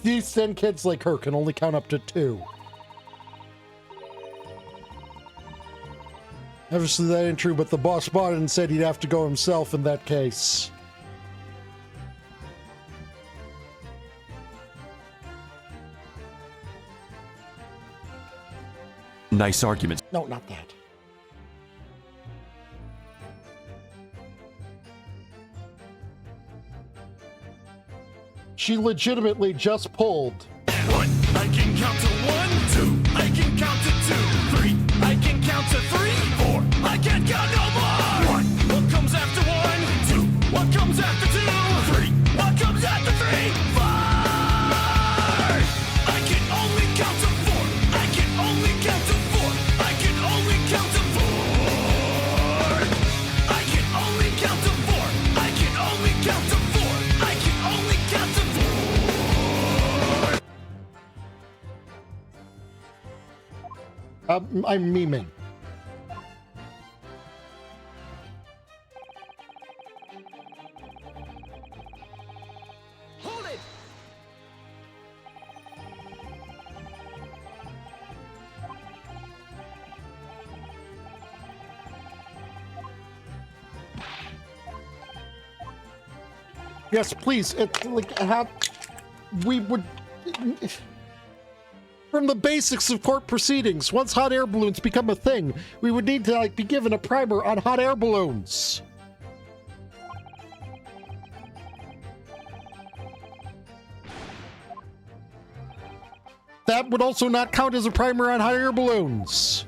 These 10 kids like her can only count up to 2. Obviously that ain't true, but the boss bought it and said he'd have to go himself in that case.
Nice argument.
No, not that. She legitimately just pulled.
1, I can count to 1, 2, I can count to 2, 3, I can count to 3, 4, I can't count no more. 1, what comes after 1, 2, what comes after 2, 3, what comes after 3, 4.
I'm memeing.
Hold it!
Yes, please. It like how we would from the basics of court proceedings. Once hot air balloons become a thing, we would need to like be given a primer on hot air balloons. That would also not count as a primer on hot air balloons.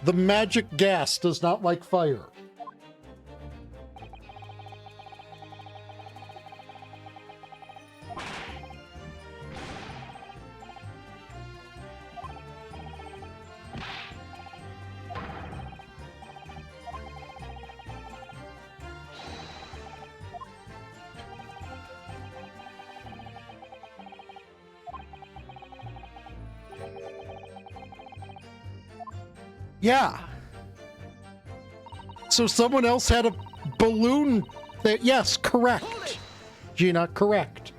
The magic gas does not like fire. Yeah. So someone else had a balloon that, yes, correct. Gina, correct.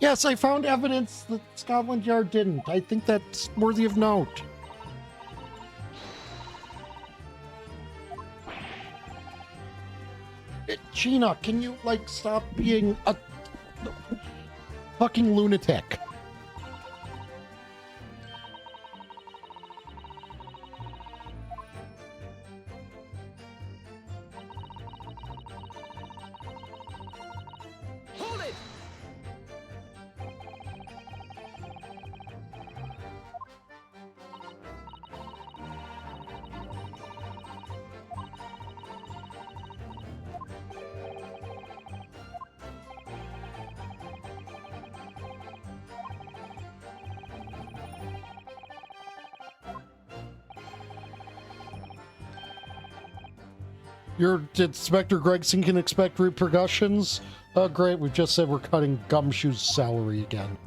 Yes, I found evidence that Scotland Yard didn't. I think that's worthy of note. Gina, can you, like, stop being a fucking lunatic?
Hold it!
Your Inspector Gregson can expect repercussions? Oh, great. We've just said we're cutting Gumshoe's salary again.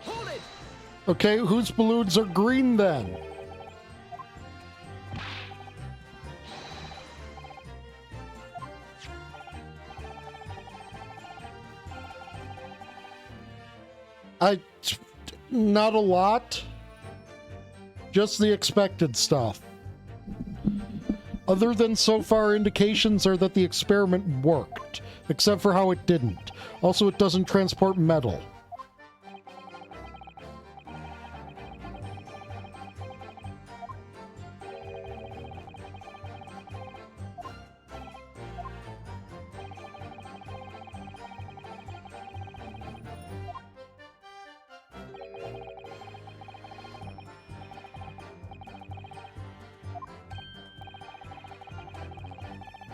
Hold it!
Okay, whose balloons are green then? Not a lot. Just the expected stuff. Other than so far, indications are that the experiment worked, except for how it didn't. Also, it doesn't transport metal.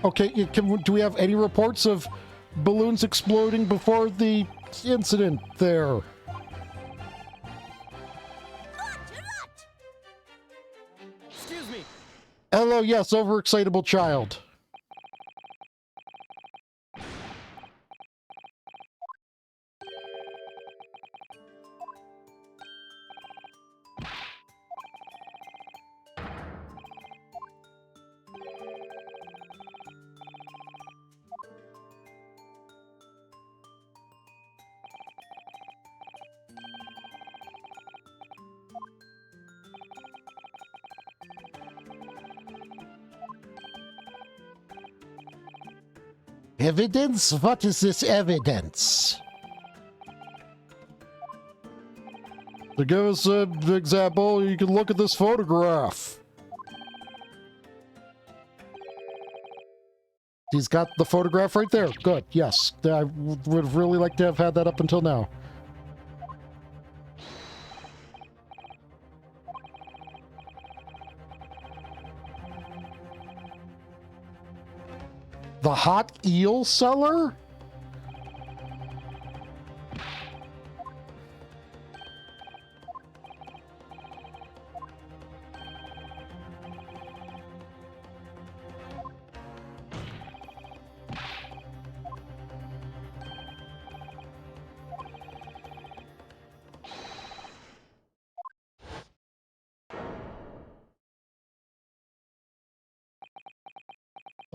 Okay, do we have any reports of balloons exploding before the incident there?
Excuse me.
Hello, yes, overexcitable child. Evidence? What is this evidence? To give us an example, you can look at this photograph. He's got the photograph right there. Good, yes. I would really like to have had that up until now. The hot eel cellar?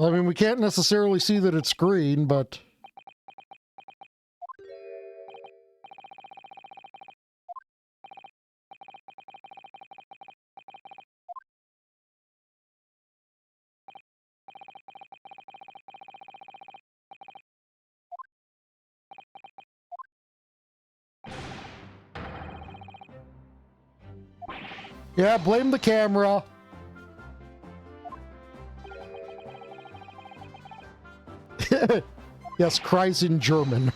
I mean, we can't necessarily see that it's green, but... Yeah, blame the camera. Yes, cries in German.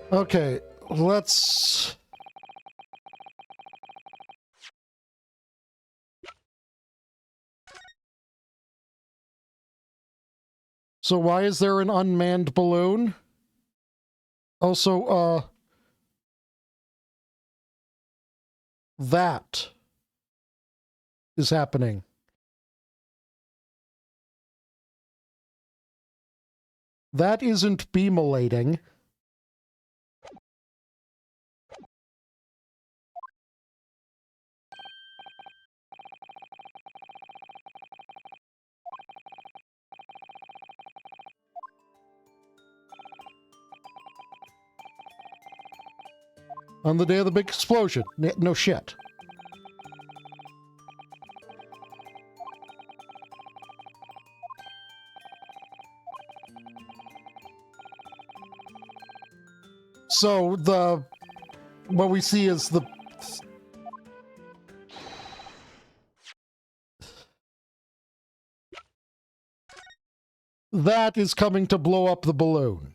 Okay, let's... So why is there an unmanned balloon? Also, that is happening. That isn't beamulating. On the day of the big explosion. No shit. So what we see is that is coming to blow up the balloon.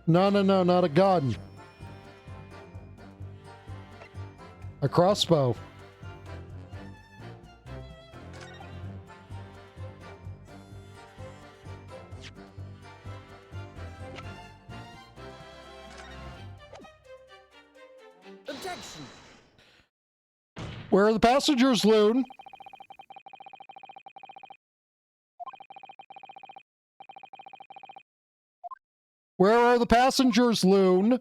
No, not a gun. A crossbow.
Objection!
Where are the passengers, Loon? Where are the passengers, Loon?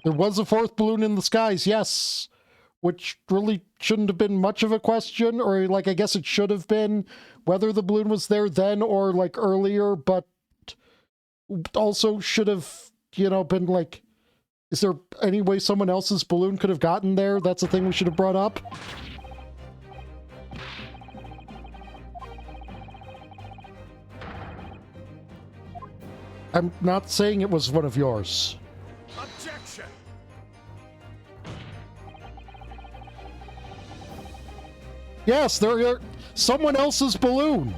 There was a fourth balloon in the skies, yes. Which really shouldn't have been much of a question, or like I guess it should have been whether the balloon was there then or like earlier, but also should have, you know, been like, is there any way someone else's balloon could have gotten there? That's a thing we should have brought up. I'm not saying it was one of yours.
Objection!
Yes, there are someone else's balloon.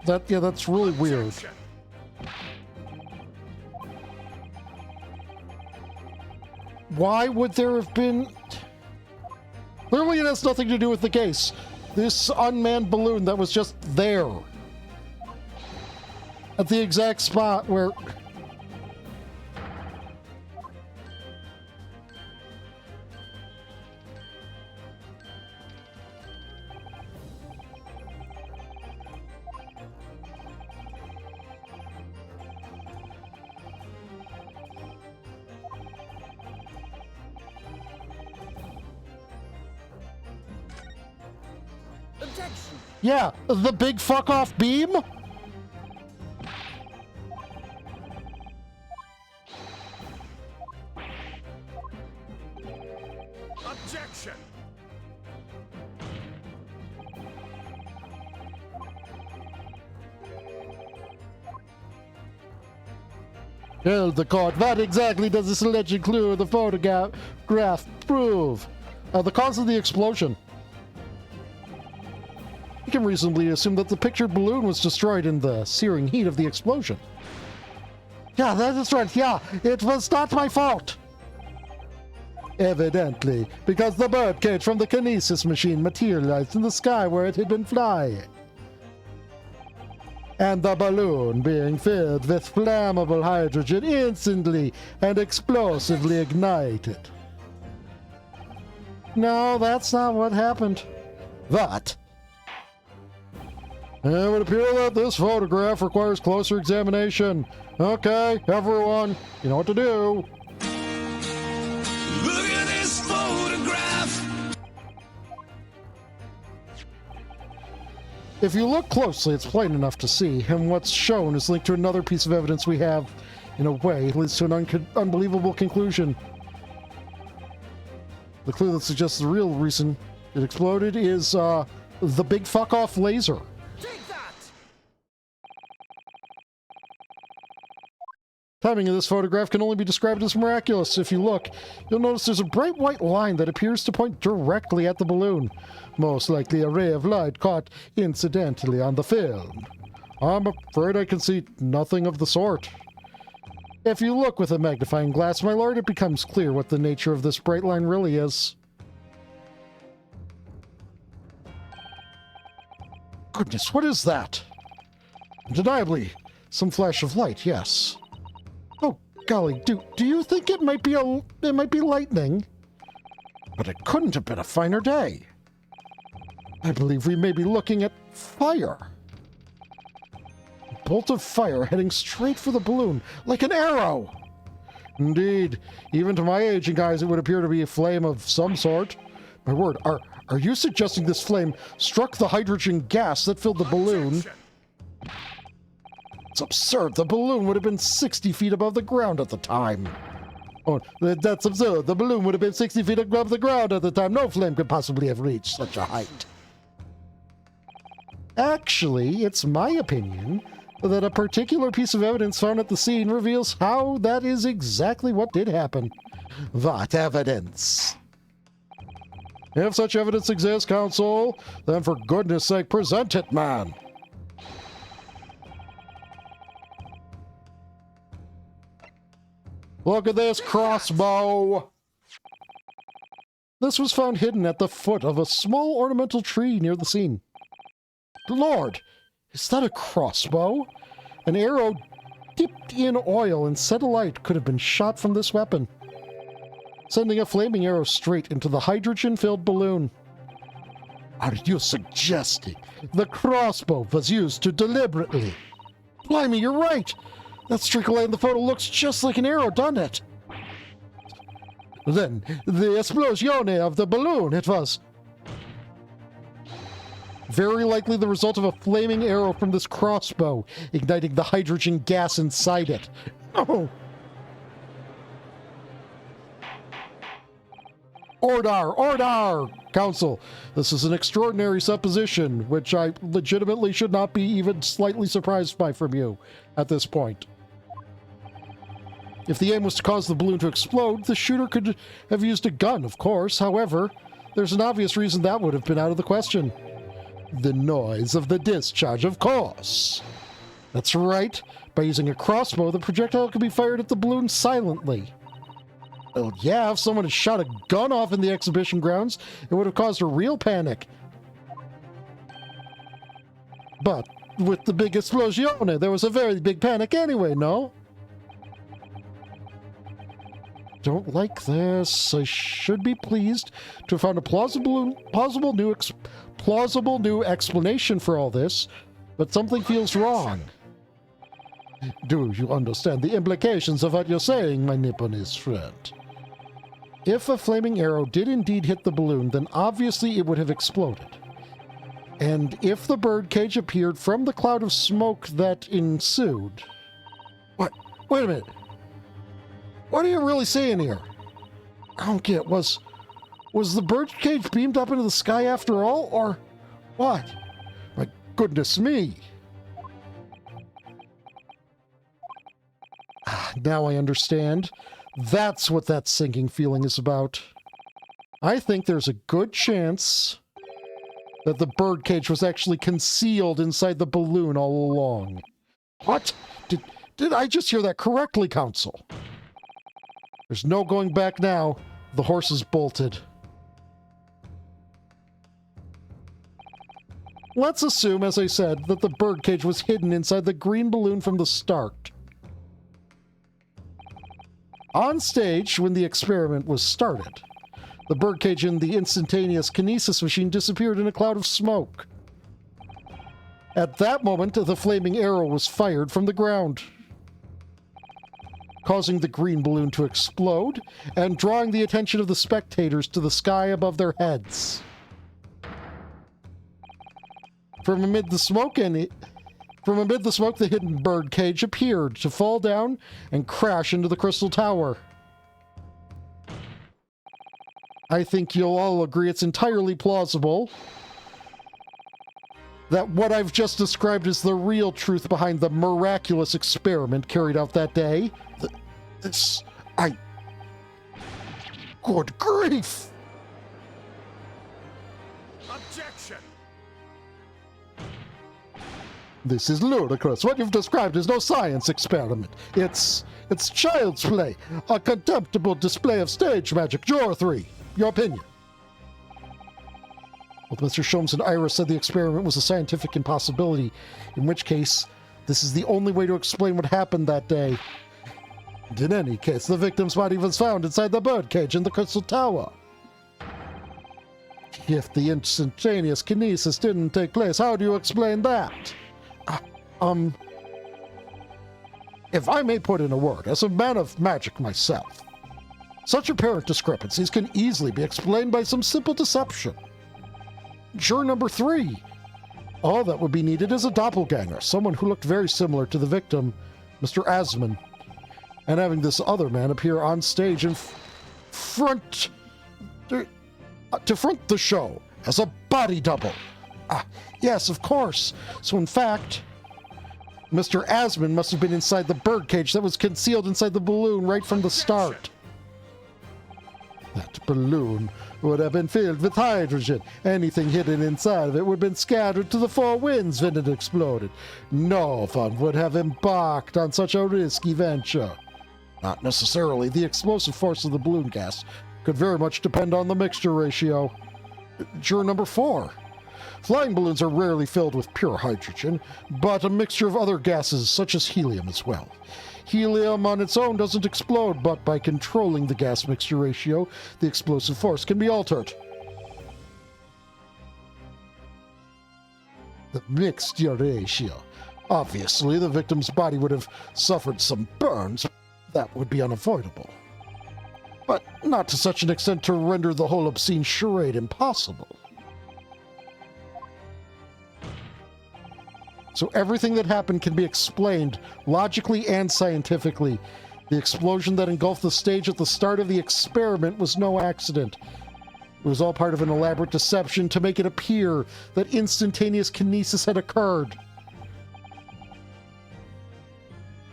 That's really weird.
Objection.
Why would there have been... Clearly it has nothing to do with the case. This unmanned balloon that was just there. At the exact spot where...
Objection.
Yeah, the big fuck-off beam?
Objection.
Tell the court, what exactly does this alleged clue in the photograph prove? The cause of the explosion. You can reasonably assume that the pictured balloon was destroyed in the searing heat of the explosion. Yeah, that is right. Yeah, it was not my fault. Evidently, because the birdcage from the kinesis machine materialized in the sky where it had been flying. And the balloon, being filled with flammable hydrogen, instantly and explosively ignited. No, that's not what happened. But it would appear that this photograph requires closer examination. Okay, everyone, you know what to do.
Look at this photograph.
If you look closely, it's plain enough to see, and what's shown is linked to another piece of evidence we have, in a way, leads to an unbelievable conclusion. The clue that suggests the real reason it exploded is, the big fuck-off laser.
Take that.
Timing of this photograph can only be described as miraculous. If you look, you'll notice there's a bright white line that appears to point directly at the balloon. Most likely a ray of light caught incidentally on the film. I'm afraid I can see nothing of the sort. If you look with a magnifying glass, my lord, it becomes clear what the nature of this bright line really is. Goodness, what is that? Undeniably, some flash of light, yes. Oh, golly, do you think it might be lightning? But it couldn't have been a finer day. I believe we may be looking at fire. A bolt of fire heading straight for the balloon, like an arrow. Indeed, even to my aging eyes, it would appear to be a flame of some sort. My word, are you suggesting this flame struck the hydrogen gas that filled the balloon?
Objection.
It's absurd. The balloon would have been 60 feet above the ground at the time. Oh, that's absurd. The balloon would have been 60 feet above the ground at the time. No flame could possibly have reached such a height. Actually, it's my opinion that a particular piece of evidence found at the scene reveals how that is exactly what did happen. What evidence? If such evidence exists, counsel, then for goodness sake, present it, man. Look at this crossbow. This was found hidden at the foot of a small ornamental tree near the scene. Lord, is that a crossbow? An arrow dipped in oil and set alight could have been shot from this weapon, sending a flaming arrow straight into the hydrogen-filled balloon. Are you suggesting the crossbow was used to deliberately? Blimey, you're right! That streak of light in the photo looks just like an arrow, doesn't it? Then, the esplosione of the balloon, it was very likely the result of a flaming arrow from this crossbow, igniting the hydrogen gas inside it. Oh! Order! Counsel, this is an extraordinary supposition, which I legitimately should not be even slightly surprised by from you at this point. If the aim was to cause the balloon to explode, the shooter could have used a gun, of course. However, there's an obvious reason that would have been out of the question. The noise of the discharge, of course. That's right. By using a crossbow, the projectile could be fired at the balloon silently. Well, yeah, if someone had shot a gun off in the exhibition grounds, it would have caused a real panic. But with the big explosion, there was a very big panic anyway, no? Don't like this. I should be pleased to have found a plausible new explanation for all this, but something feels wrong. Do you understand the implications of what you're saying, my Nipponese friend? If a flaming arrow did indeed hit the balloon, then obviously it would have exploded. And if the birdcage appeared from the cloud of smoke that ensued... What? Wait a minute. What are you really saying here? I don't get. Was the birdcage beamed up into the sky after all, or what? My goodness me. Now I understand. That's what that sinking feeling is about. I think there's a good chance that the birdcage was actually concealed inside the balloon all along. What? Did I just hear that correctly, Council? There's no going back now. The horse is bolted. Let's assume, as I said, that the birdcage was hidden inside the green balloon from the start. On stage, when the experiment was started, the birdcage in the instantaneous kinesis machine disappeared in a cloud of smoke. At that moment, the flaming arrow was fired from the ground, causing the green balloon to explode and drawing the attention of the spectators to the sky above their heads. From amid the smoke, the hidden birdcage appeared to fall down and crash into the crystal tower. I think you'll all agree it's entirely plausible that what I've just described is the real truth behind the miraculous experiment carried out that day. Good grief!
Objection!
This is ludicrous. What you've described is no science experiment. It's child's play. A contemptible display of stage magic. Juror 3, your opinion. Both Mr. Sholmes and Iris said the experiment was a scientific impossibility, in which case, this is the only way to explain what happened that day. And in any case, the victim's body was found inside the birdcage in the crystal tower. If the instantaneous kinesis didn't take place, how do you explain that? If I may put in a word, as a man of magic myself, such apparent discrepancies can easily be explained by some simple deception. Juror number 3. All that would be needed is a doppelganger, someone who looked very similar to the victim, Mr. Asman, and having this other man appear on stage to front the show as a body double. Yes, of course. So in fact, Mr. Asman must have been inside the birdcage that was concealed inside the balloon right from the start. That balloon would have been filled with hydrogen. Anything hidden inside of it would have been scattered to the four winds when it exploded. No one would have embarked on such a risky venture. Not necessarily. The explosive force of the balloon gas could very much depend on the mixture ratio. Juror number 4. Flying balloons are rarely filled with pure hydrogen, but a mixture of other gases such as helium as well. Helium on its own doesn't explode, but by controlling the gas mixture ratio, the explosive force can be altered. The mixture ratio. Obviously, the victim's body would have suffered some burns. That would be unavoidable. But not to such an extent to render the whole obscene charade impossible. So everything that happened can be explained logically and scientifically. The explosion that engulfed the stage at the start of the experiment was no accident. It was all part of an elaborate deception to make it appear that instantaneous kinesis had occurred.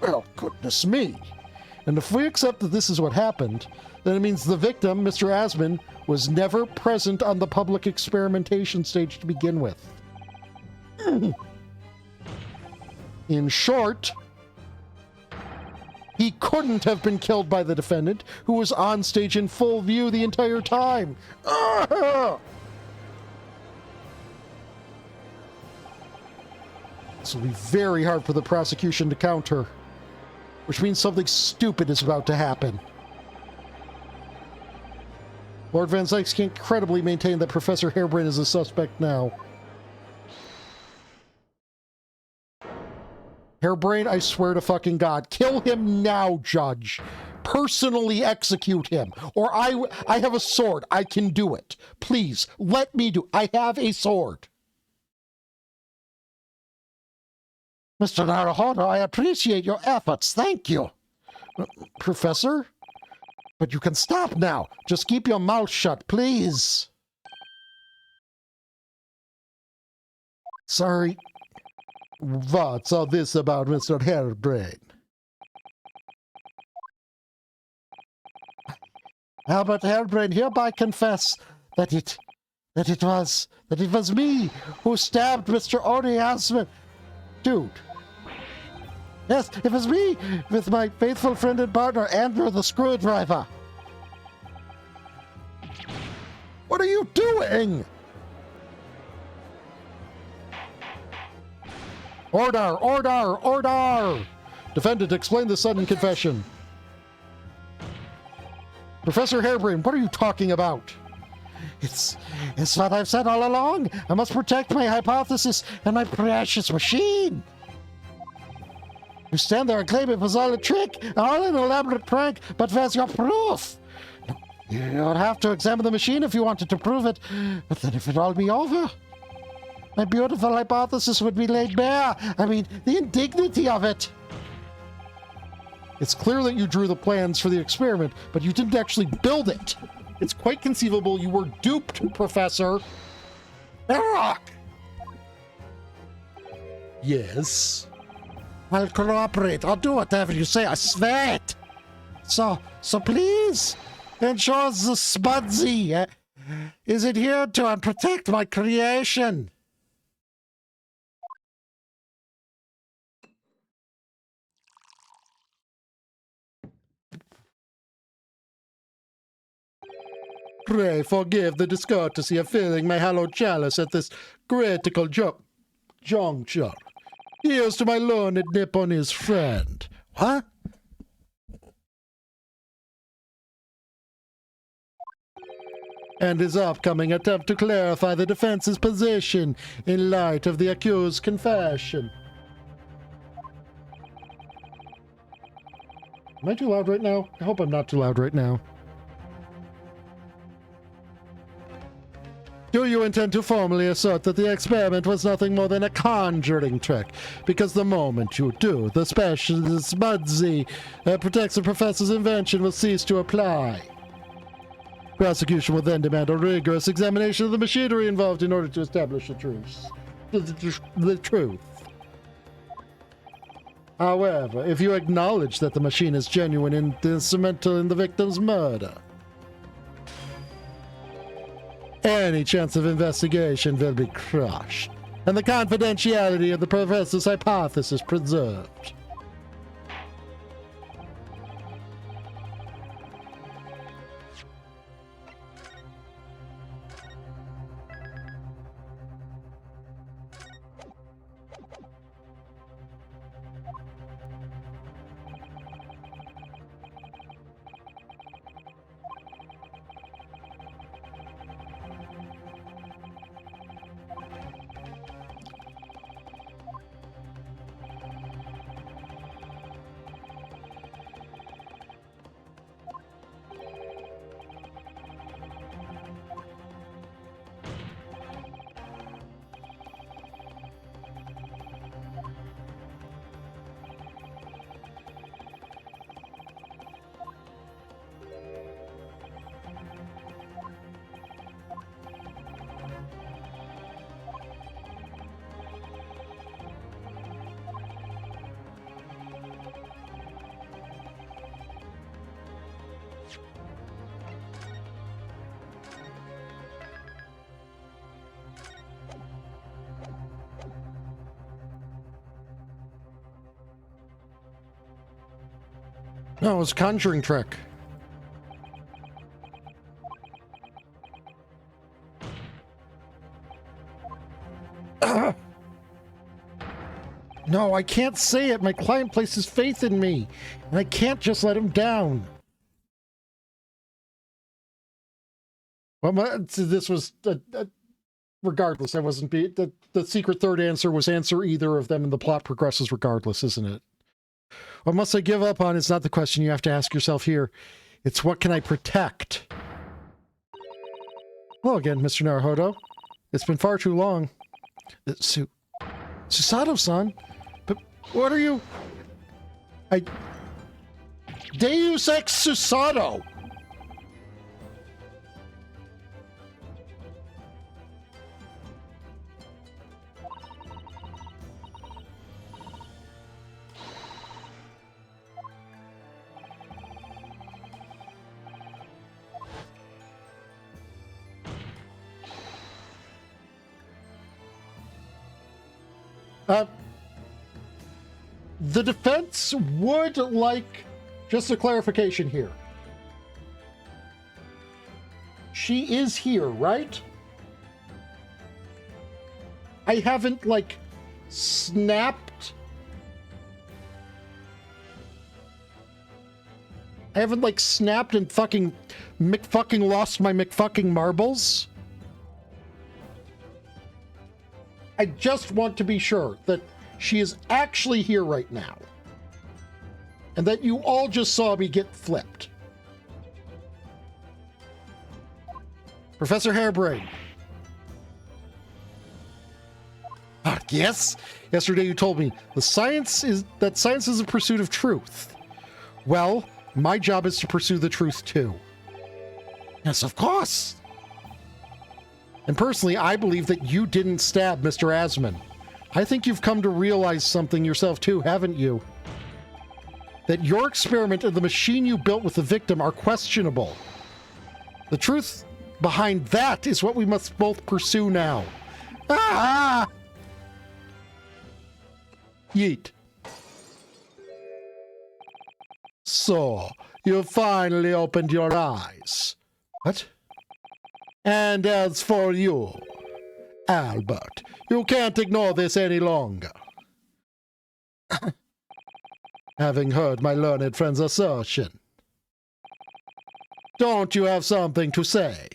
Well, goodness me. And if we accept that this is what happened, then it means the victim, Mr. Asman, was never present on the public experimentation stage to begin with. In short, he couldn't have been killed by the defendant, who was on stage in full view the entire time. This will be very hard for the prosecution to counter, which means something stupid is about to happen. Lord Van Zykes can't credibly maintain that Professor Harebrain is a suspect now. Harebrain, I swear to fucking God, kill him now, Judge. Personally execute him. Or I have a sword. I can do it. Please, let me do it. I have a sword. Mr. Naruhodo, I appreciate your efforts. Thank you. Professor? But you can stop now. Just keep your mouth shut, please. Sorry. What's all this about Mr. Harebrain? Albert Harebrain hereby confess that it was me who stabbed Mr. Oniyasman. Dude. Yes, it was me with my faithful friend and partner, Andrew the Screwdriver. What are you doing? Order! Order! Order! Defendant, explain the sudden confession. Professor Harebrain, what are you talking about? It's what I've said all along. I must protect my hypothesis and my precious machine. You stand there and claim it was all a trick, all an elaborate prank, but where's your proof? You'd have to examine the machine if you wanted to prove it, but then if it all be over, my beautiful hypothesis would be laid bare. I mean, the indignity of it. It's clear that you drew the plans for the experiment, but you didn't actually build it. It's quite conceivable you were duped, Professor. Barock! Yes? I'll cooperate. I'll do whatever you say. I swear it. So please, ensure the Spudsy is adhered to and protect my creation. Pray forgive the discourtesy of filling my hallowed chalice at this critical juncture. Here's to my learned Nipponese friend. What? And his upcoming attempt to clarify the defense's position in light of the accused's confession. Am I too loud right now? I hope I'm not too loud right now. Do you intend to formally assert that the experiment was nothing more than a conjuring trick? Because the moment you do, the special Spudsy that protects the professor's invention will cease to apply. Prosecution will then demand a rigorous examination of the machinery involved in order to establish the truth. The truth. However, if you acknowledge that the machine is genuine and instrumental in the victim's murder, any chance of investigation will be crushed, and the confidentiality of the professor's hypothesis preserved. No, it's a conjuring trick. No, I can't say it. My client places faith in me, and I can't just let him down. Well, this was regardless. I wasn't the secret third answer was answer either of them, and the plot progresses regardless, isn't it? What must I give up on is not the question you have to ask yourself here. It's what can I protect? Hello again, Mr. Naruhodo. It's been far too long. Susato-san? But what are you... Deus Ex Susato! The defense would like just a clarification here. She is here, right? I haven't, like, snapped. I haven't, like, snapped and fucking lost my McFucking marbles. I just want to be sure that she is actually here right now. And that you all just saw me get flipped. Professor Harebrain. Yes? Yesterday you told me science is a pursuit of truth. Well, my job is to pursue the truth too. Yes, of course. And personally, I believe that you didn't stab Mr. Asman. I think you've come to realize something yourself too, haven't you? That your experiment and the machine you built with the victim are questionable. The truth behind that is what we must both pursue now. Ah! Yeet. So, you finally opened your eyes. What? And as for you, Albert, you can't ignore this any longer. Having heard my learned friend's assertion, don't you have something to say?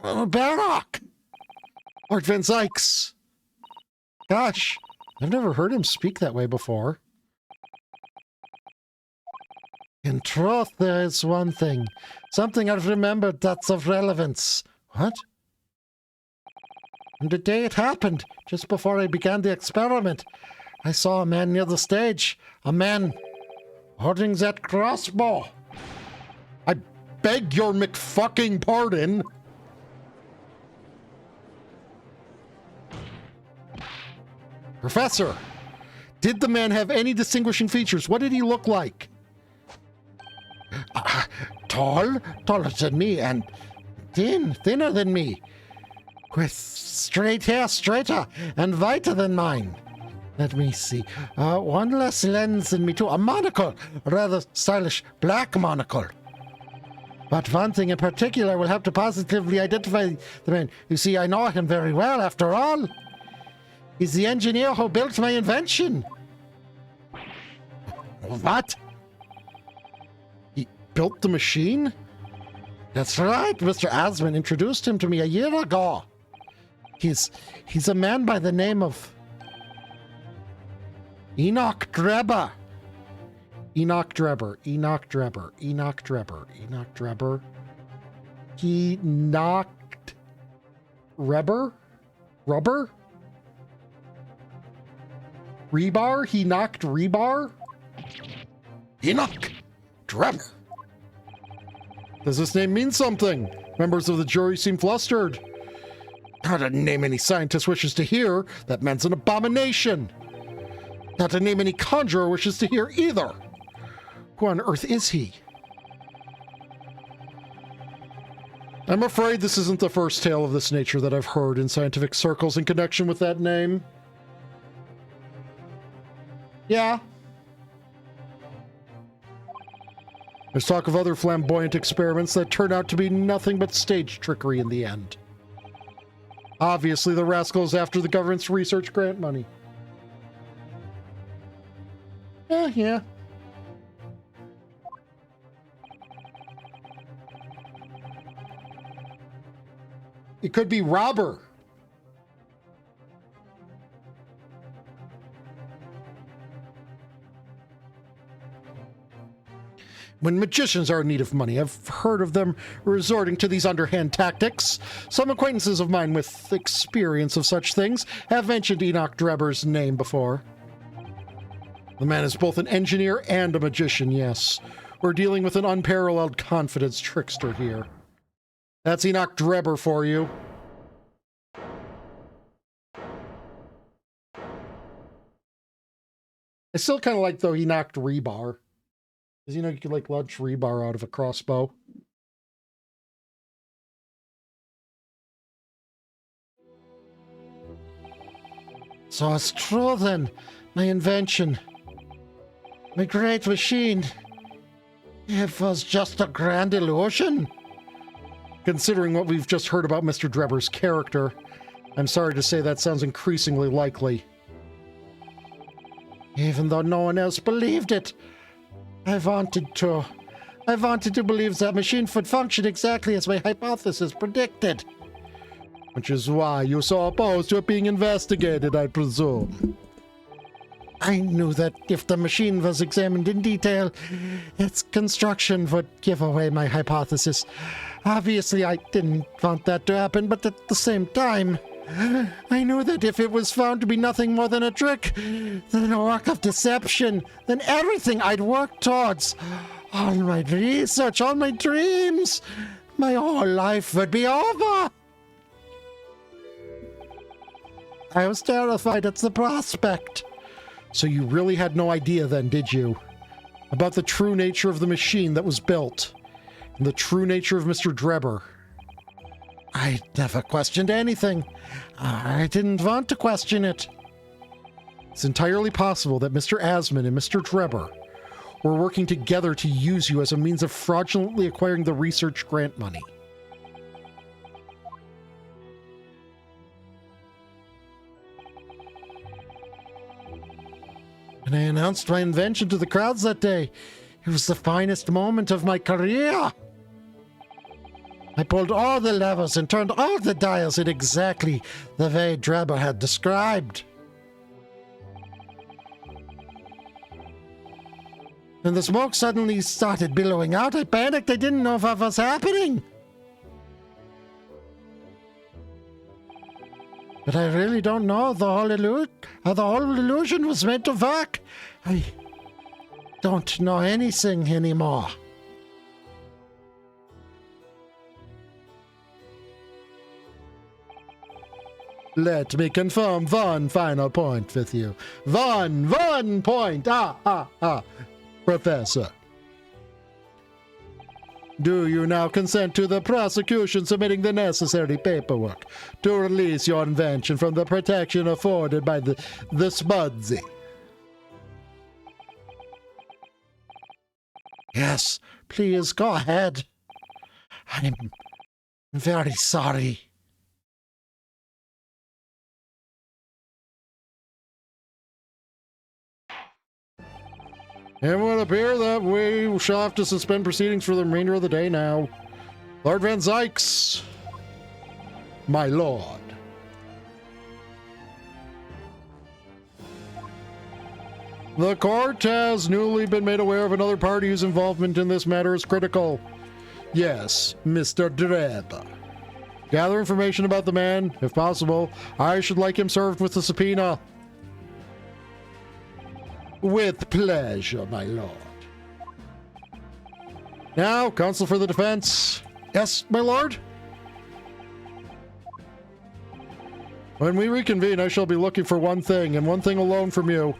Barak! Lord Van Sykes! Gosh, I've never heard him speak that way before. In truth, there is one thing. Something I've remembered that's of relevance. What? On the day it happened, just before I began the experiment, I saw a man near the stage. A man holding that crossbow. I beg your McFucking pardon. Professor, did the man have any distinguishing features? What did he look like? Taller than me, and thinner than me, with straight hair straighter and whiter than mine. Let me see. One less lens than me too. A monocle, a rather stylish black monocle. But one thing in particular will have to positively identify the man. You see, I know him very well, after all. He's the engineer who built my invention. What? He built the machine? That's right. Mr. Asman introduced him to me a year ago. He's a man by the name of Enoch Drebber. Enoch Drebber. Enoch Drebber. Enoch Drebber. Enoch Drebber. He knocked rubber? Rubber? Rebar? He knocked rebar? Enoch Drebber. Does this name mean something? Members of the jury seem flustered. Not a name any scientist wishes to hear. That man's an abomination. Not a name any conjurer wishes to hear either. Who on earth is he? I'm afraid this isn't the first tale of this nature that I've heard in scientific circles in connection with that name. Yeah. There's talk of other flamboyant experiments that turn out to be nothing but stage trickery in the end. Obviously, the rascal's after the government's research grant money. Yeah. It could be robber. When magicians are in need of money, I've heard of them resorting to these underhand tactics. Some acquaintances of mine with experience of such things have mentioned Enoch Drebber's name before. The man is both an engineer and a magician, yes. We're dealing with an unparalleled confidence trickster here. That's Enoch Drebber for you. I still kind of like, though, he knocked rebar. Because, you know, you could, like, launch rebar out of a crossbow. So it's true, then. My invention. My great machine. It was just a grand illusion. Considering what we've just heard about Mr. Drebber's character, I'm sorry to say that sounds increasingly likely. Even though no one else believed it, I wanted to. I wanted to believe that machine would function exactly as my hypothesis predicted. Which is why you're so opposed to it being investigated, I presume. I knew that if the machine was examined in detail, its construction would give away my hypothesis. Obviously, I didn't want that to happen, but at the same time, I knew that if it was found to be nothing more than a trick, then a work of deception, then everything I'd worked towards, all my research, all my dreams, my whole life would be over. I was terrified at the prospect. So you really had no idea then, did you? About the true nature of the machine that was built, and the true nature of Mr. Drebber. I never questioned anything. I didn't want to question it. It's entirely possible that Mr. Asman and Mr. Drebber were working together to use you as a means of fraudulently acquiring the research grant money. When I announced my invention to the crowds that day, it was the finest moment of my career. I pulled all the levers and turned all the dials in exactly the way Drebber had described. When the smoke suddenly started billowing out, I panicked. I didn't know what was happening. But I really don't know how the whole illusion was meant to work. I don't know anything anymore. Let me confirm one final point with you. One point. Professor. Do you now consent to the prosecution submitting the necessary paperwork to release your invention from the protection afforded by the Spudsy? Yes, please go ahead. I'm very sorry. It would appear that we shall have to suspend proceedings for the remainder of the day now. Lord Van Zykes, my lord. The court has newly been made aware of another party whose involvement in this matter is critical. Yes, Mr. Drebber. Gather information about the man, if possible. I should like him served with a subpoena. With pleasure, my lord. Now, counsel for the defense. Yes, my lord? When we reconvene, I shall be looking for one thing, and one thing alone from you.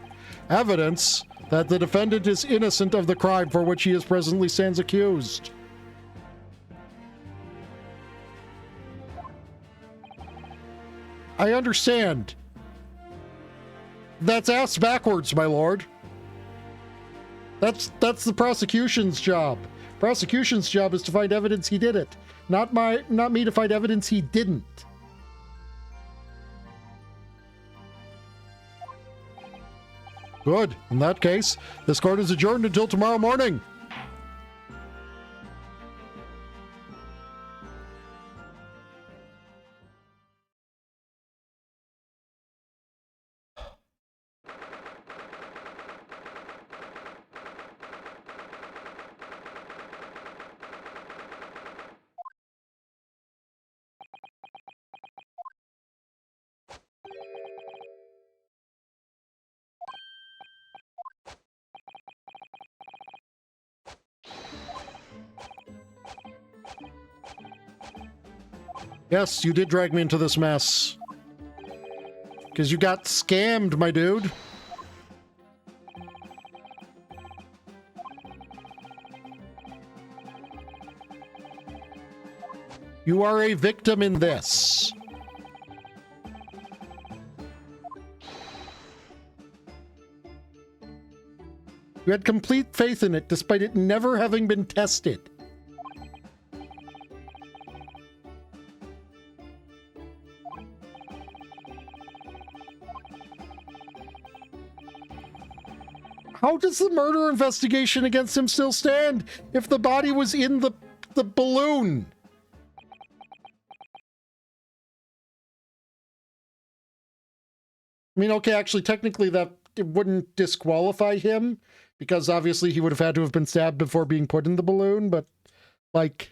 Evidence that the defendant is innocent of the crime for which he is presently stands accused. I understand. That's asked backwards, my lord. That's the prosecution's job. Prosecution's job is to find evidence he did it. Not me to find evidence he didn't. Good. In that case, this court is adjourned until tomorrow morning. Yes, you did drag me into this mess. Because you got scammed, my dude. You are a victim in this. You had complete faith in it, despite it never having been tested. How does the murder investigation against him still stand if the body was in the balloon? I mean, okay, actually, technically that it wouldn't disqualify him because obviously he would have had to have been stabbed before being put in the balloon, but like...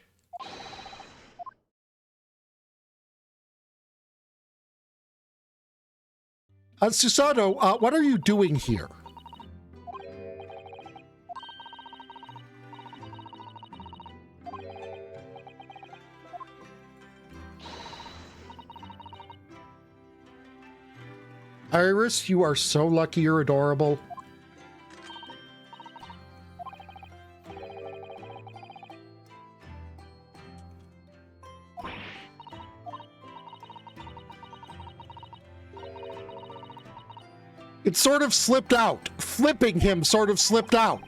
Susato, what are you doing here? Iris, you are so lucky you're adorable. It sort of slipped out. Flipping him sort of slipped out.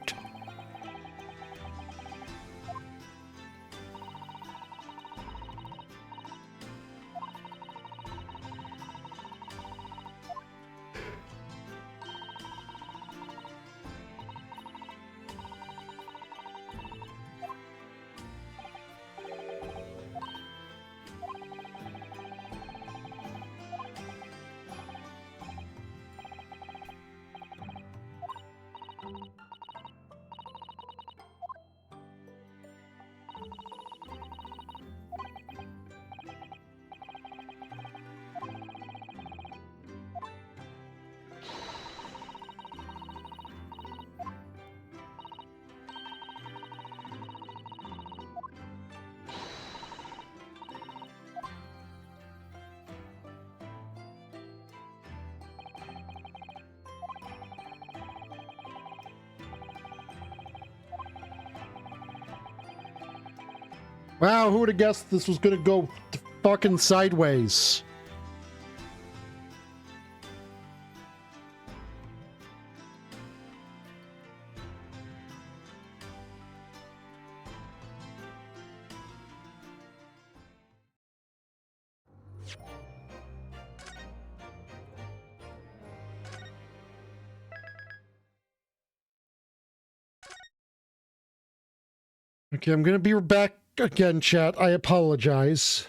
Wow, who would have guessed this was gonna go fucking sideways? Okay, I'm gonna be back again, chat. I apologize.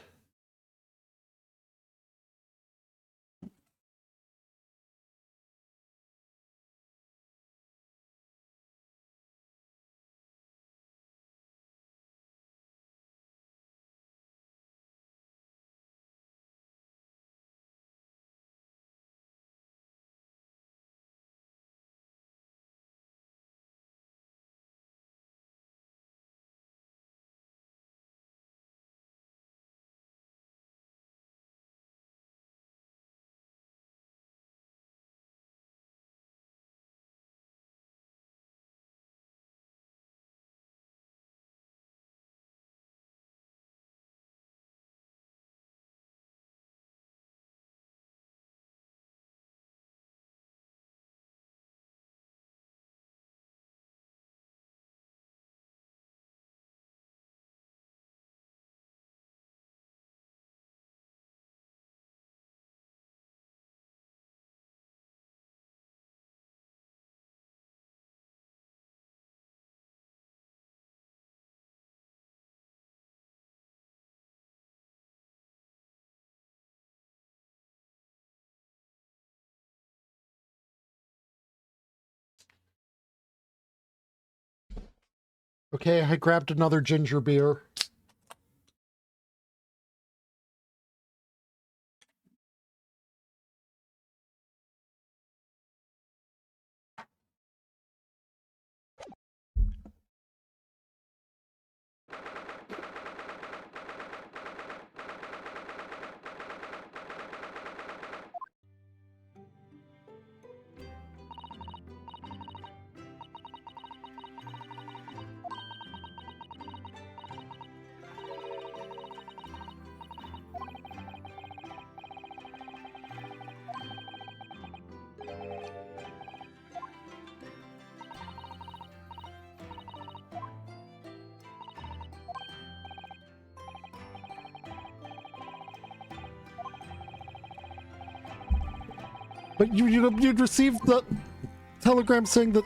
Okay, I grabbed another ginger beer. But you'd received the telegram saying that.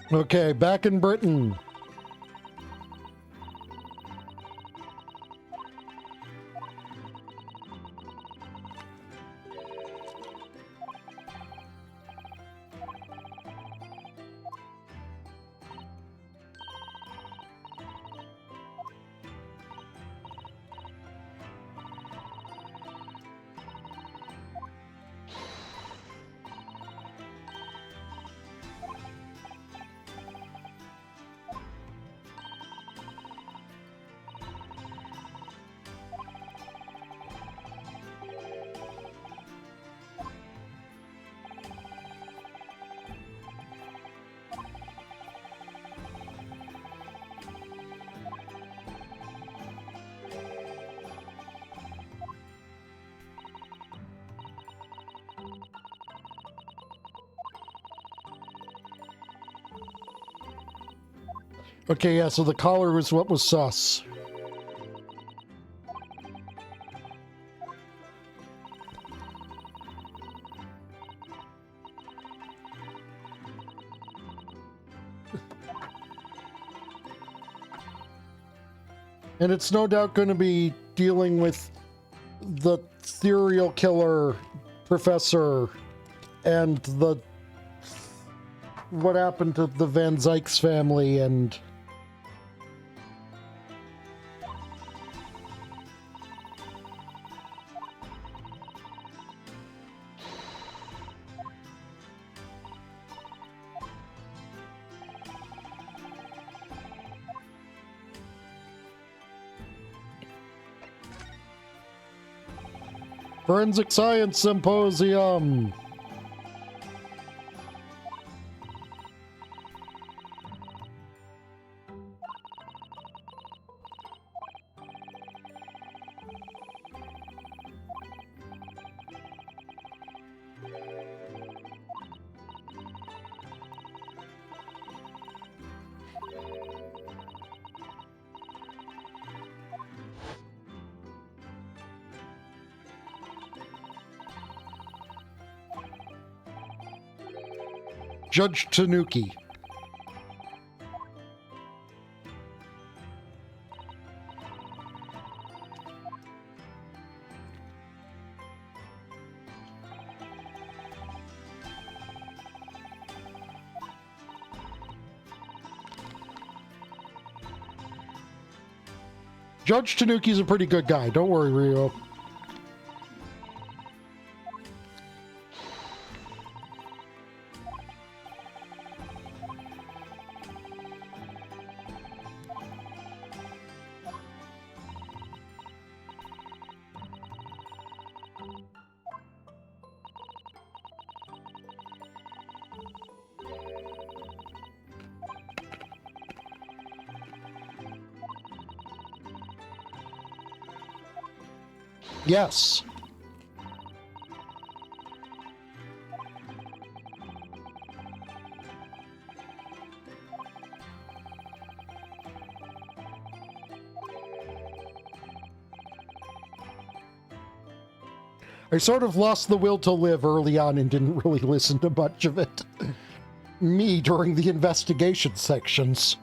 Okay, back in Britain. Okay, yeah, so the collar was what was sus. And it's no doubt going to be dealing with the serial killer professor and the what happened to the Van Zykes family and Forensic Science Symposium. Judge Tanuki. Judge Tanuki's a pretty good guy. Don't worry, Rio. Yes. I sort of lost the will to live early on and didn't really listen to much of it. Me during the investigation sections.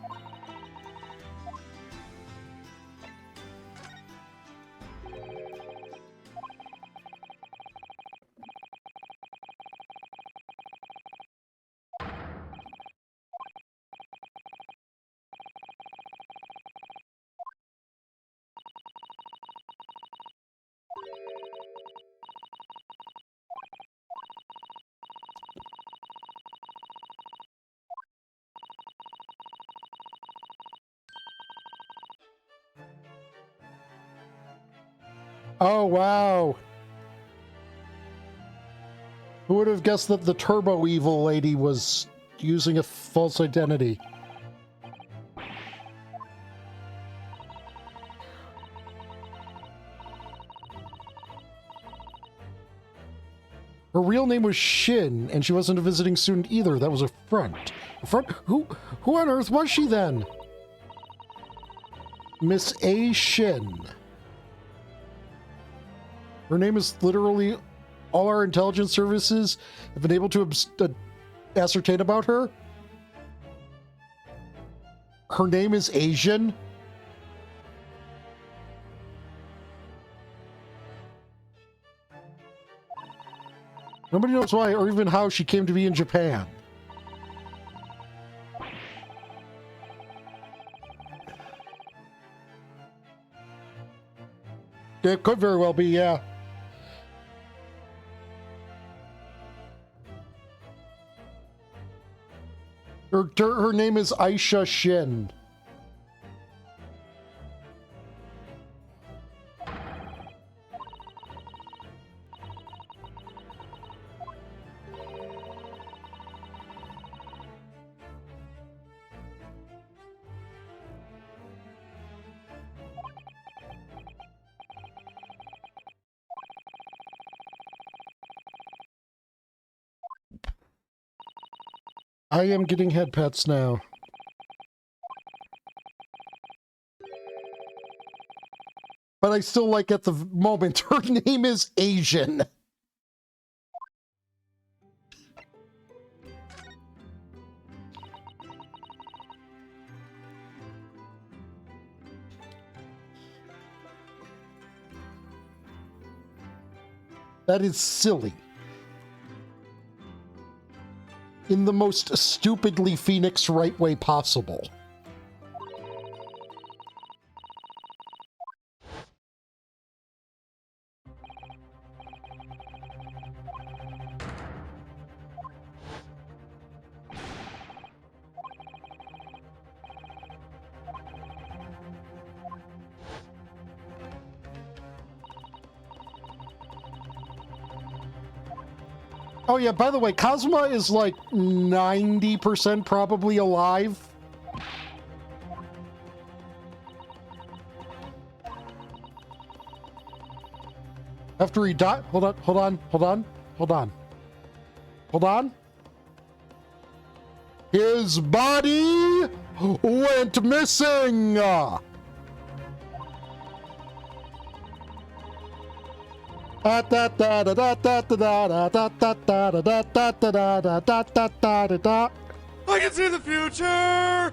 Oh, wow. Who would have guessed that the Turbo Evil lady was using a false identity? Her real name was Shin, and she wasn't a visiting student either. That was a front. A front? Who on earth was she then? Miss A. Shin. Her name is literally all our intelligence services have been able to ascertain about her. Her name is Asian. Nobody knows why or even how she came to be in Japan. It could very well be, yeah. Her name is Aisha Shin. I am getting head pets now. But I still like at the moment, her name is Asian. That is silly. In the most stupidly Phoenix Wright way possible. Oh yeah, by the way, Cosma is like 90% probably alive. After he died, hold on. His body went missing. I
can see the future!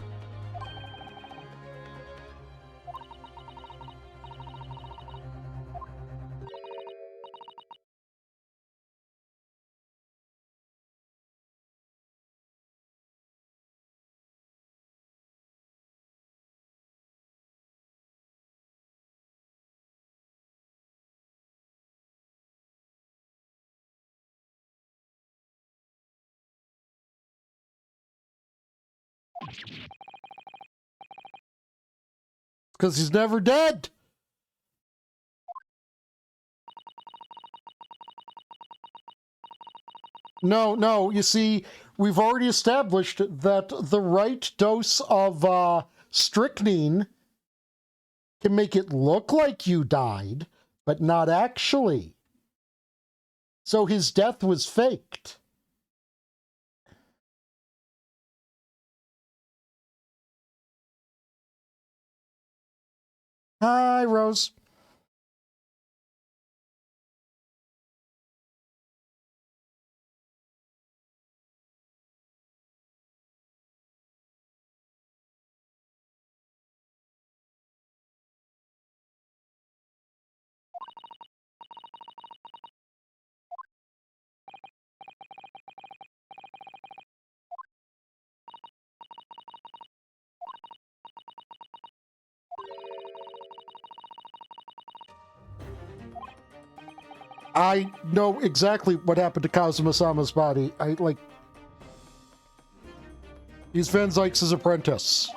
Because he's never dead. No, you see, we've already established that the right dose of strychnine can make it look like you died, but not actually. So his death was faked. Hi, Rose. I know exactly what happened to Kazuma-sama's body. He's Van Zykes' apprentice.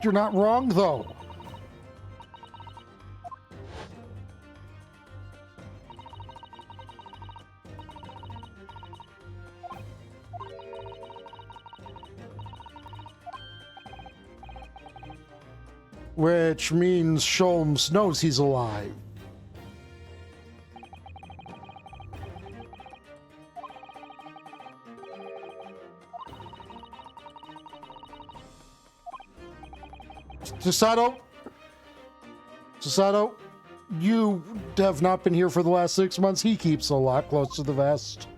You're not wrong, though. Which means Sholmes knows he's alive. Susato, you have not been here for the last 6 months. He keeps a lot close to the vest.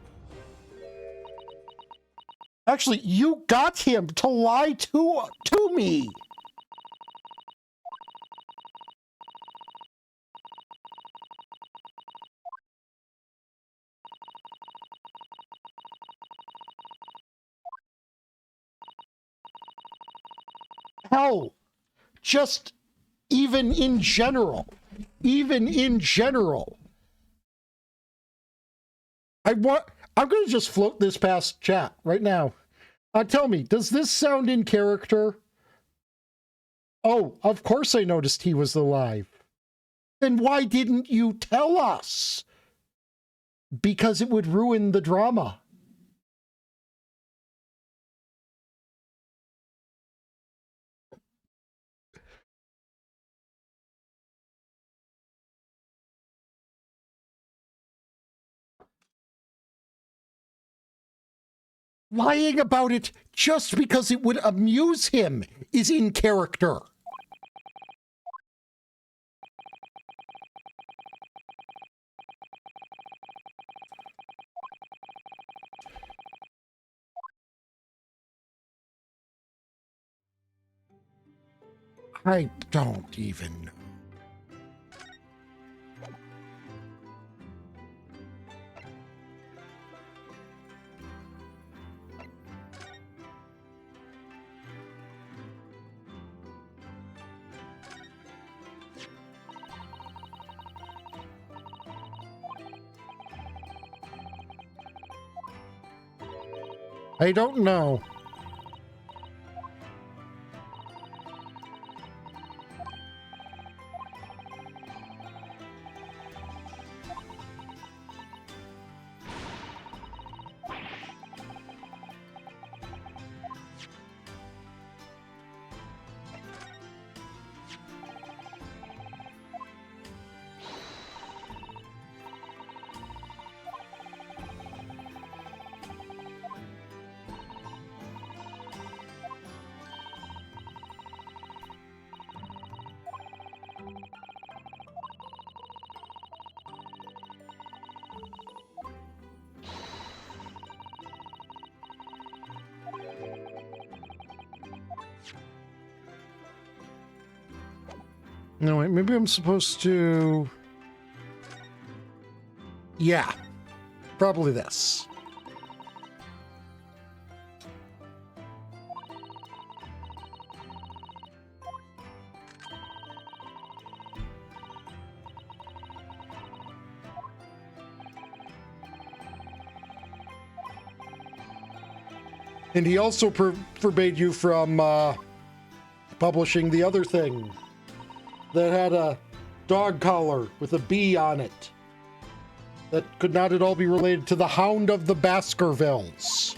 Actually, you got him to lie to me. Hell, just even in general, I'm going to just float this past chat right now. Tell me, does this sound in character? Oh, of course I noticed he was alive. Then why didn't you tell us? Because it would ruin the drama. Lying about it just because it would amuse him is in character. I don't even know. I don't know. No, wait, maybe I'm supposed to... Yeah, probably this. And he also forbade you from publishing the other thing that had a dog collar with a bee on it that could not at all be related to the Hound of the Baskervilles.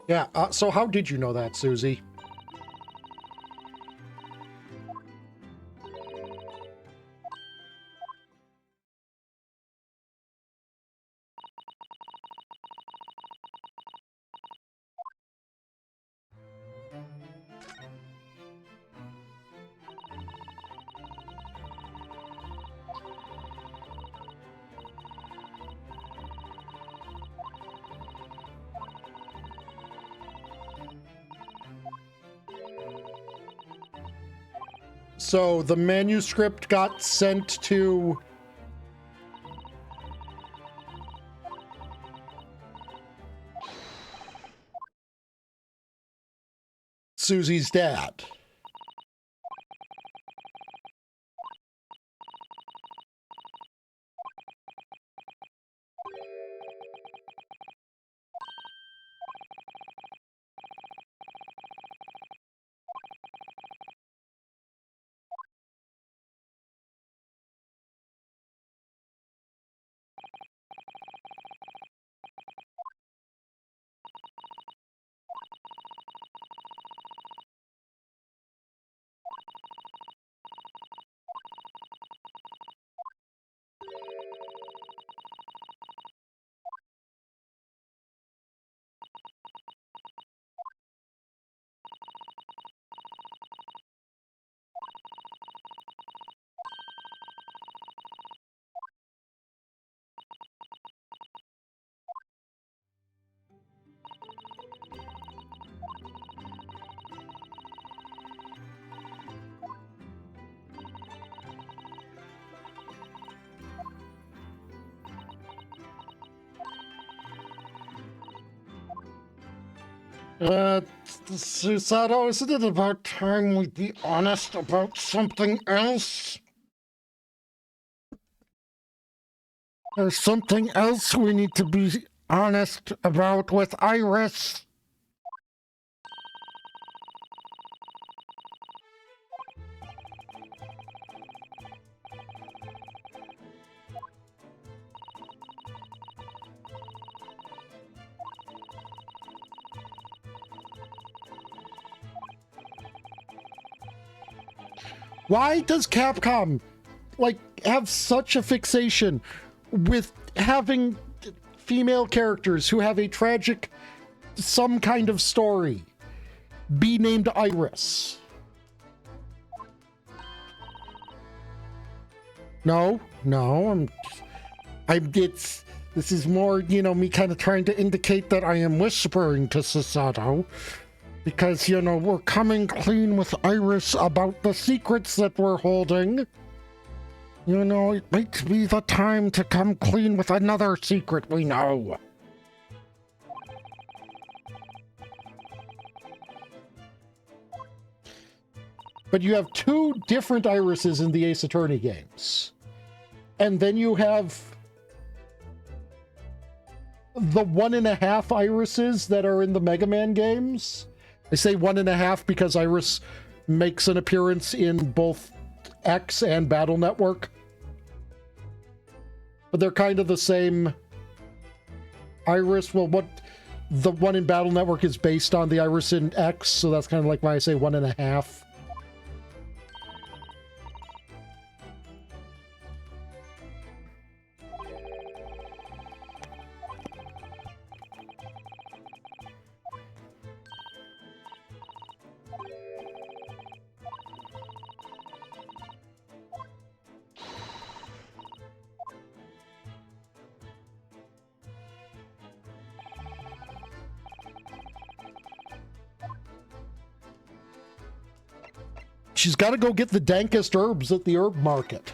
Yeah, so how did you know that, Susie? So the manuscript got sent to Susie's dad. Susato, isn't it about time we be honest about something else? There's something else we need to be honest about with Iris. Why does Capcom, like, have such a fixation with having female characters who have a tragic, some kind of story be named Iris? No, this is more, me kind of trying to indicate that I am whispering to Susato. Because, we're coming clean with Iris about the secrets that we're holding. It might be the time to come clean with another secret we know. But you have two different Irises in the Ace Attorney games. And then you have the 1.5 Irises that are in the Mega Man games. I say 1.5 because Iris makes an appearance in both X and Battle Network. But they're kind of the same Iris. Well, the one in Battle Network is based on the Iris in X, so that's kind of like why I say 1.5. She's got to go get the dankest herbs at the herb market.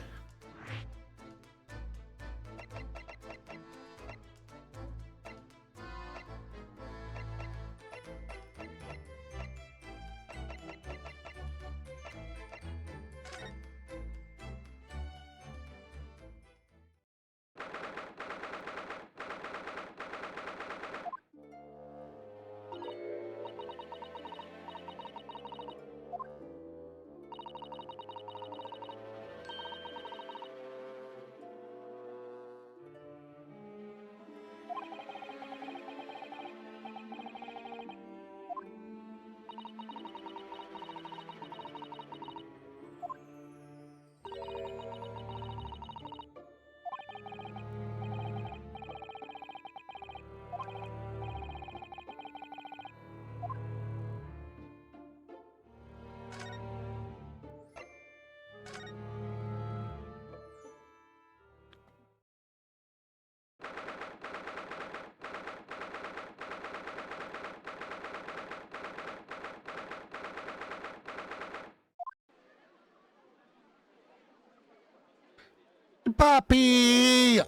puppy!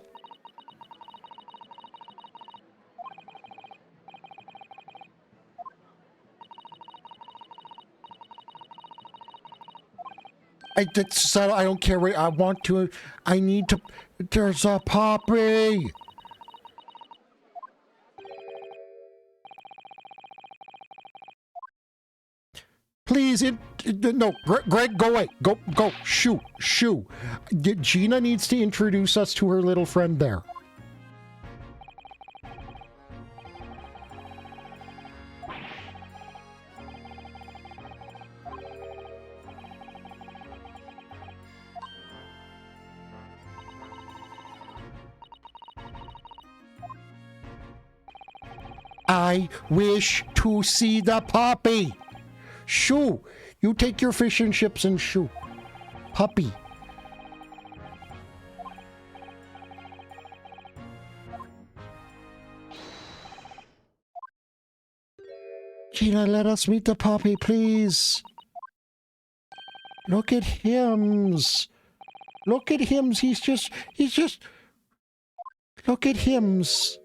I don't care. I want to. I need to. There's a puppy. Please, no, Greg, go away. Go. Shoo. Gina needs to introduce us to her little friend there. I wish to see the puppy. Shoo. You take your fish and chips and shoo. Puppy. Gina, let us meet the puppy, please. Look at Hims. Look at Hims. He's just... Look at Hims.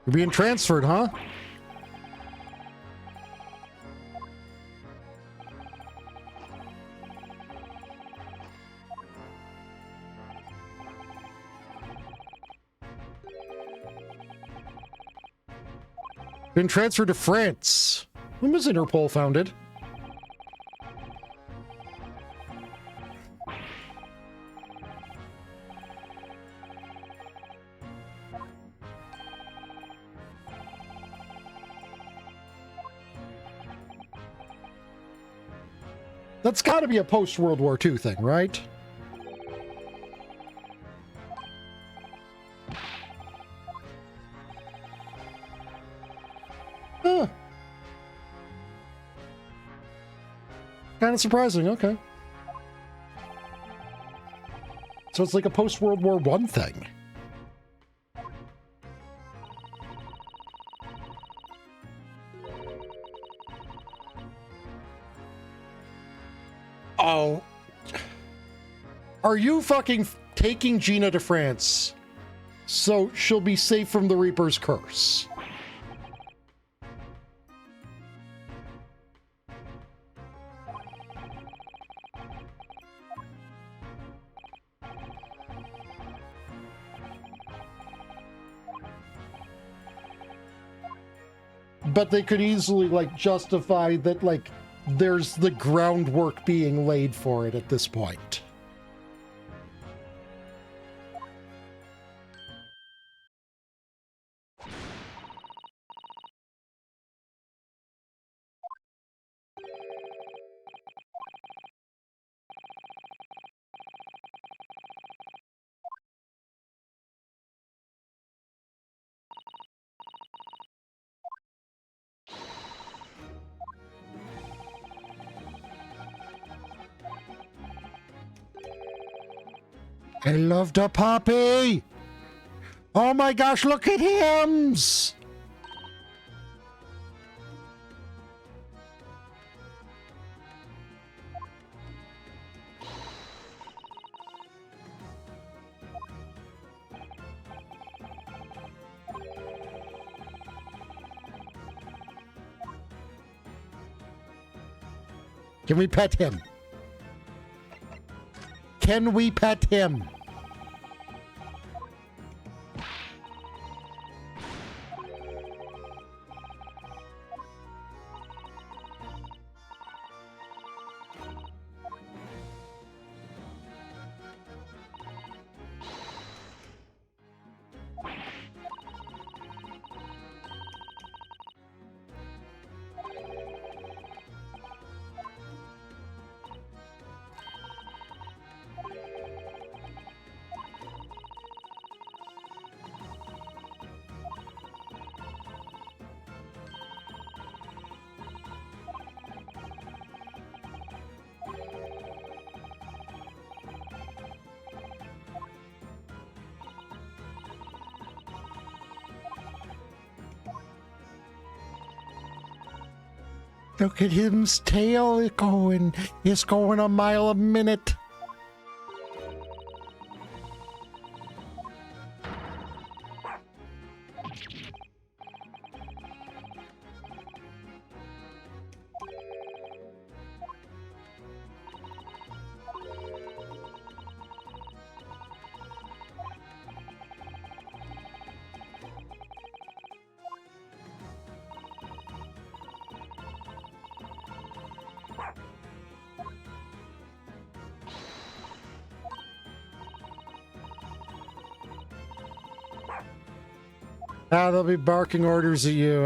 You're being transferred, huh? Been transferred to France. When was Interpol founded? That's got to be a post-World War II thing, right? Huh. Kind of surprising, okay. So it's like a post-World War I thing. Oh. Are you fucking taking Gina to France so she'll be safe from the Reaper's curse? But they could easily, like, justify that, like, there's the groundwork being laid for it at this point. I love the puppy! Oh my gosh, look at him! Can we pet him? Can we pet him? Look at him's tail going. It's going a mile a minute. Ah, they'll be barking orders at you.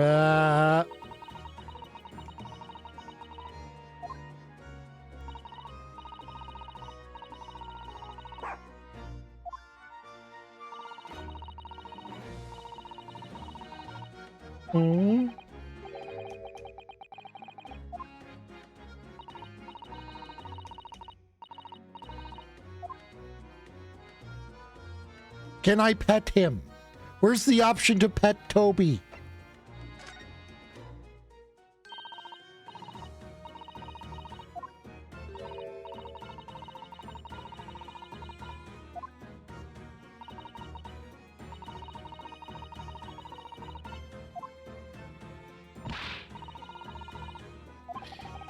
Hmm? Can I pet him? Where's the option to pet Toby?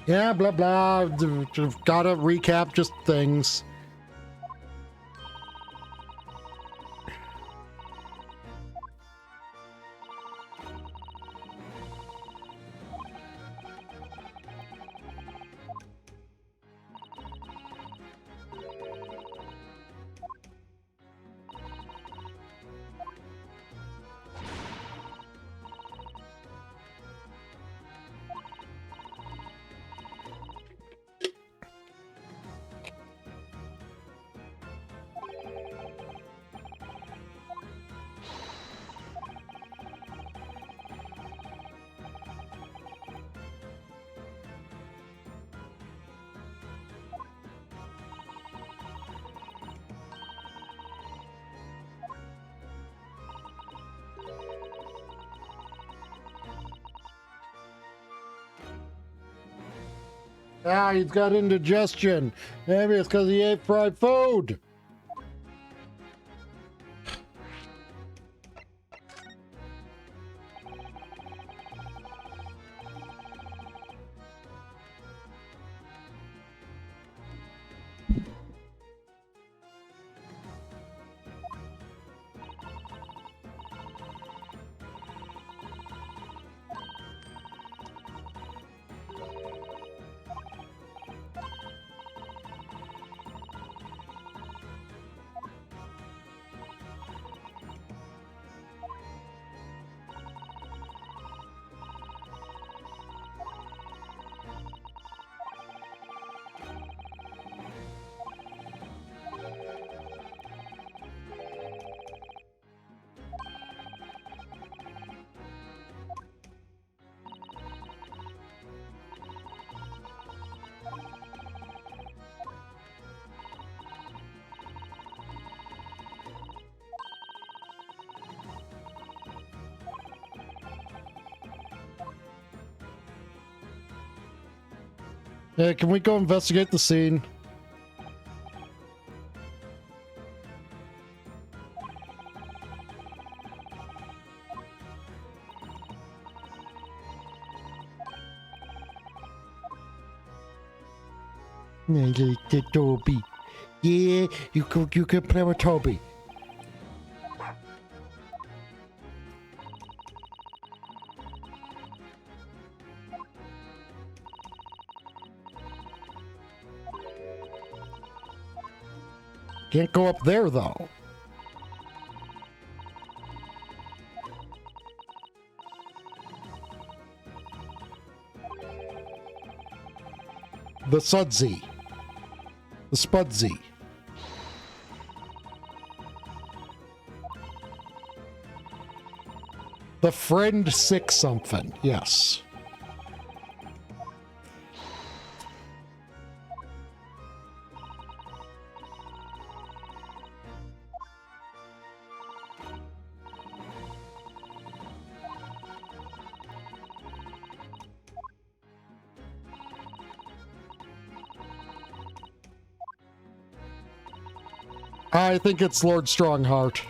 Yeah, blah, blah. Gotta recap just things. Ah, he's got indigestion. Maybe it's because he ate fried food. Hey, can we go investigate the scene? I like the Toby. Yeah, you can play with Toby. Can't go up there though. The Sudsy. The Spudsy. The friend sick something. Yes. I think it's Lord Strongheart.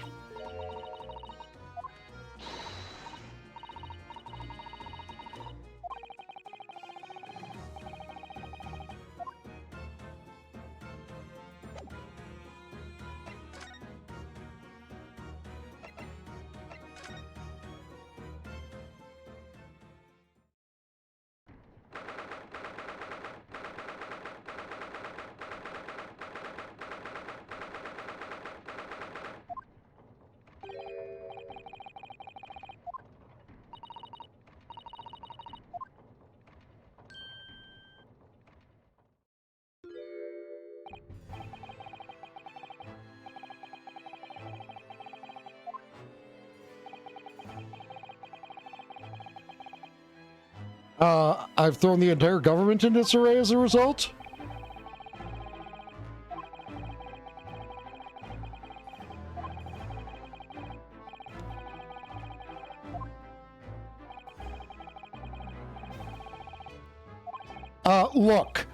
I've thrown the entire government into disarray as a result. Look,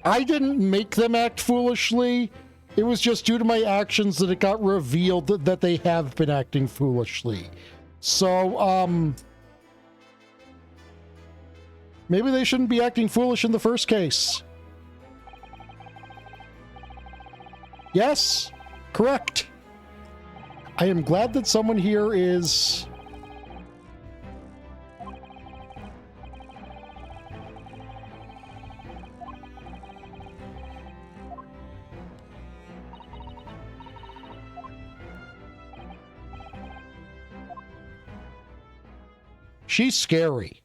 I didn't make them act foolishly. It was just due to my actions that it got revealed that they have been acting foolishly. So, maybe they shouldn't be acting foolish in the first case. Yes, correct. I am glad that someone here is... She's scary.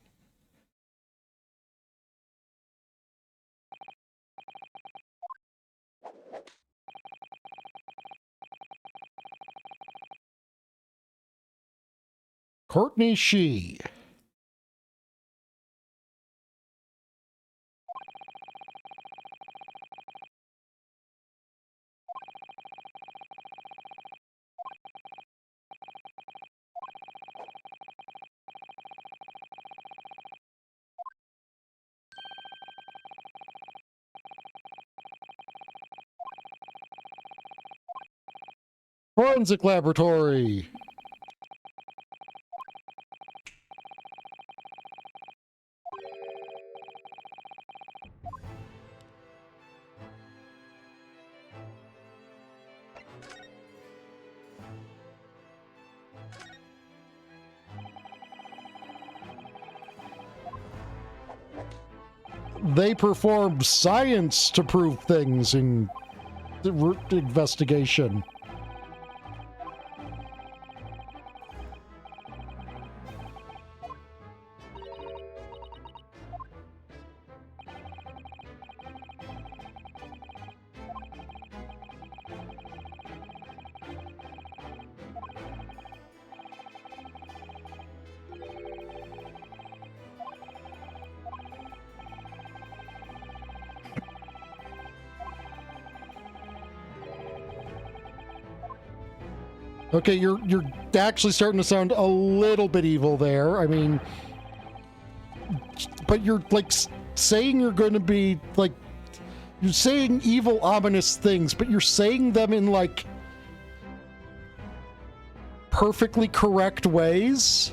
Courtney Shee. Forensic Laboratory. They performed science to prove things in the investigation. Okay, you're actually starting to sound a little bit evil there. I mean, but you're like saying you're going to be like, you're saying evil, ominous things, but you're saying them in like perfectly correct ways.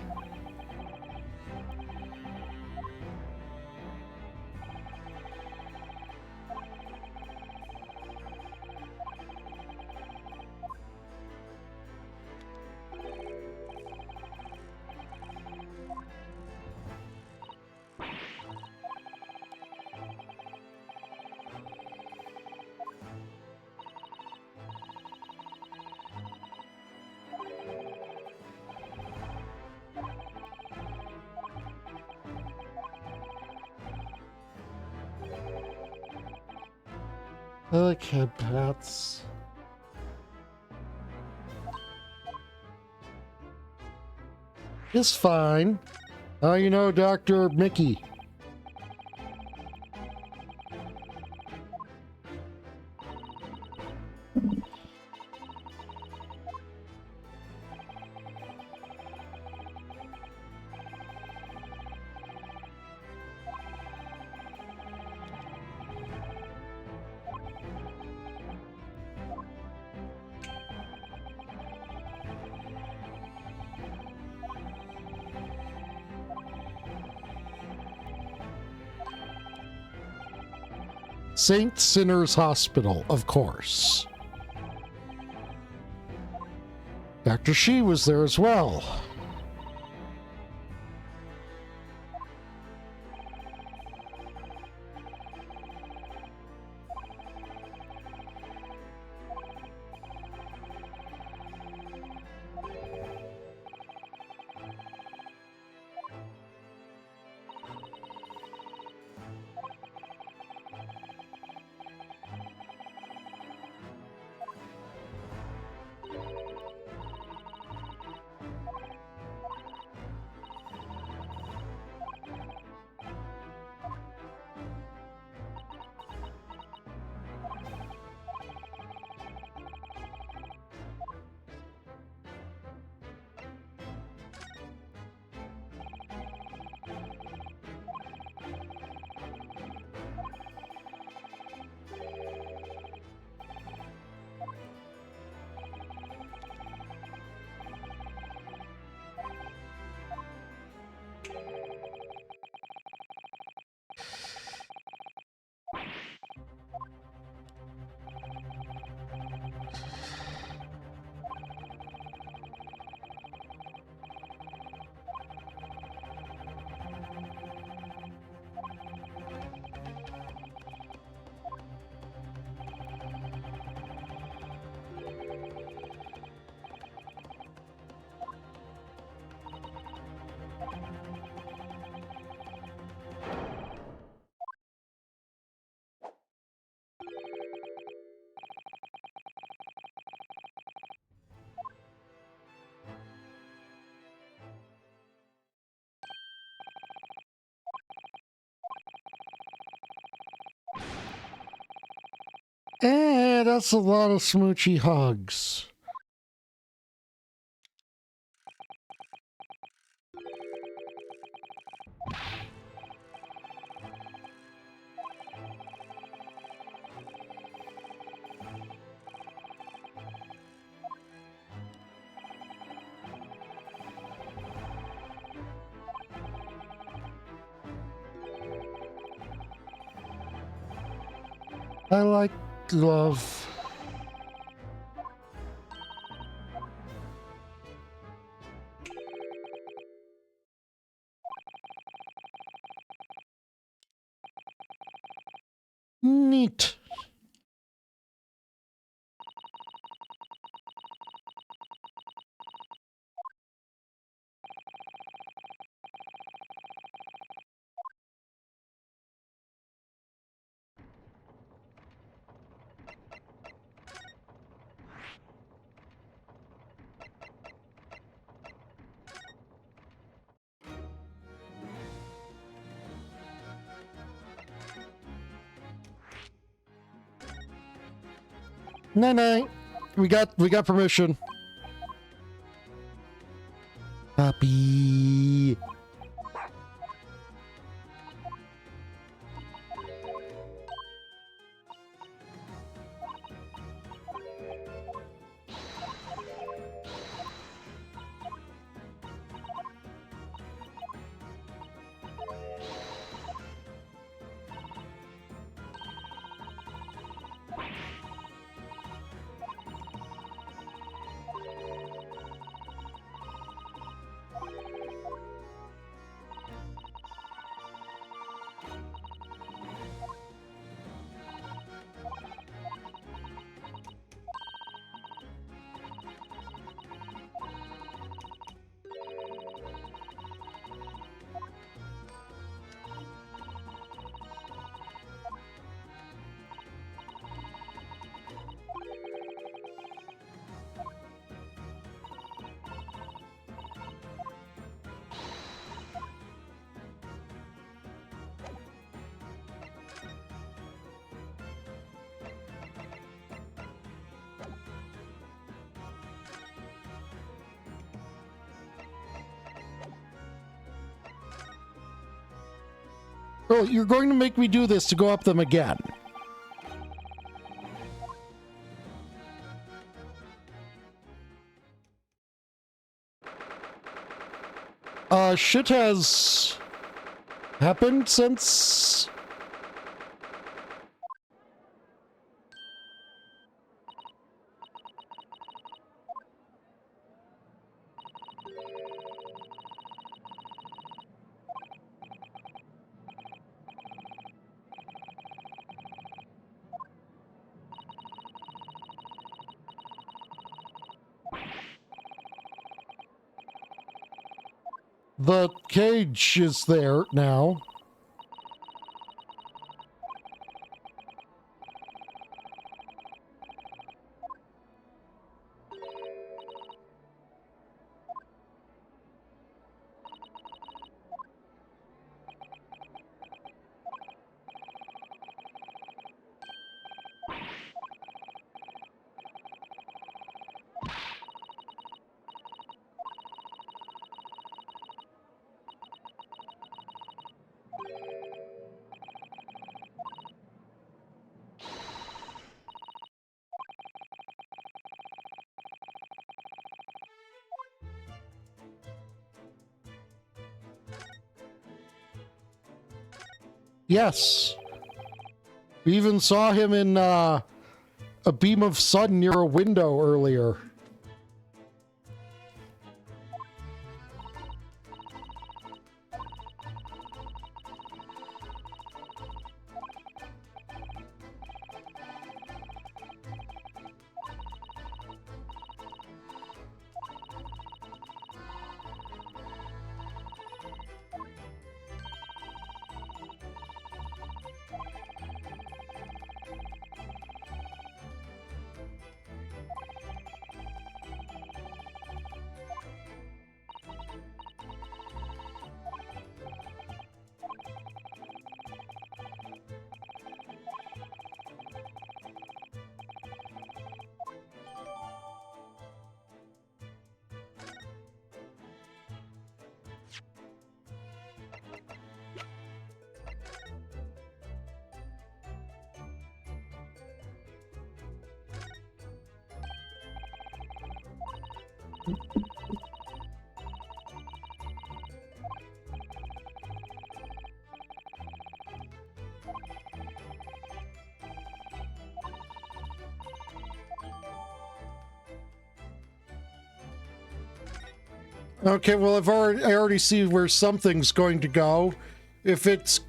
Okay, pets. It's fine. You know, Dr. Mickey. St. Sinner's Hospital, of course. Dr. Shi was there as well. That's a lot of smoochy hugs. I like love. Neat. Night-night. We got permission. Puppy. Oh, you're going to make me do this to go up them again. Shit has happened since The cage is there now. Yes. We even saw him in a beam of sun near a window earlier. Okay, well, I already see where something's going to go. If it's...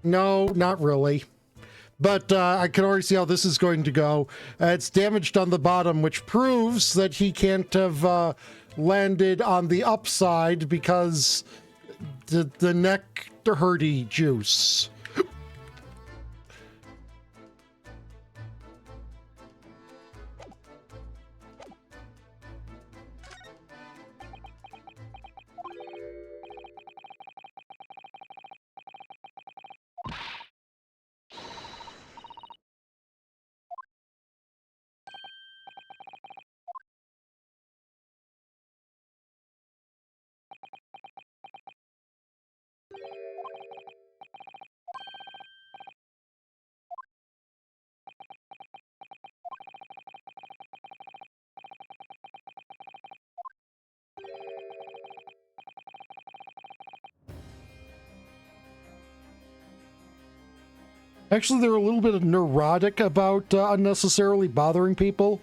No, not really. But I can already see how this is going to go. It's damaged on the bottom, which proves that he can't have landed on the upside because the neck hurty juice. Actually, they're a little bit neurotic about unnecessarily bothering people.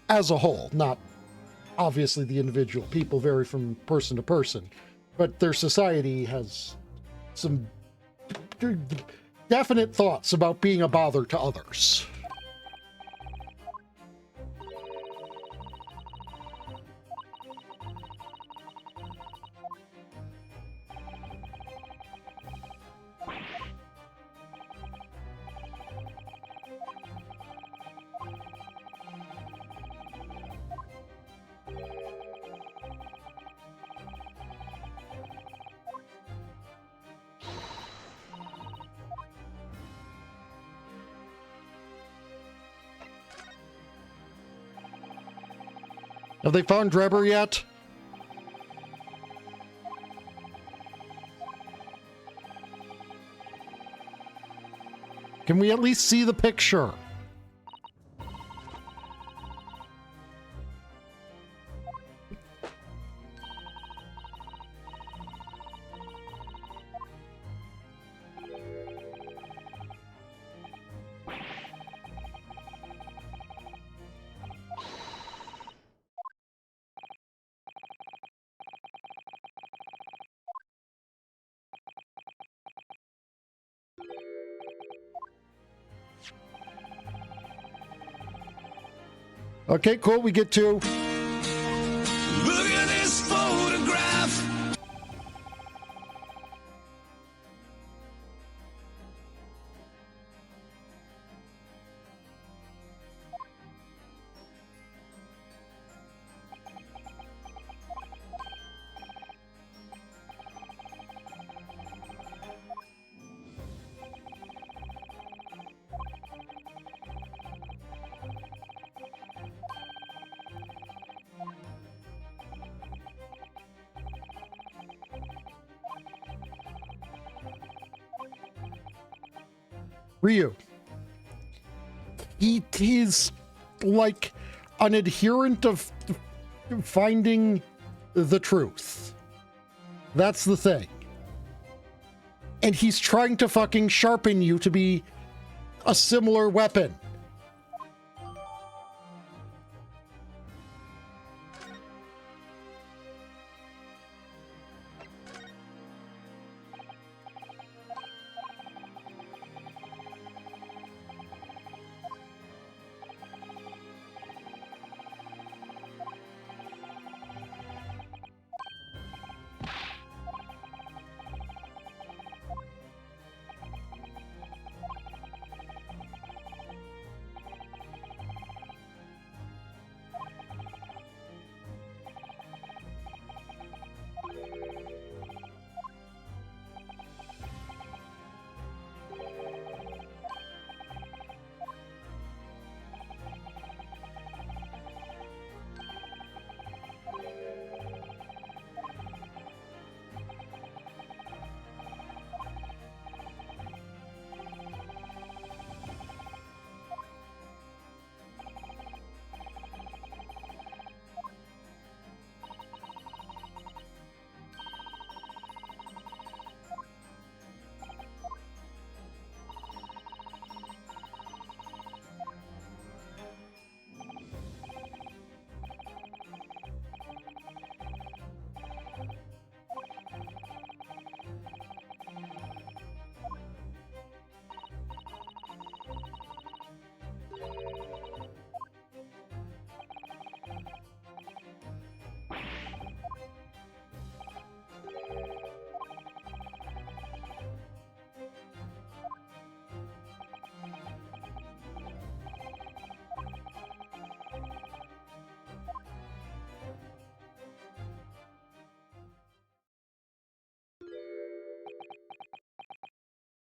As a whole, not obviously the individual. People vary from person to person, but their society has some definite thoughts about being a bother to others. Have they found Drebber yet? Can we at least see the picture? Okay, cool. We get to...
Look at this photograph.
Ryu. He's like an adherent of finding the truth. That's the thing. And he's trying to fucking sharpen you to be a similar weapon.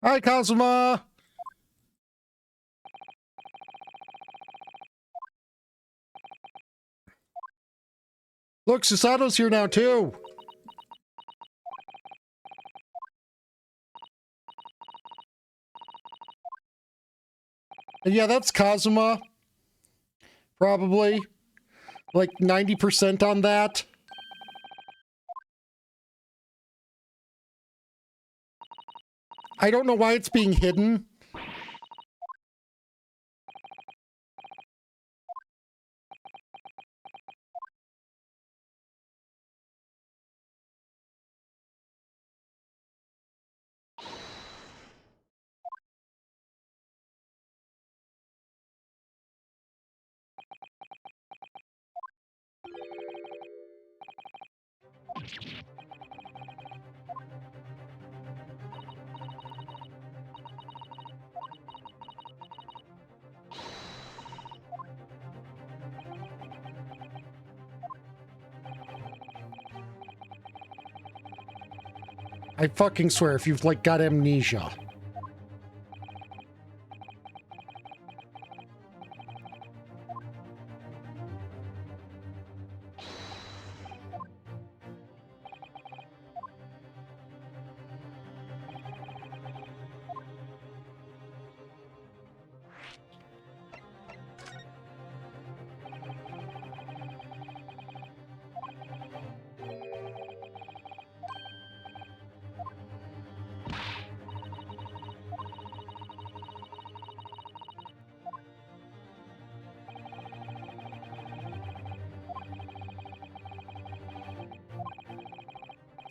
Hi, Kazuma! Look, Susato's here now, too! And yeah, that's Kazuma. Probably. Like 90% on that. I don't know why it's being hidden. I fucking swear, if you've, like, got amnesia.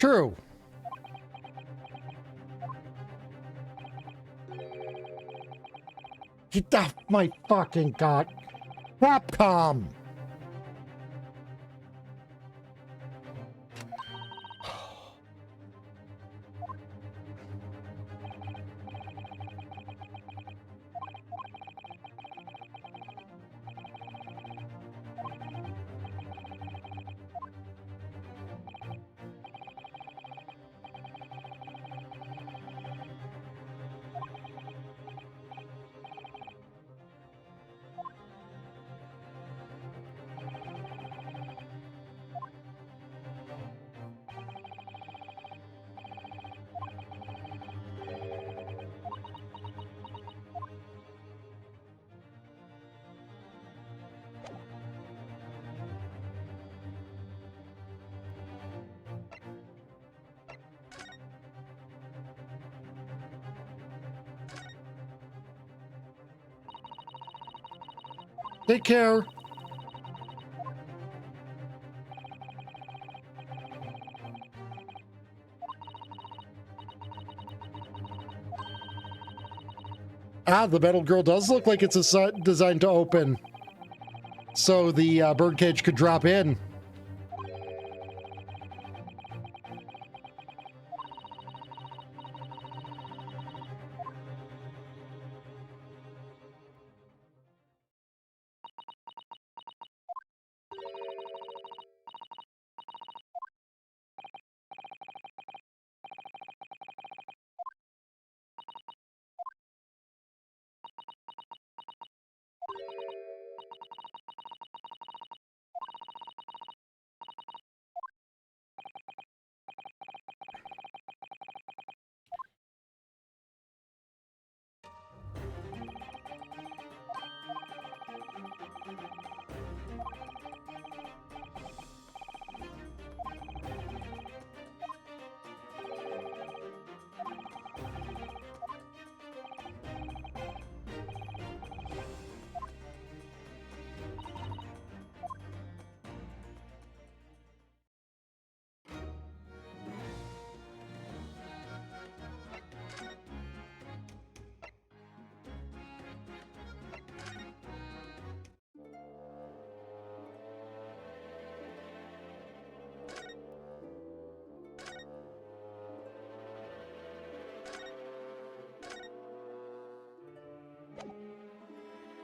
True. Get off my fucking god. Capcom! Take care. Ah, the metal girl does look like it's designed to open, so the birdcage could drop in.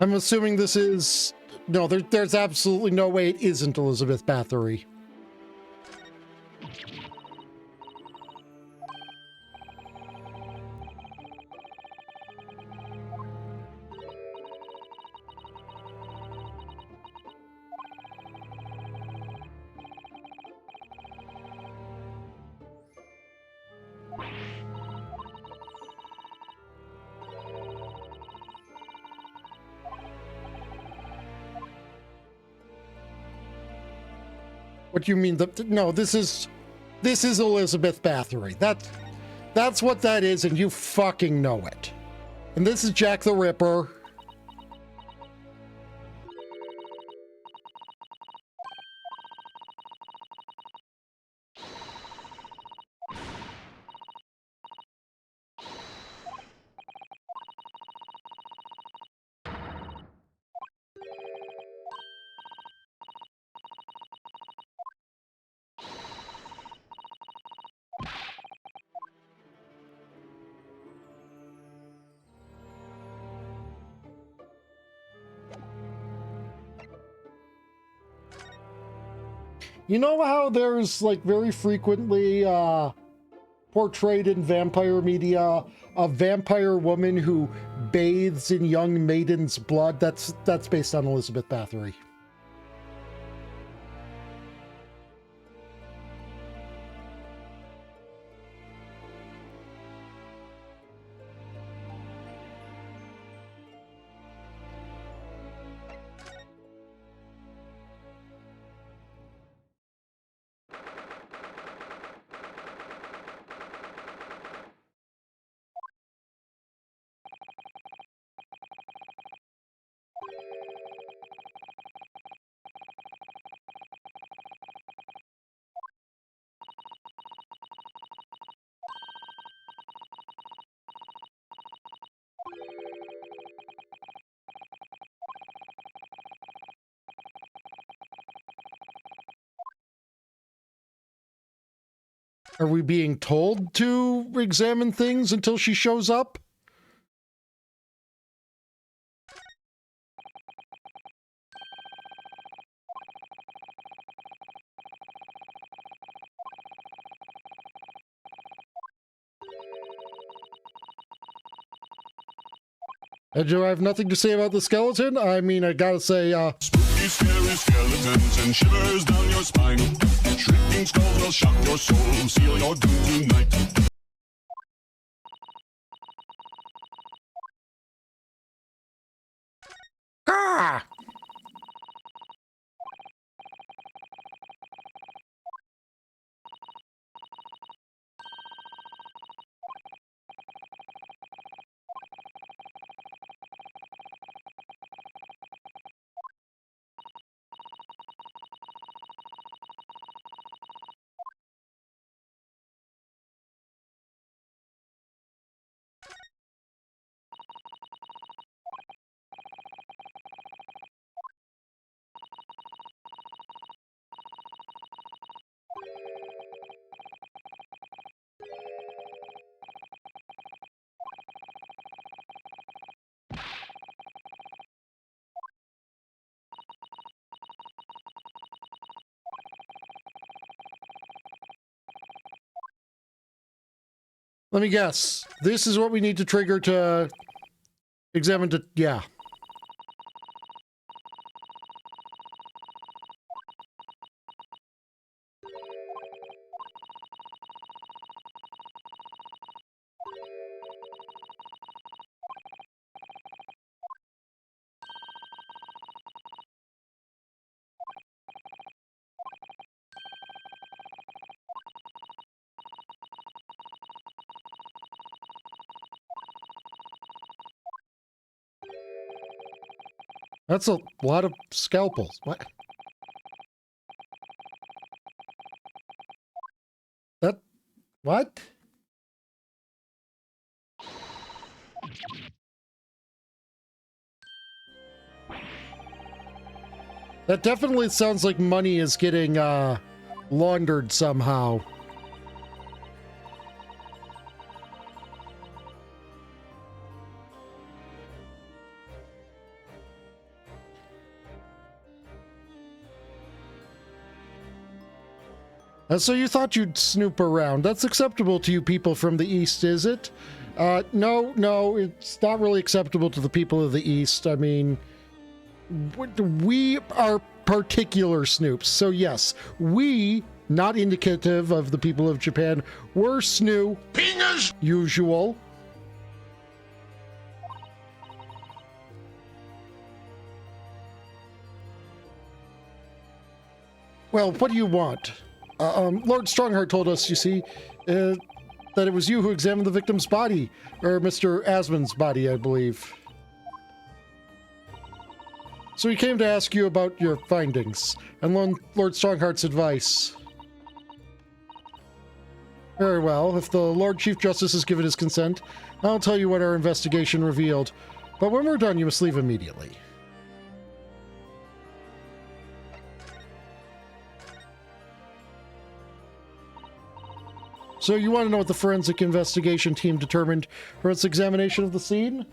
I'm assuming this is... No, there's absolutely no way it isn't Elizabeth Bathory. What do you mean? No, this is Elizabeth Bathory. That's what that is, and you fucking know it. And this is Jack the Ripper. You know how there's like very frequently portrayed in vampire media a vampire woman who bathes in young maidens' blood? That's based on Elizabeth Bathory. Are we being told to examine things until she shows up? Do I have nothing to say about the skeleton? I mean, I gotta say,
Spooky, scary skeletons and shivers down your spine. Shrieking skulls will shock your soul, seal your doom tonight.
ah! Let me guess. This is what we need to trigger to examine to... Yeah. That's a lot of scalpels. What? That... What? That definitely sounds like money is getting, laundered somehow. So you thought you'd snoop around. That's acceptable to you people from the East, is it? No, it's not really acceptable to the people of the East. I mean, we are particular snoops. So yes, we, not indicative of the people of Japan, were snooping usual. Well, what do you want? Lord Strongheart told us, you see, that it was you who examined the victim's body, or Mr. Asmon's body, I believe. So he came to ask you about your findings, and Lord Strongheart's advice. Very well, if the Lord Chief Justice has given his consent, I'll tell you what our investigation revealed. But when we're done, you must leave immediately. So you want to know what the forensic investigation team determined for its examination of the scene?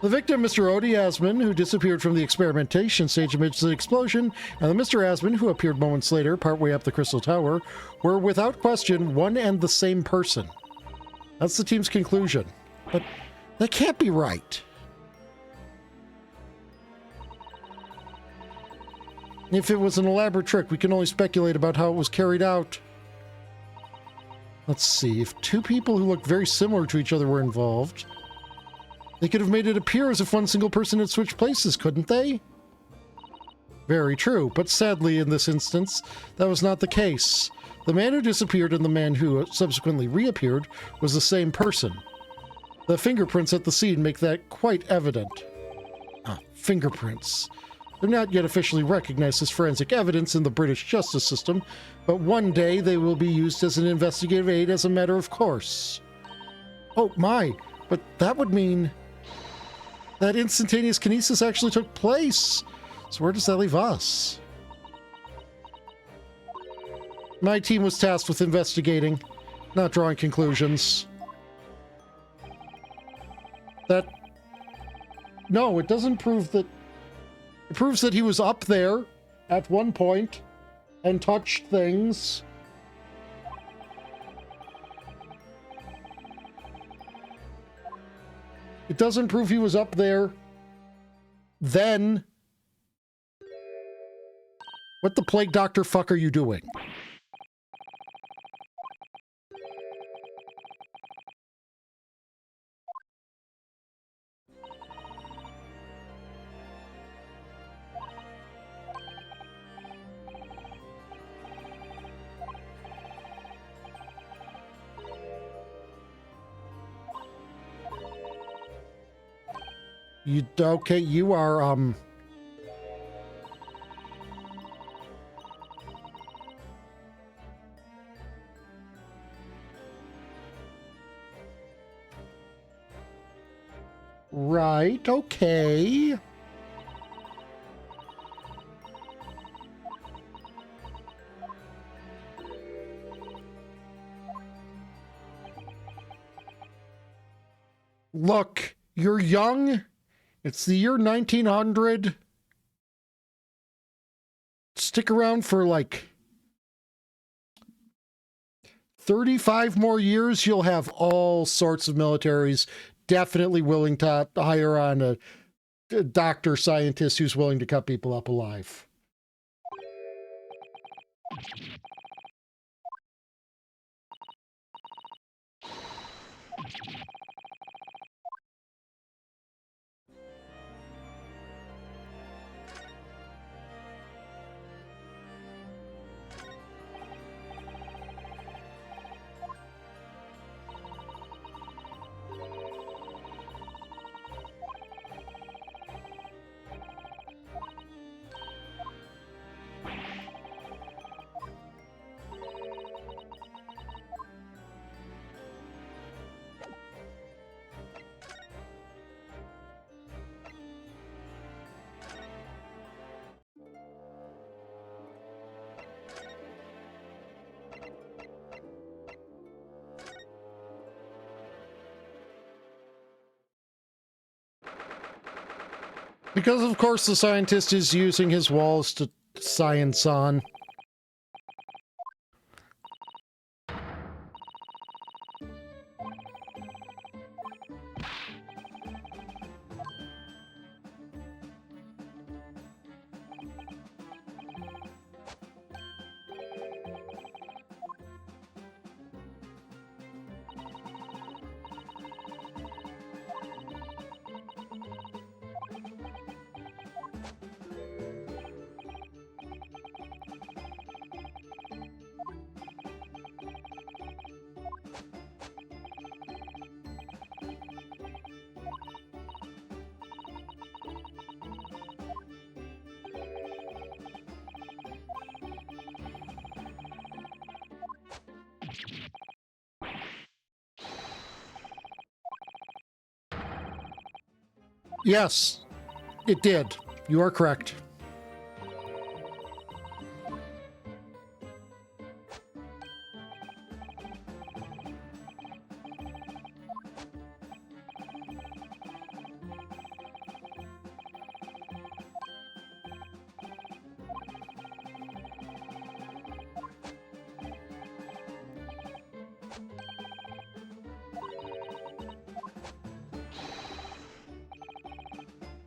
The victim, Mr. Odie Asmon, who disappeared from the experimentation stage amidst the explosion, and the Mr. Asmon, who appeared moments later, partway up the Crystal Tower, were without question one and the same person. That's the team's conclusion. But that can't be right. If it was an elaborate trick, we can only speculate about how it was carried out. Let's see, if two people who looked very similar to each other were involved, they could have made it appear as if one single person had switched places, couldn't they? Very true, but sadly in this instance, that was not the case. The man who disappeared and the man who subsequently reappeared was the same person. The fingerprints at the scene make that quite evident. Fingerprints. They're not yet officially recognized as forensic evidence in the British justice system, but one day they will be used as an investigative aid as a matter of course. Oh my, but that would mean that instantaneous kinesis actually took place. So where does that leave us? My team was tasked with investigating, not drawing conclusions. No, it doesn't prove that. It proves that he was up there at one point and touched things. It doesn't prove he was up there then. What the plague doctor fuck are you doing? Okay, you are, right, okay. Look, you're young. It's the year 1900. Stick around for like 35 more years, you'll have all sorts of militaries definitely willing to hire on a doctor scientist who's willing to cut people up alive. Because, of course, the scientist is using his walls to science on. Yes, it did. You are correct.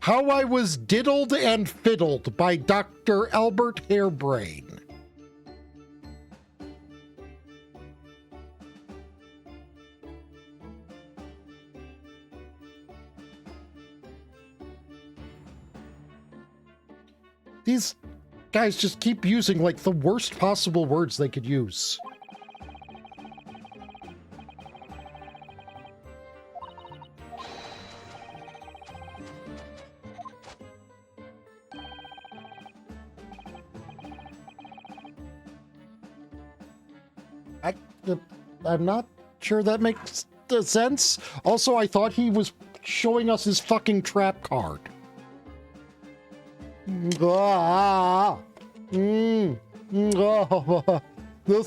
How I Was Diddled and Fiddled by Dr. Albert Hairbrain. These guys just keep using, like, the worst possible words they could use. I'm not sure that makes sense. Also, I thought he was showing us his fucking trap card. This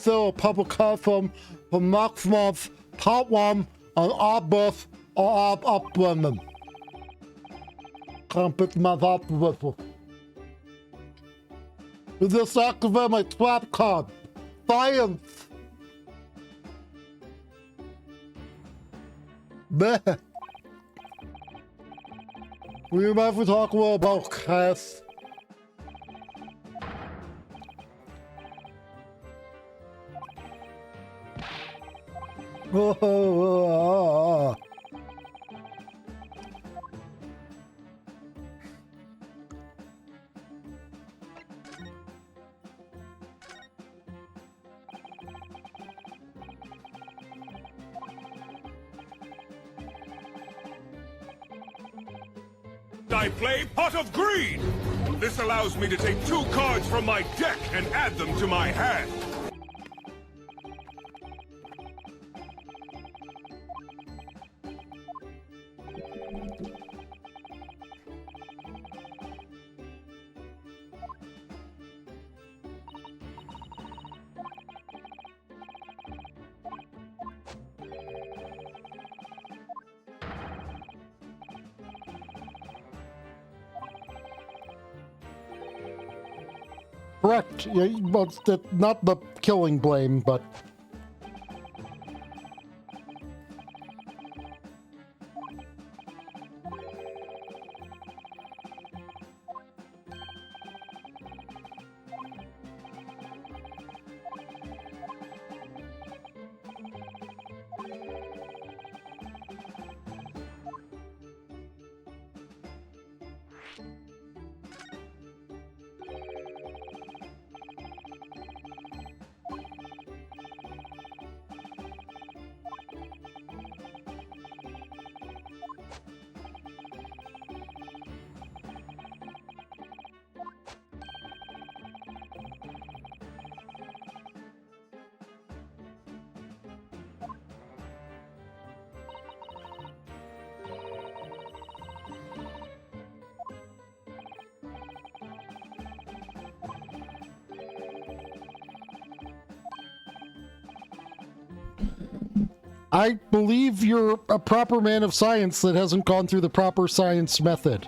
is a public card from Maximov, Part 1, on our birth, or up women. Can't pick my up with it. This activate my trap card. Science. Bleh. We might have to talk more about class.
I play Pot of Greed. This allows me to take 2 cards from my deck and add them to my hand.
Correct. Yeah, well, not the killing blame, but I believe you're a proper man of science that hasn't gone through the proper science method.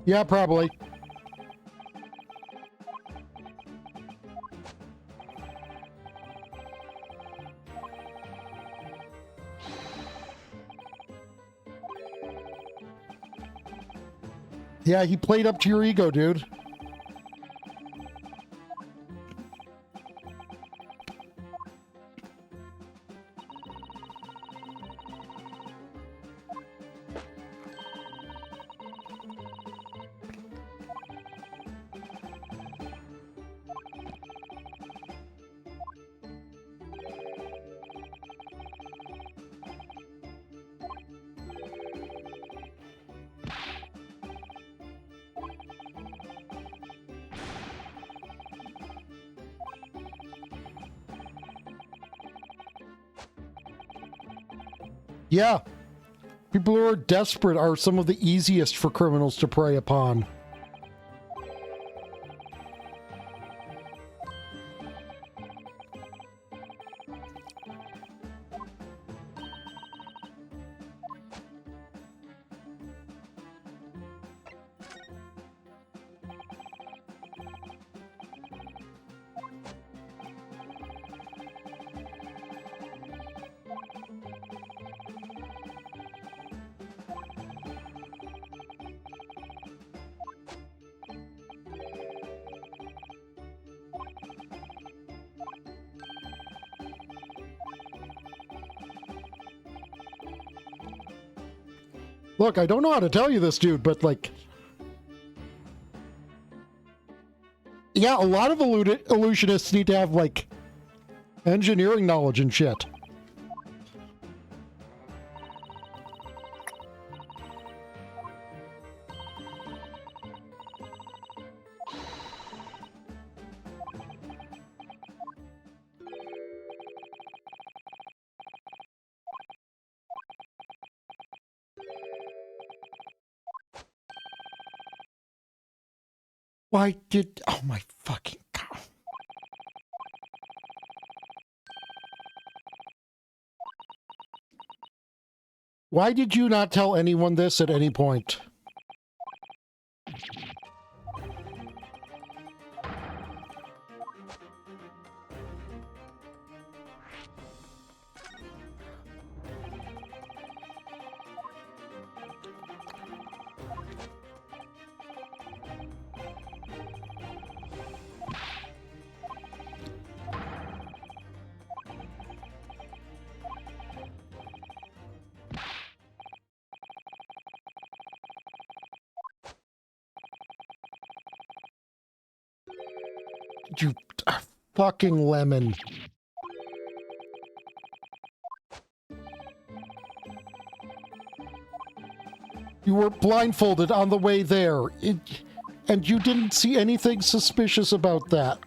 Yeah, probably. Yeah, he played up to your ego, dude. Yeah. People who are desperate are some of the easiest for criminals to prey upon. Look, I don't know how to tell you this, dude, but like... Yeah, a lot of illusionists need to have, like, engineering knowledge and shit. Why did... Oh my fucking God. Why did you not tell anyone this at any point? You fucking lemon. You were blindfolded on the way there, and you didn't see anything suspicious about that.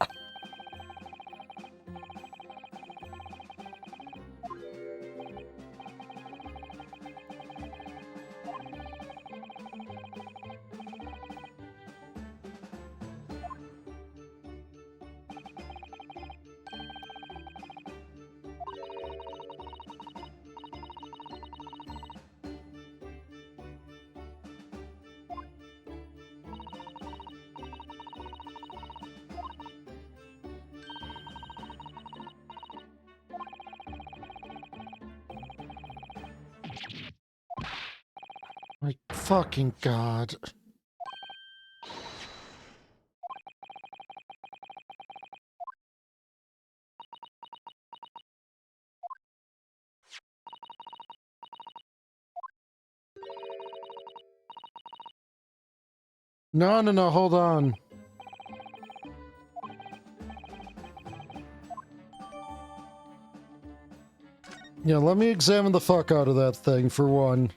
My fucking God. No, hold on. Yeah, let me examine the fuck out of that thing for one.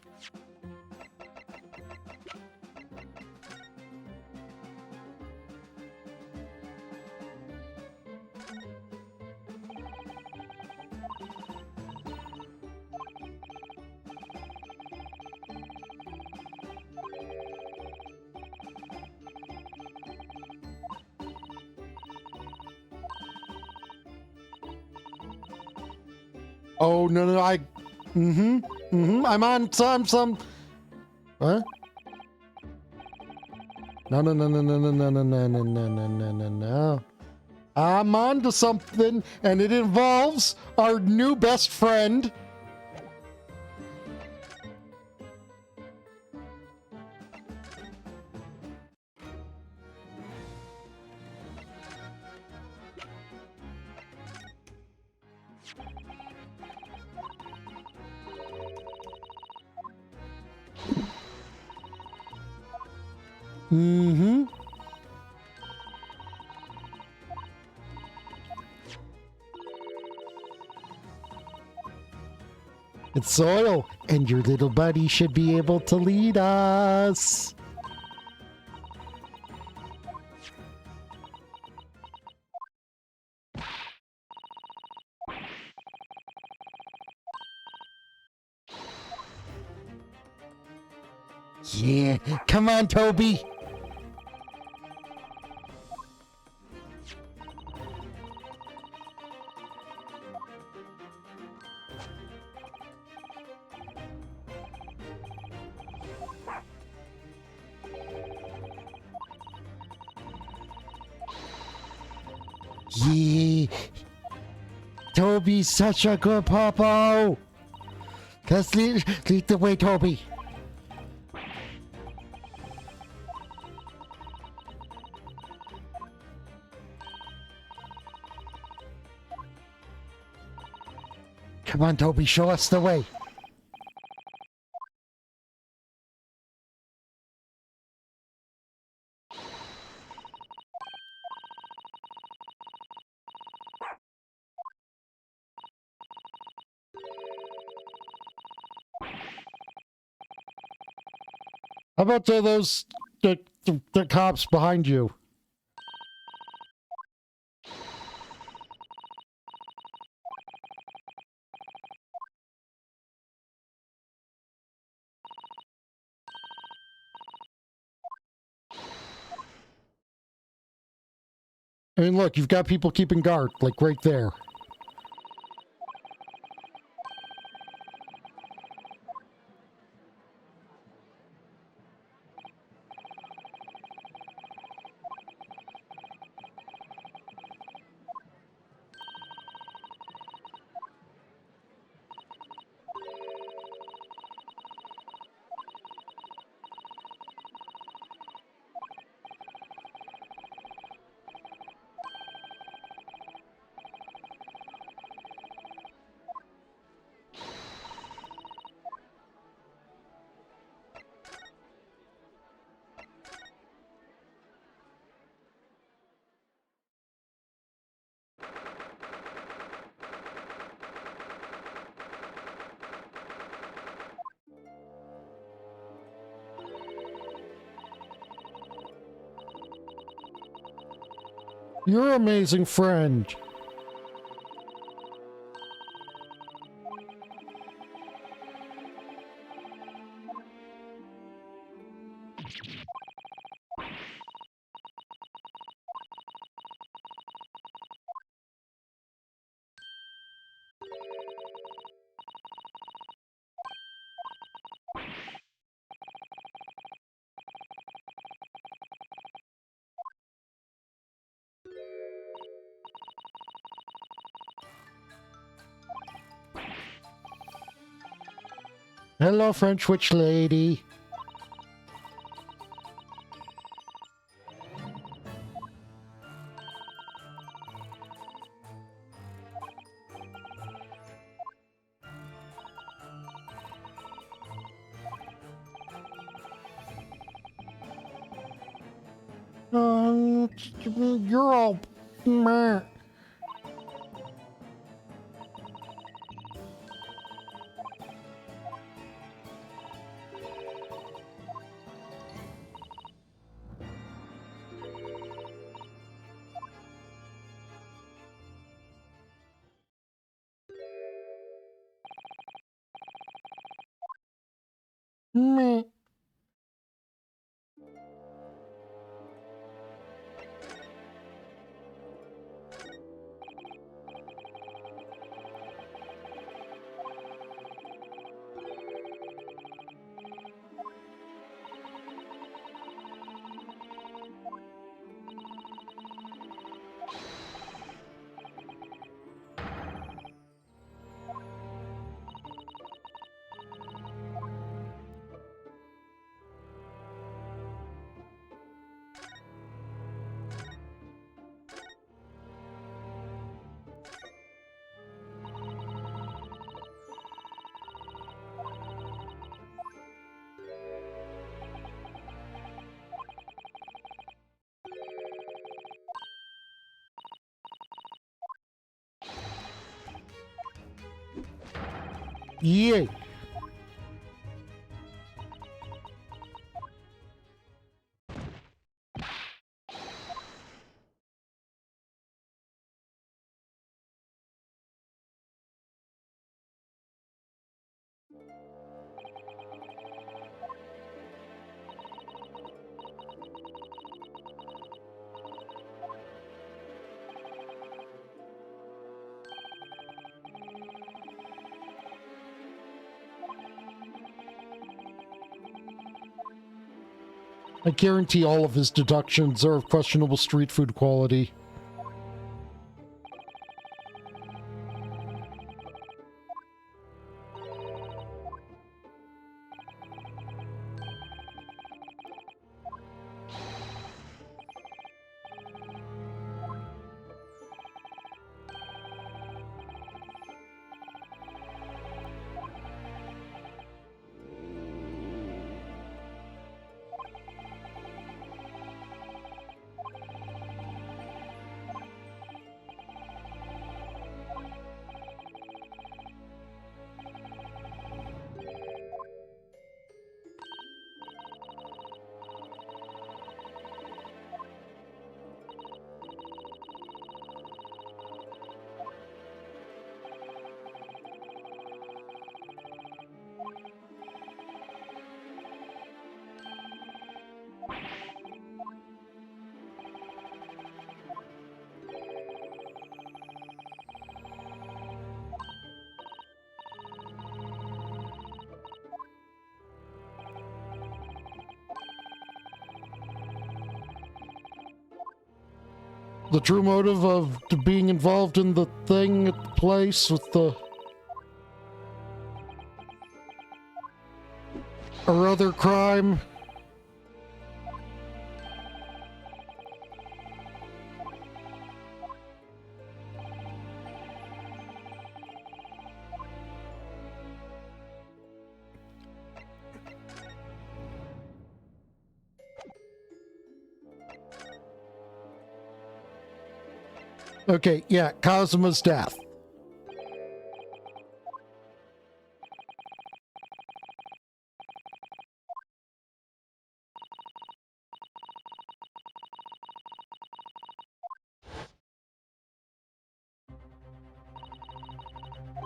Oh, no, no, I'm on some. Huh? No, no, no, no, no, no, no, no, no, no, no, no, no, no, no. I'm on to something, and it involves our new best friend. Mm-hmm. It's soil, and your little buddy should be able to lead us. Yeah, come on, Toby. Yeah, Toby's such a good popo. Let's lead the way, Toby. Come on, Toby, show us the way. How about the cops behind you? I mean, look, you've got people keeping guard, like right there. You're an amazing friend. Hello, French witch lady. You're all meh. Meh. Yay. I guarantee all of his deductions are of questionable street food quality. The true motive of being involved in the thing at the place with the... or other crime. Okay, yeah, Kazuma's death.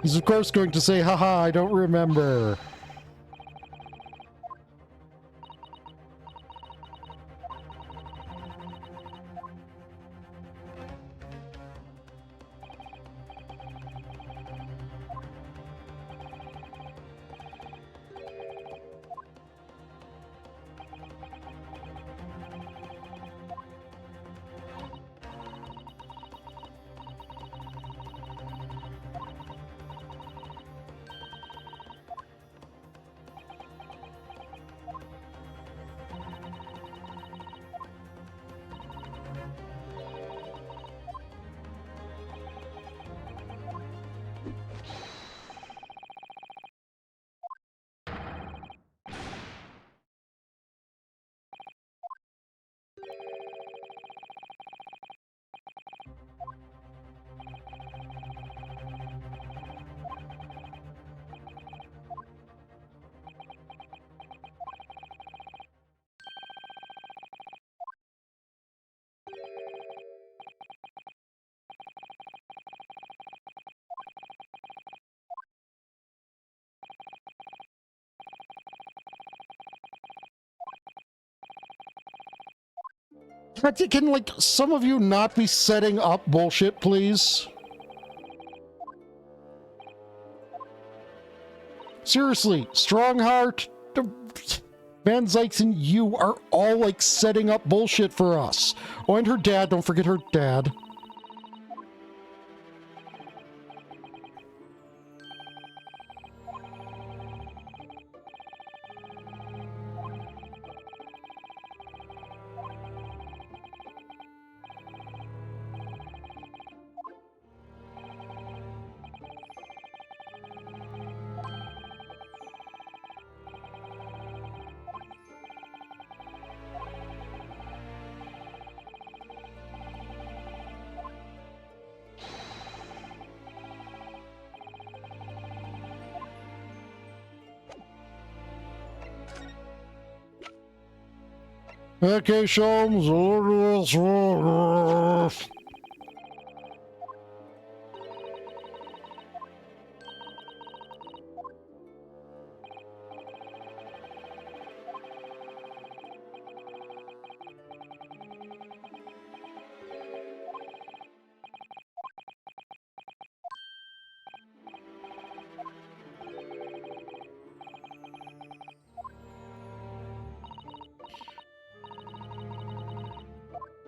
He's of course going to say, haha, I don't remember. Can, like, some of you not be setting up bullshit, please? Seriously, Strongheart, Van Zyxen, you are all, like, setting up bullshit for us. Oh, and her dad, don't forget her dad. Okay, Sholmes.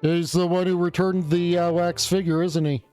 He's the one who returned the wax figure, isn't he?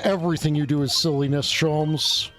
Everything you do is silliness, Sholmes.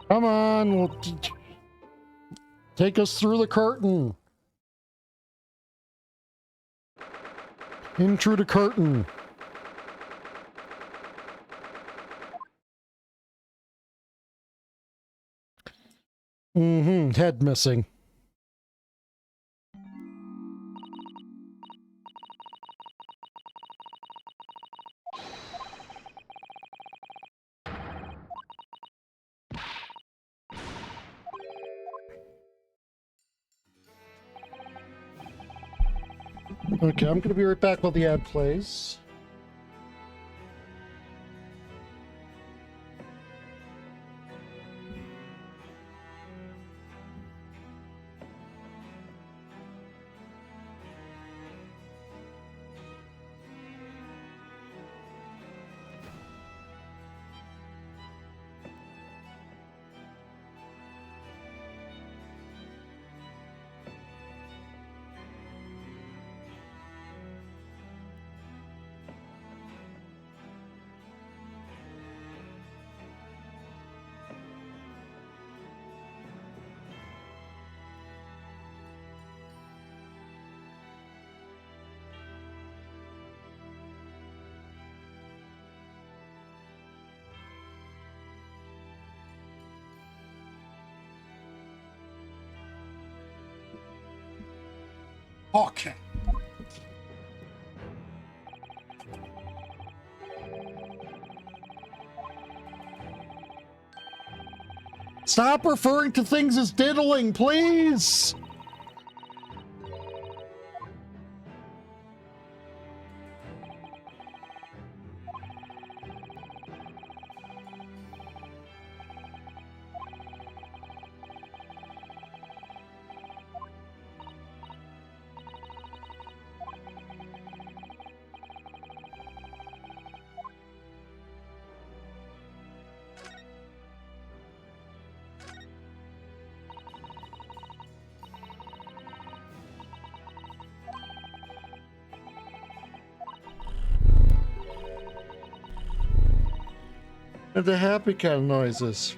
Come on, take us through the curtain. In through the curtain. Head missing. Okay, I'm gonna be right back while the ad plays. Okay. Stop referring to things as diddling, please! And the happy kind of noises.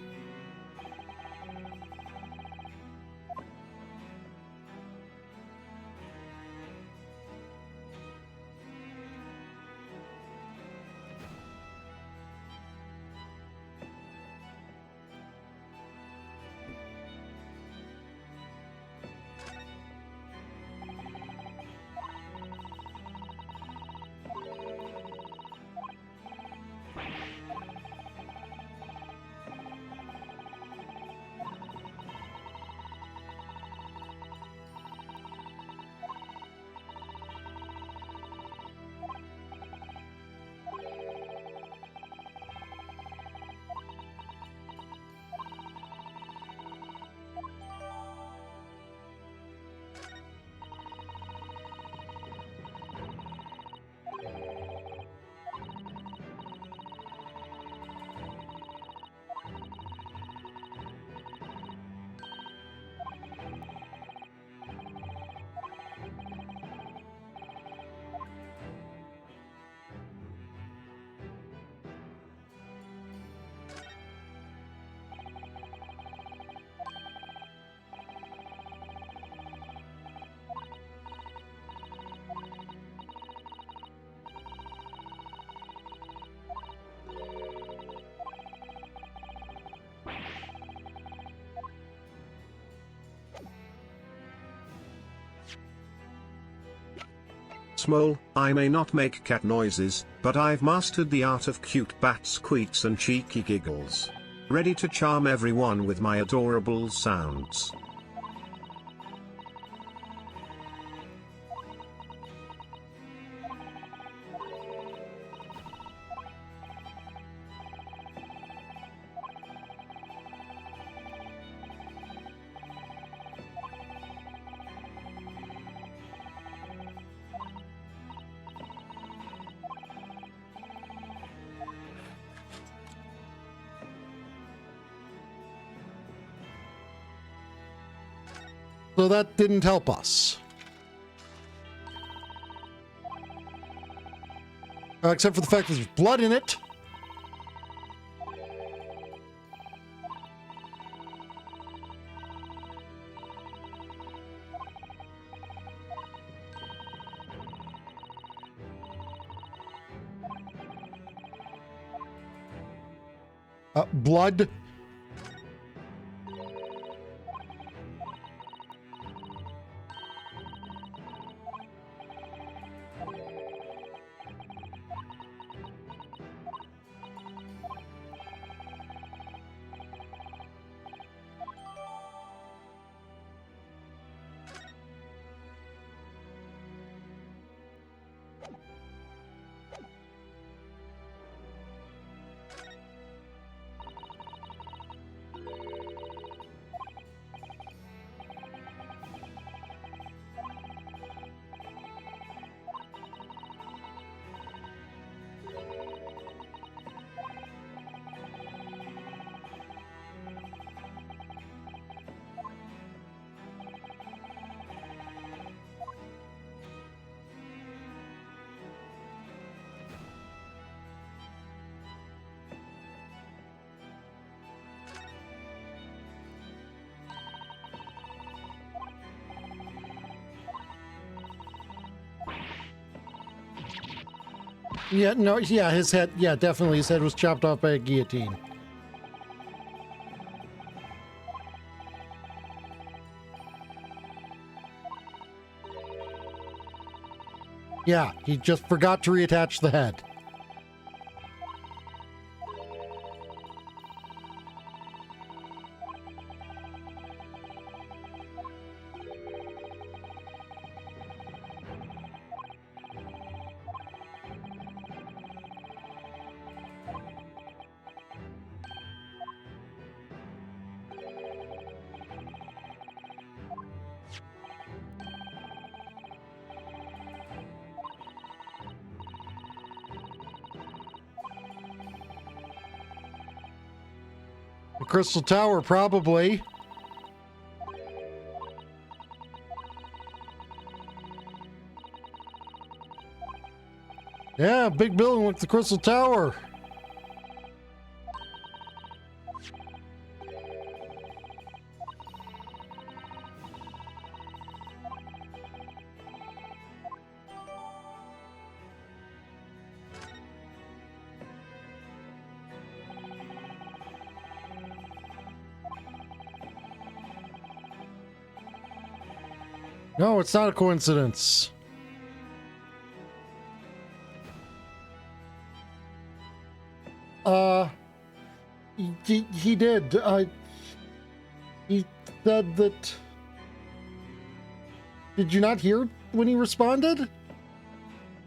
Smole, I may not make cat noises, but I've mastered the art of cute bat squeaks and cheeky giggles. Ready to charm everyone with my adorable sounds.
So that didn't help us. Except for the fact that there's blood in it. Blood. Yeah, no, yeah, his head, yeah, definitely his head was chopped off by a guillotine. Yeah, he just forgot to reattach the head. The Crystal Tower, probably. Yeah, big building with the Crystal Tower. No, it's not a coincidence. He did. He said that. Did you not hear when he responded?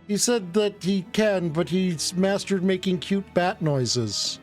He said that he can, but he's mastered making cute bat noises.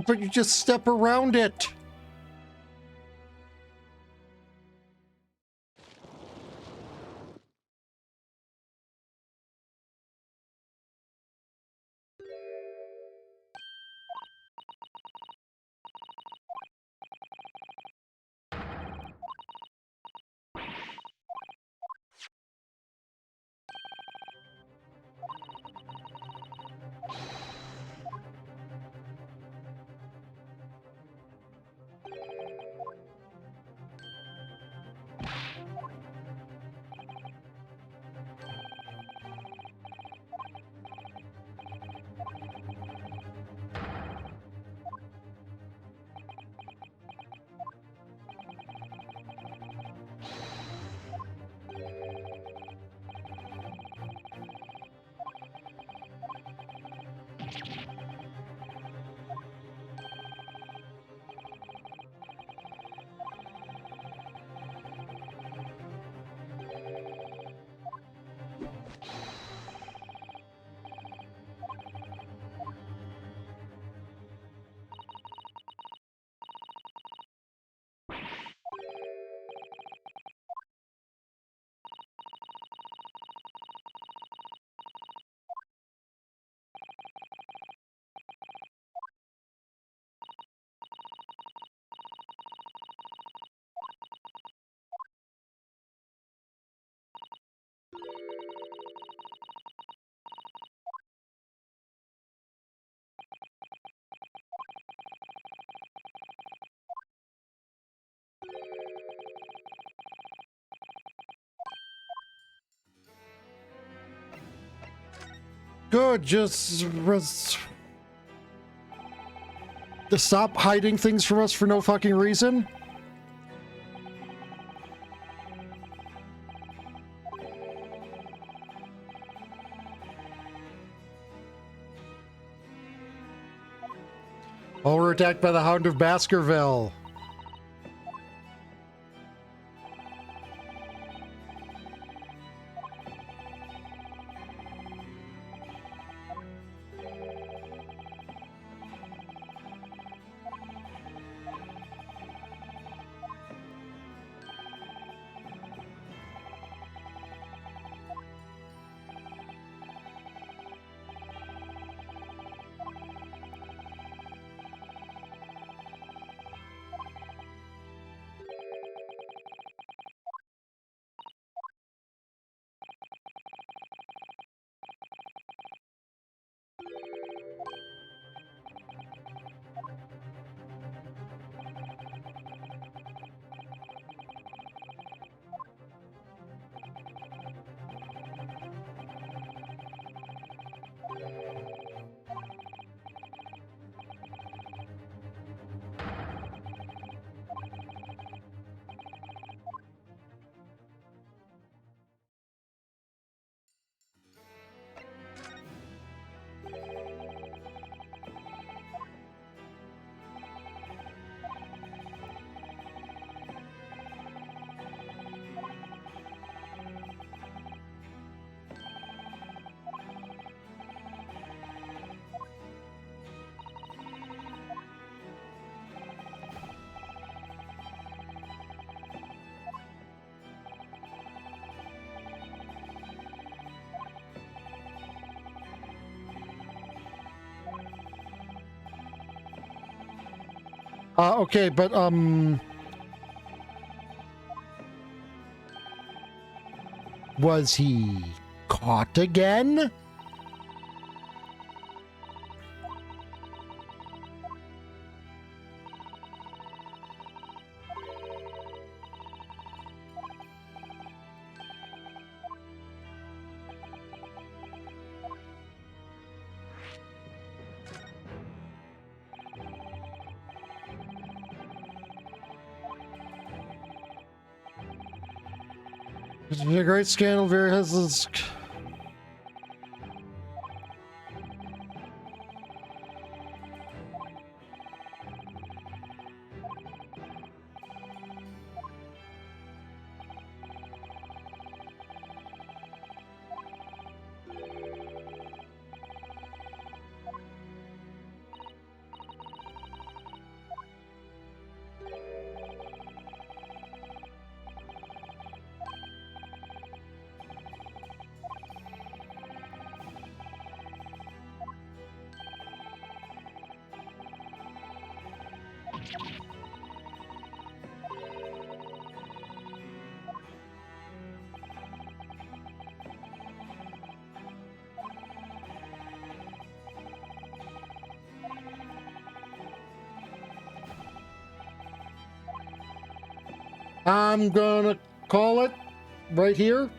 But you just step around it. Good, just to stop hiding things from us for no fucking reason. Oh, we're attacked by the Hound of Baskerville. Okay, but, was he caught again? It's a great scandal, very has. I'm gonna call it right here.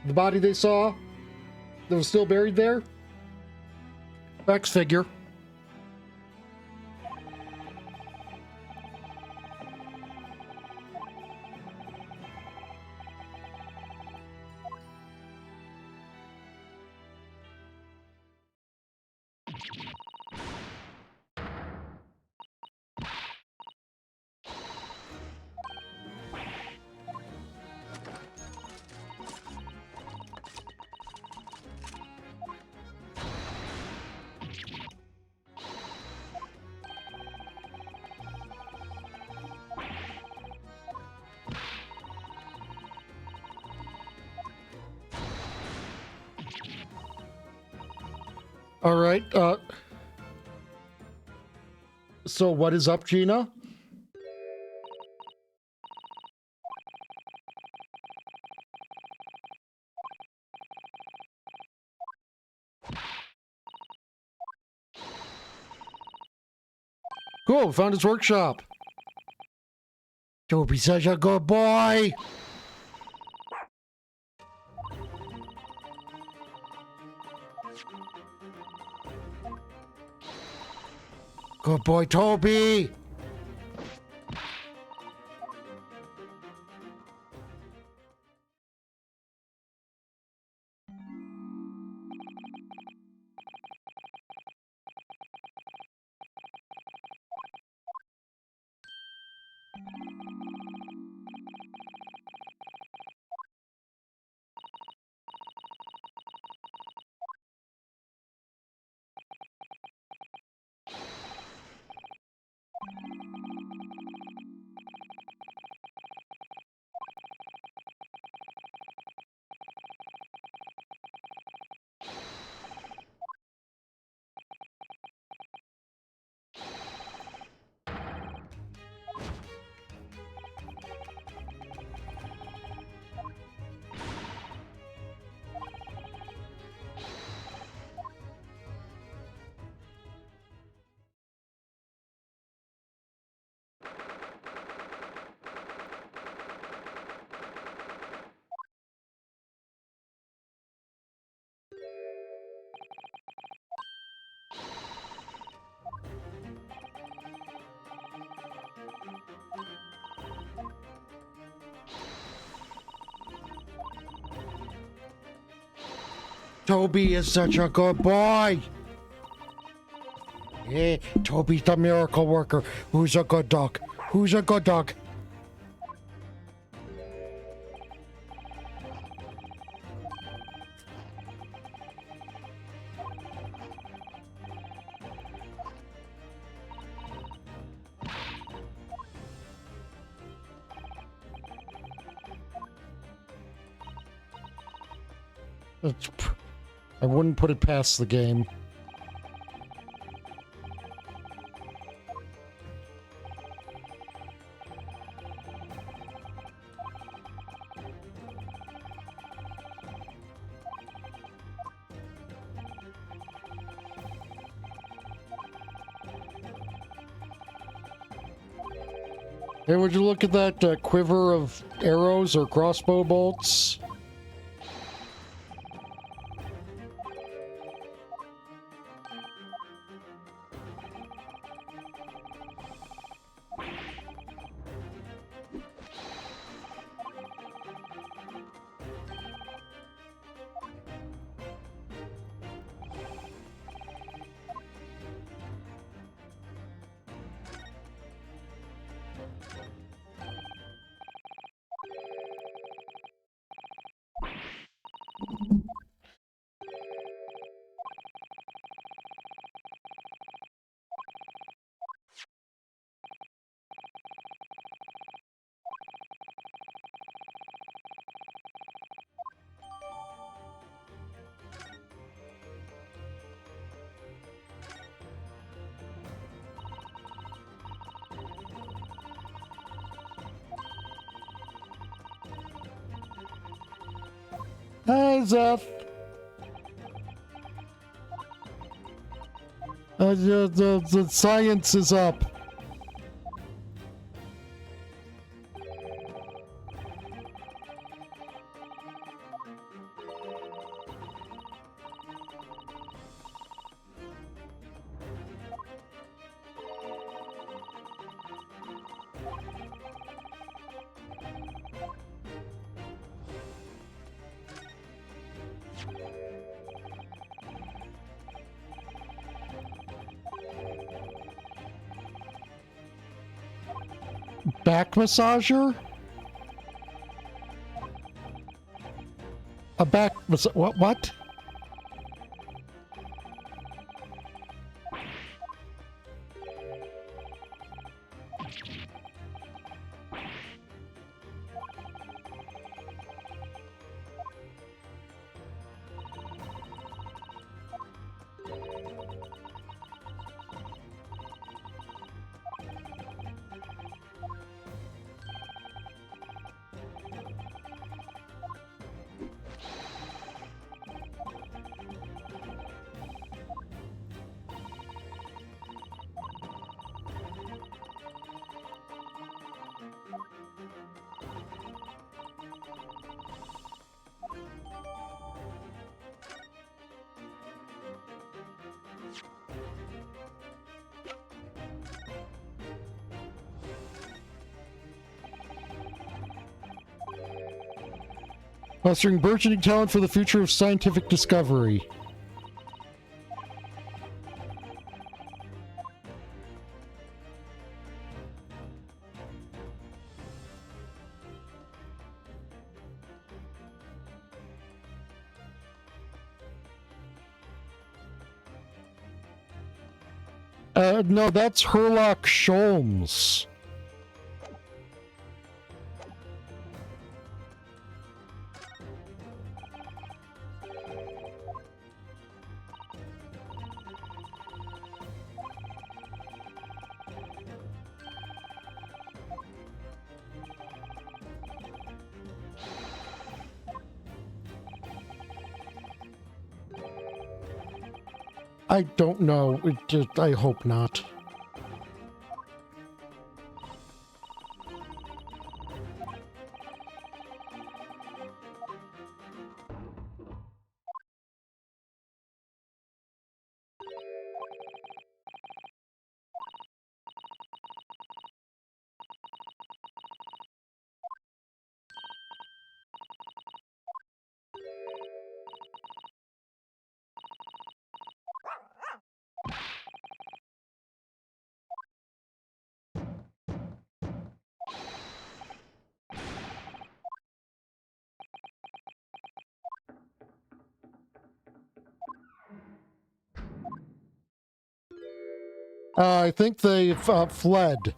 The body they saw that was still buried there. X figure. All right. So what is up, Gina? Cool, found his workshop. Toby's such a good boy. Good boy, Toby. Toby is such a good boy. Yeah, Toby's the miracle worker. Who's a good dog? Who's a good dog? I wouldn't put it past the game. Hey, would you look at that quiver of arrows or crossbow bolts? Hi, Zeph. The science is up. Back massager? A back what? Fostering burgeoning talent for the future of scientific discovery. No, that's Herlock Sholmes. I don't know. I hope not. I think they've fled.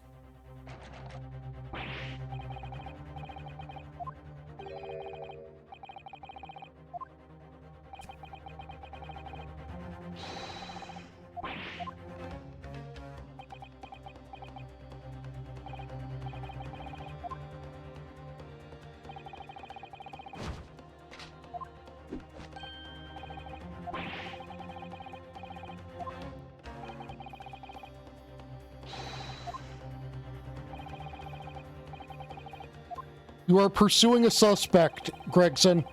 You are pursuing a suspect, Gregson.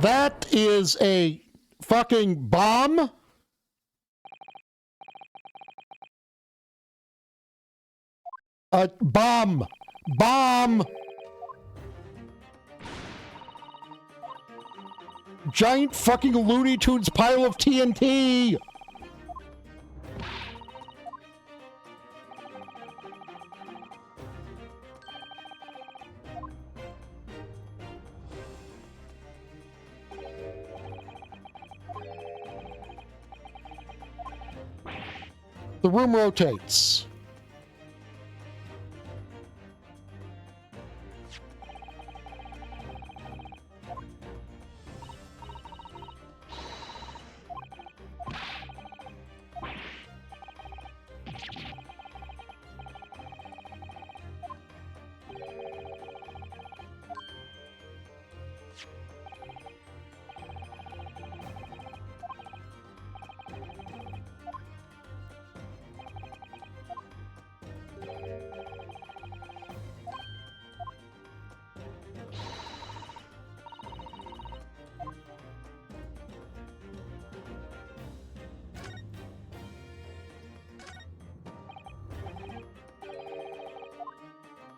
That is a fucking bomb. A bomb. Bomb. Giant fucking Looney Tunes pile of TNT. The room rotates.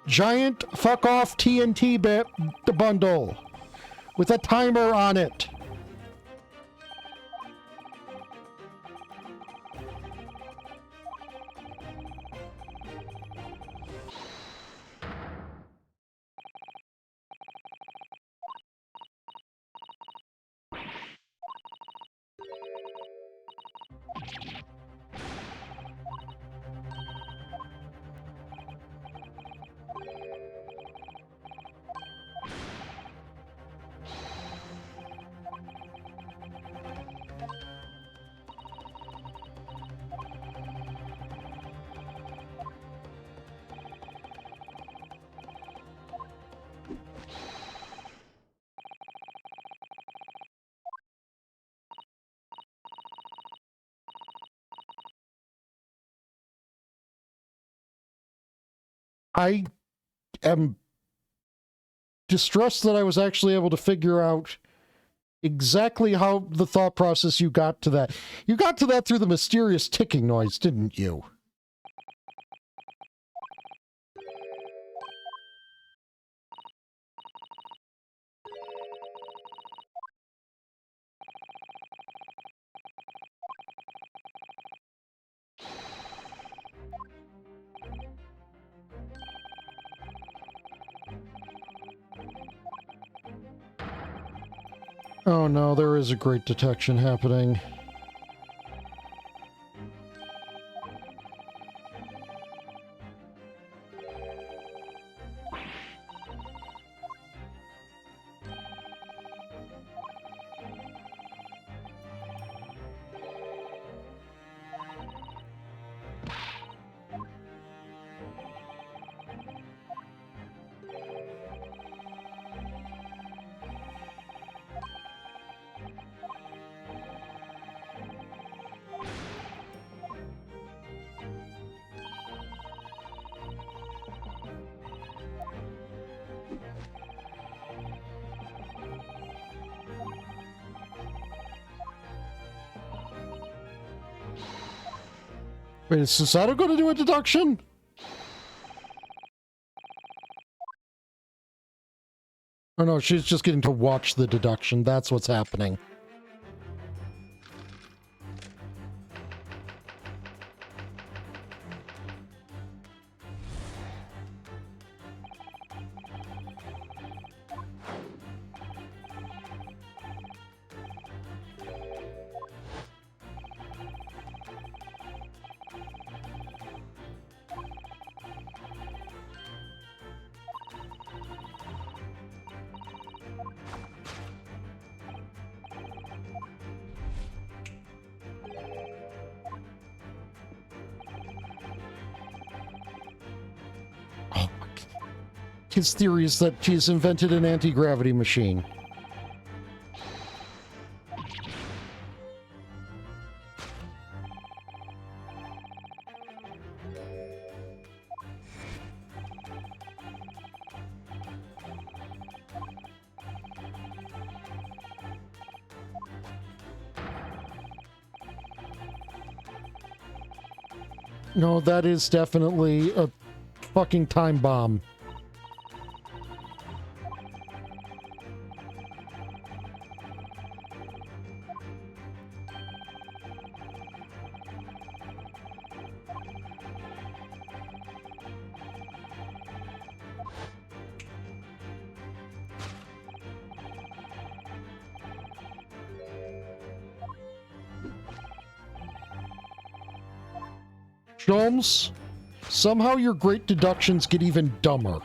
Giant fuck off TNT bundle with a timer on it. I am distressed that I was actually able to figure out exactly how the thought process you got to that. You got to that through the mysterious ticking noise, didn't you? Oh no, there is a great detection happening. Wait, is Susato going to do a deduction? Oh no, she's just getting to watch the deduction. That's what's happening. His theory is that she's invented an anti-gravity machine. No, that is definitely a fucking time bomb. Sholmes, somehow your great deductions get even dumber.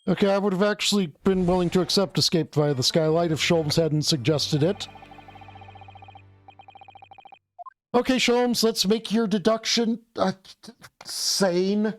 Okay, I would have actually been willing to accept escape via the skylight if Sholmes hadn't suggested it. Okay, Sholmes, let's make your deduction sane.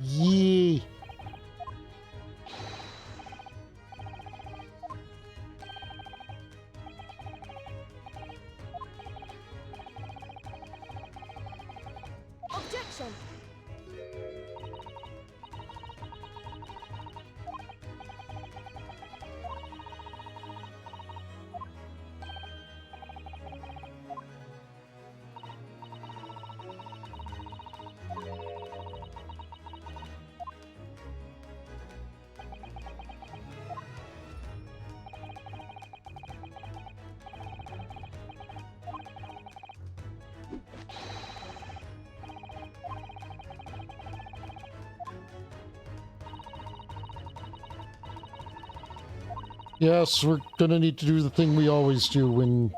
Yee.
Objection!
Yes, we're gonna need to do the thing we always do when...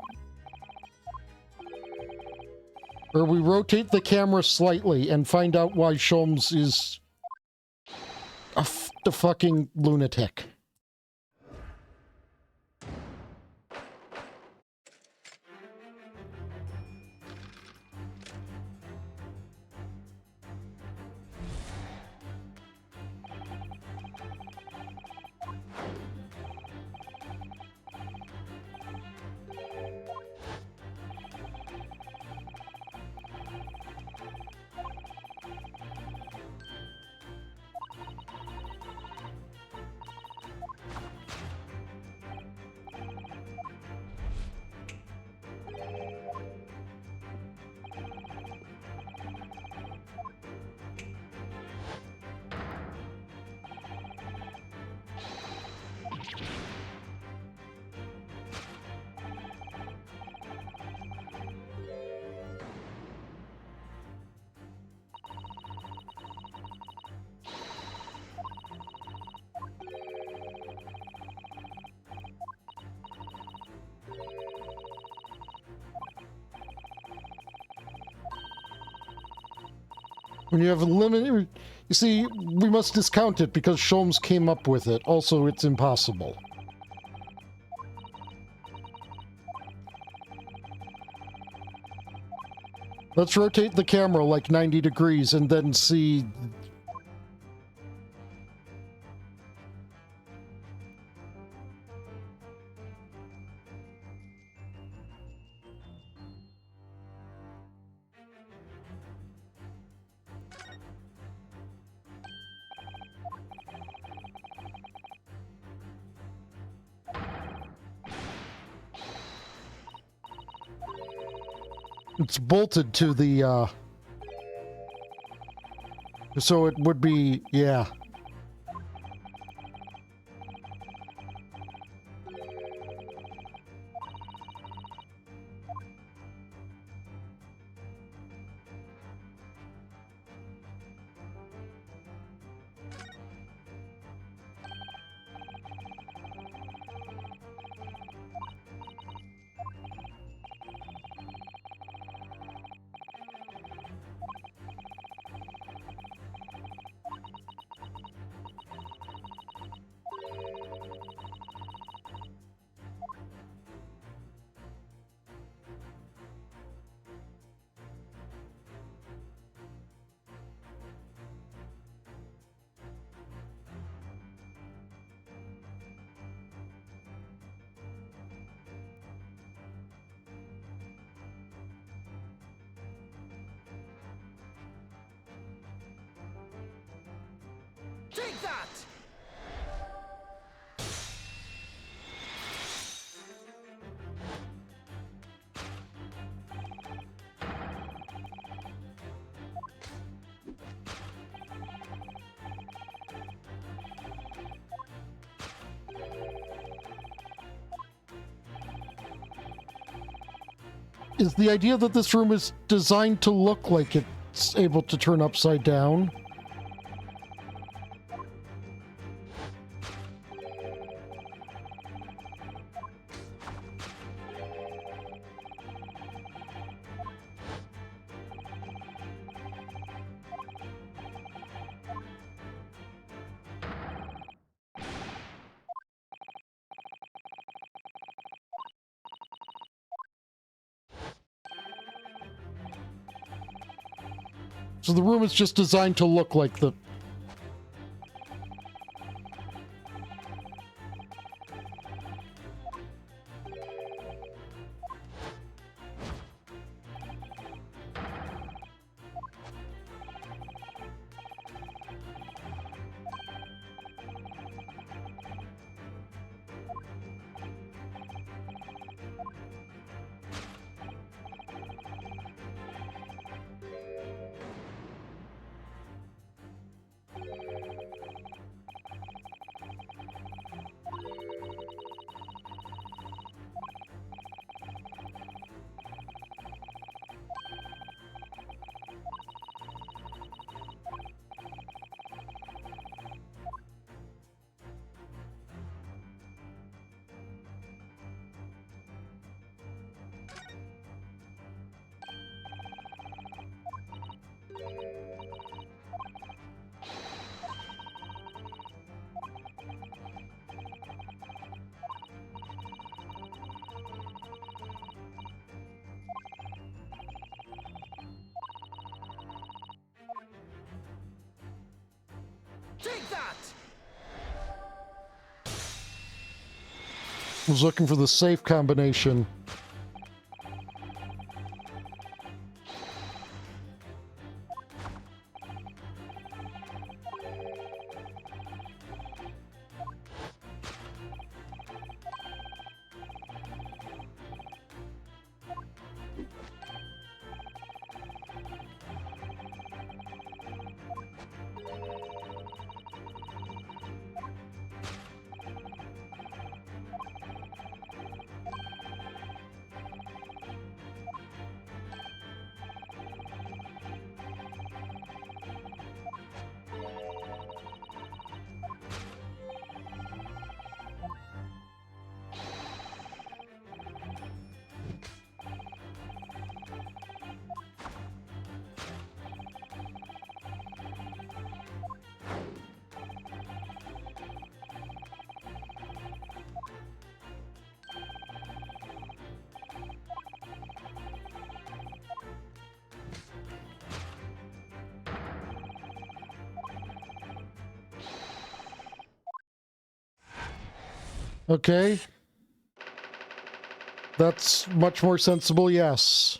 Where we rotate the camera slightly and find out why Sholmes is a fucking lunatic. When you have a limit, you see, we must discount it because Sholmes came up with it. Also, it's impossible. Let's rotate the camera like 90 degrees and then see. It's bolted to the, so it would be, yeah.
Take that!
Is the idea that this room is designed to look like it's able to turn upside down? So the room is just designed to look like the...
Take that!
I was looking for the safe combination. Okay. That's much more sensible, yes.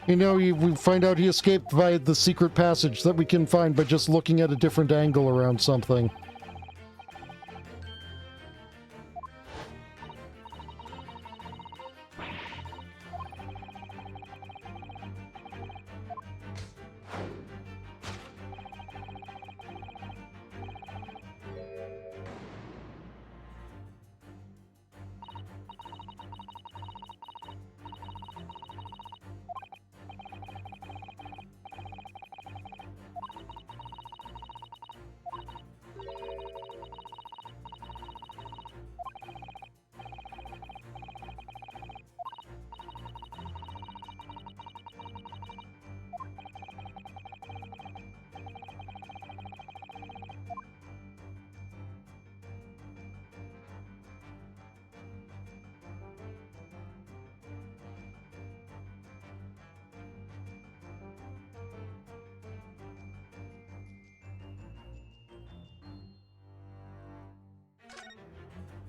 You know, we find out he escaped by the secret passage that we can find by just looking at a different angle around something.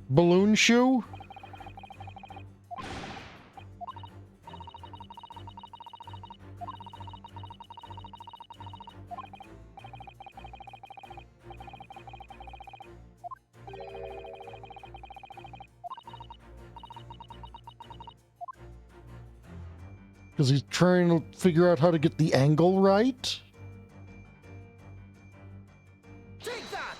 Balloon shoe? Because he's trying to figure out how to get the angle right?
Take that!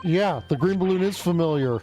Yeah, the green balloon is familiar.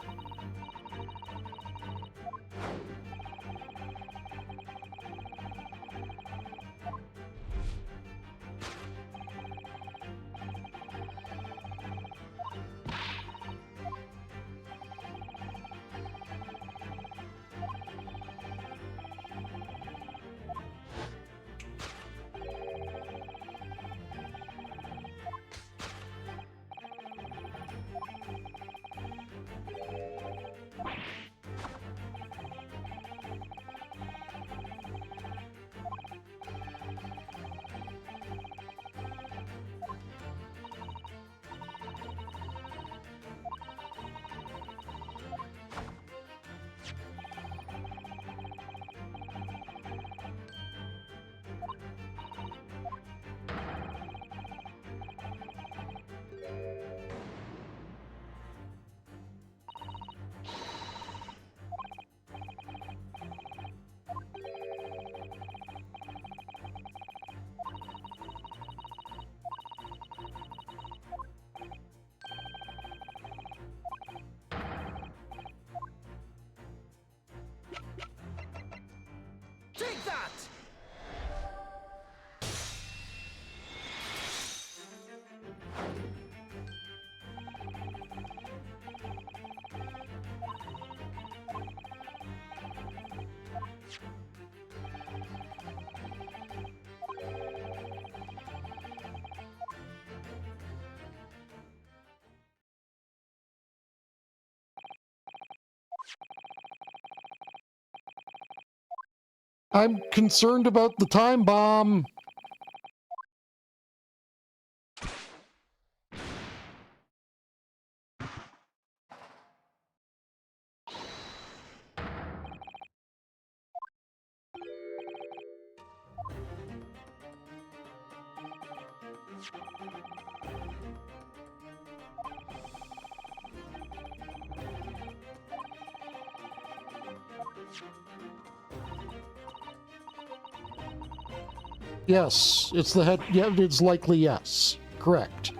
Take that!
I'm concerned about the time bomb. Yes, it's the head. Yeah, it's likely yes. Correct.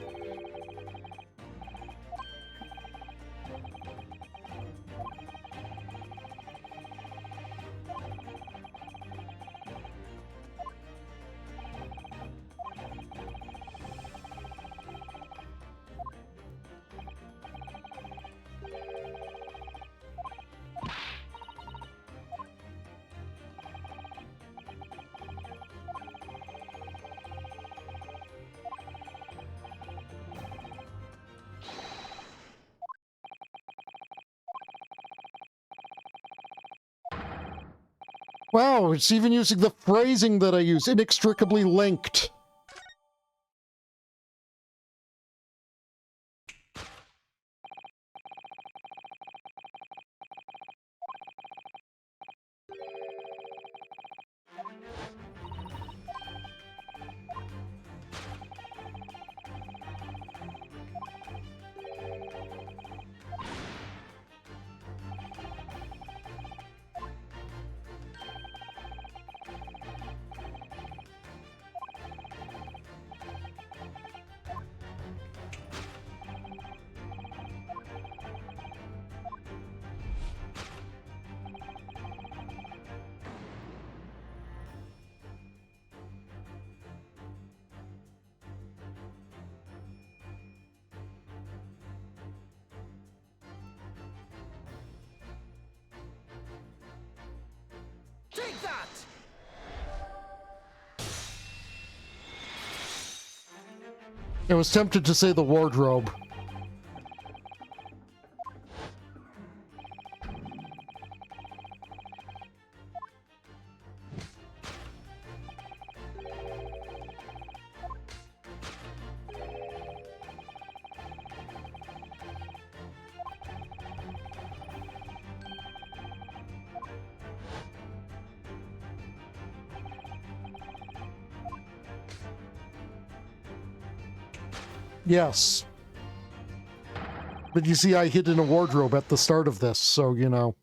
Wow, it's even using the phrasing that I use, inextricably linked.
Take that!
I was tempted to say the wardrobe. Yes. But you see, I hid in a wardrobe at the start of this, so, you know.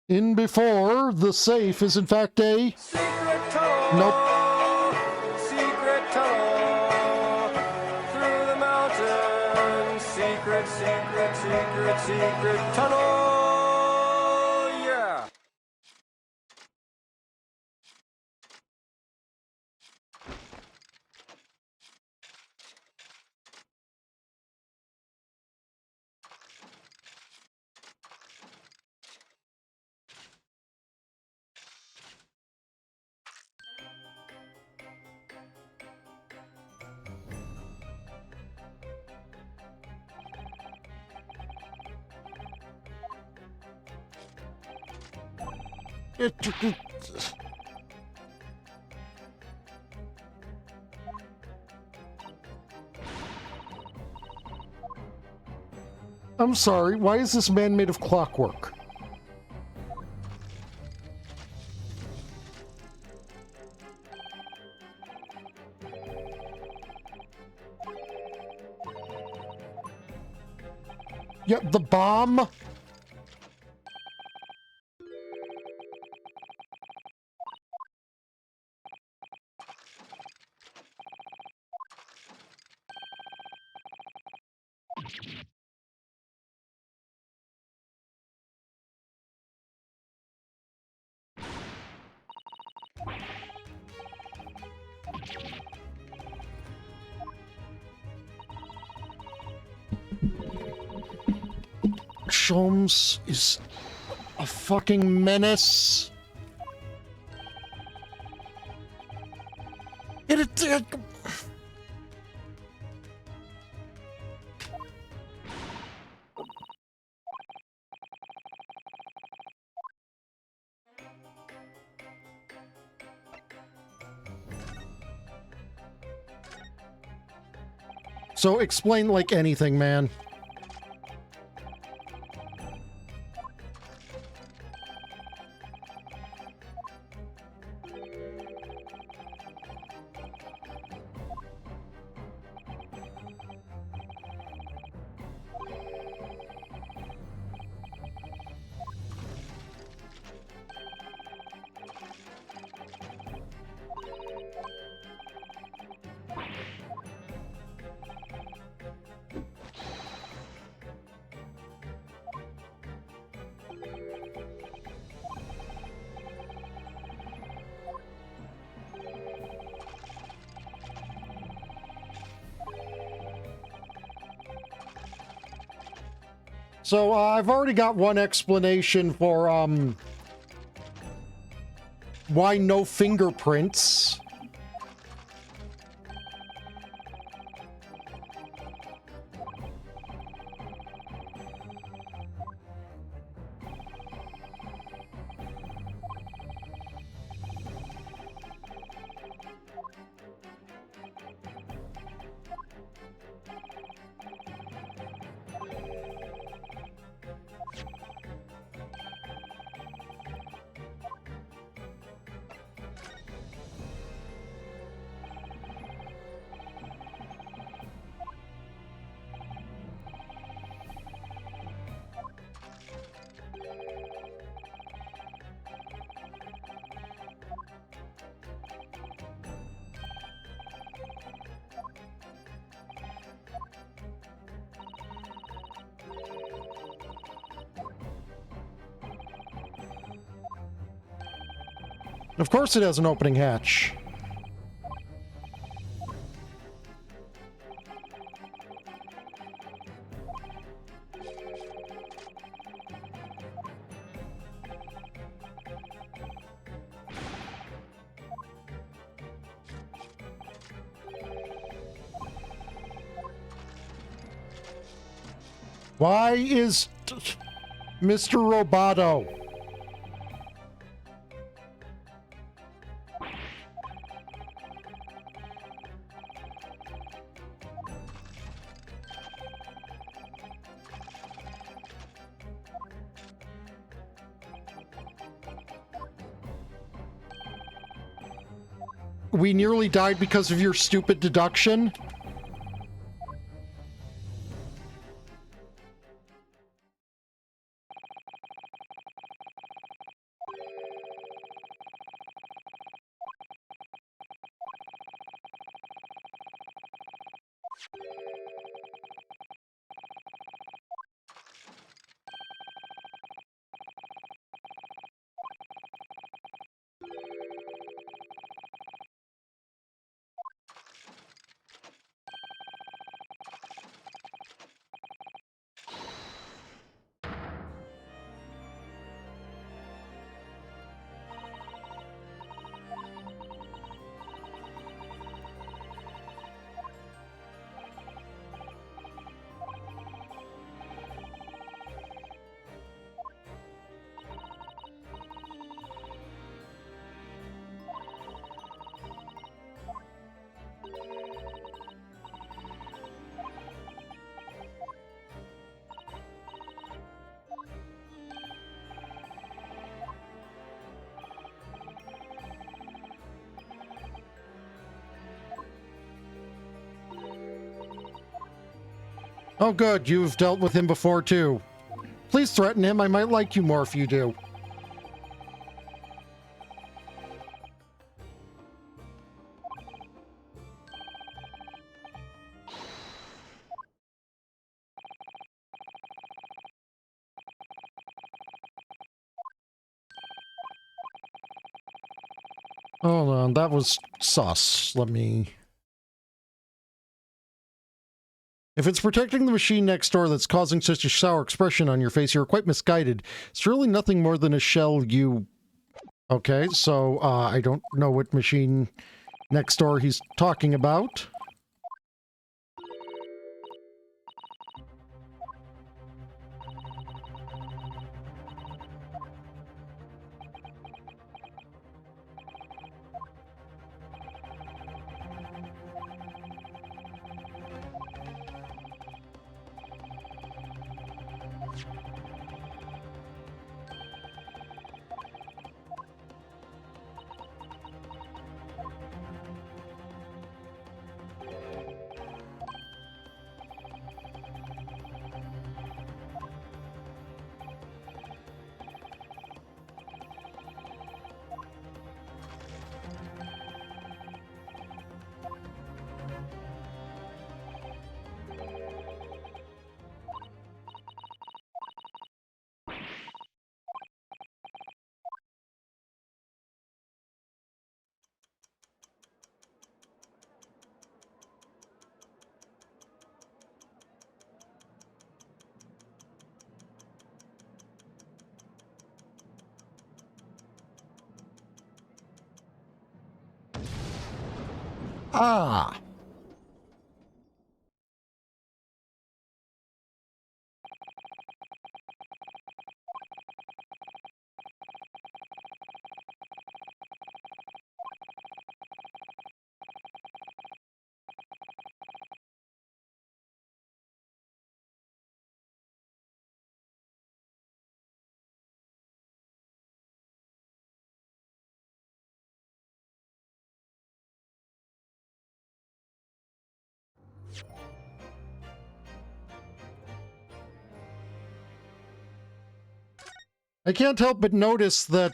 In before, the safe is in fact a...
Secret tunnel!
Nope.
Secret tunnel! Through the mountains! Secret, secret, secret, secret tunnel! Yeah!
I'm sorry, why is this man made of clockwork? Yeah, the bomb? Sholmes is a fucking menace. So explain like anything, man. So I've already got one explanation for why no fingerprints. Of course it has an opening hatch. Why is Mr. Roboto? We nearly died because of your stupid deduction? Oh good, you've dealt with him before too. Please threaten him, I might like you more if you do. Hold on, that was sus. Let me... If it's protecting the machine next door that's causing such a sour expression on your face, you're quite misguided. It's really nothing more than a shell you... Okay, so, I don't know what machine next door he's talking about. Ah. I can't help but notice that,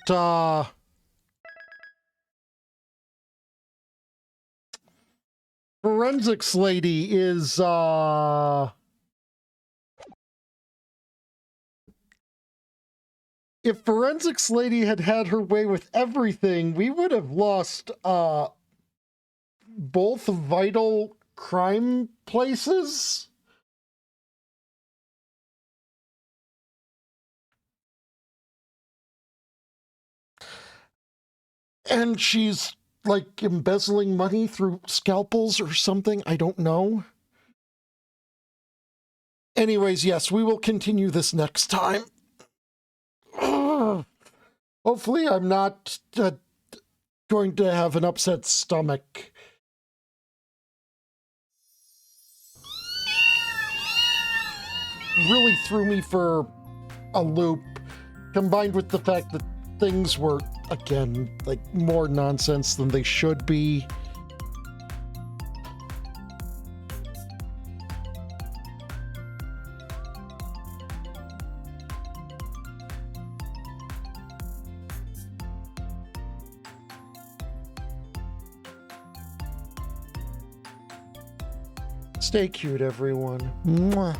forensics lady is, if forensics lady had had her way with everything, we would have lost, both vital crime places. And she's, like, embezzling money through scalpels or something. I don't know. Anyways, yes, we will continue this next time. Hopefully I'm not going to have an upset stomach. Really threw me for a loop, combined with the fact that things were, again, like, more nonsense than they should be. Stay cute, everyone. Mwah.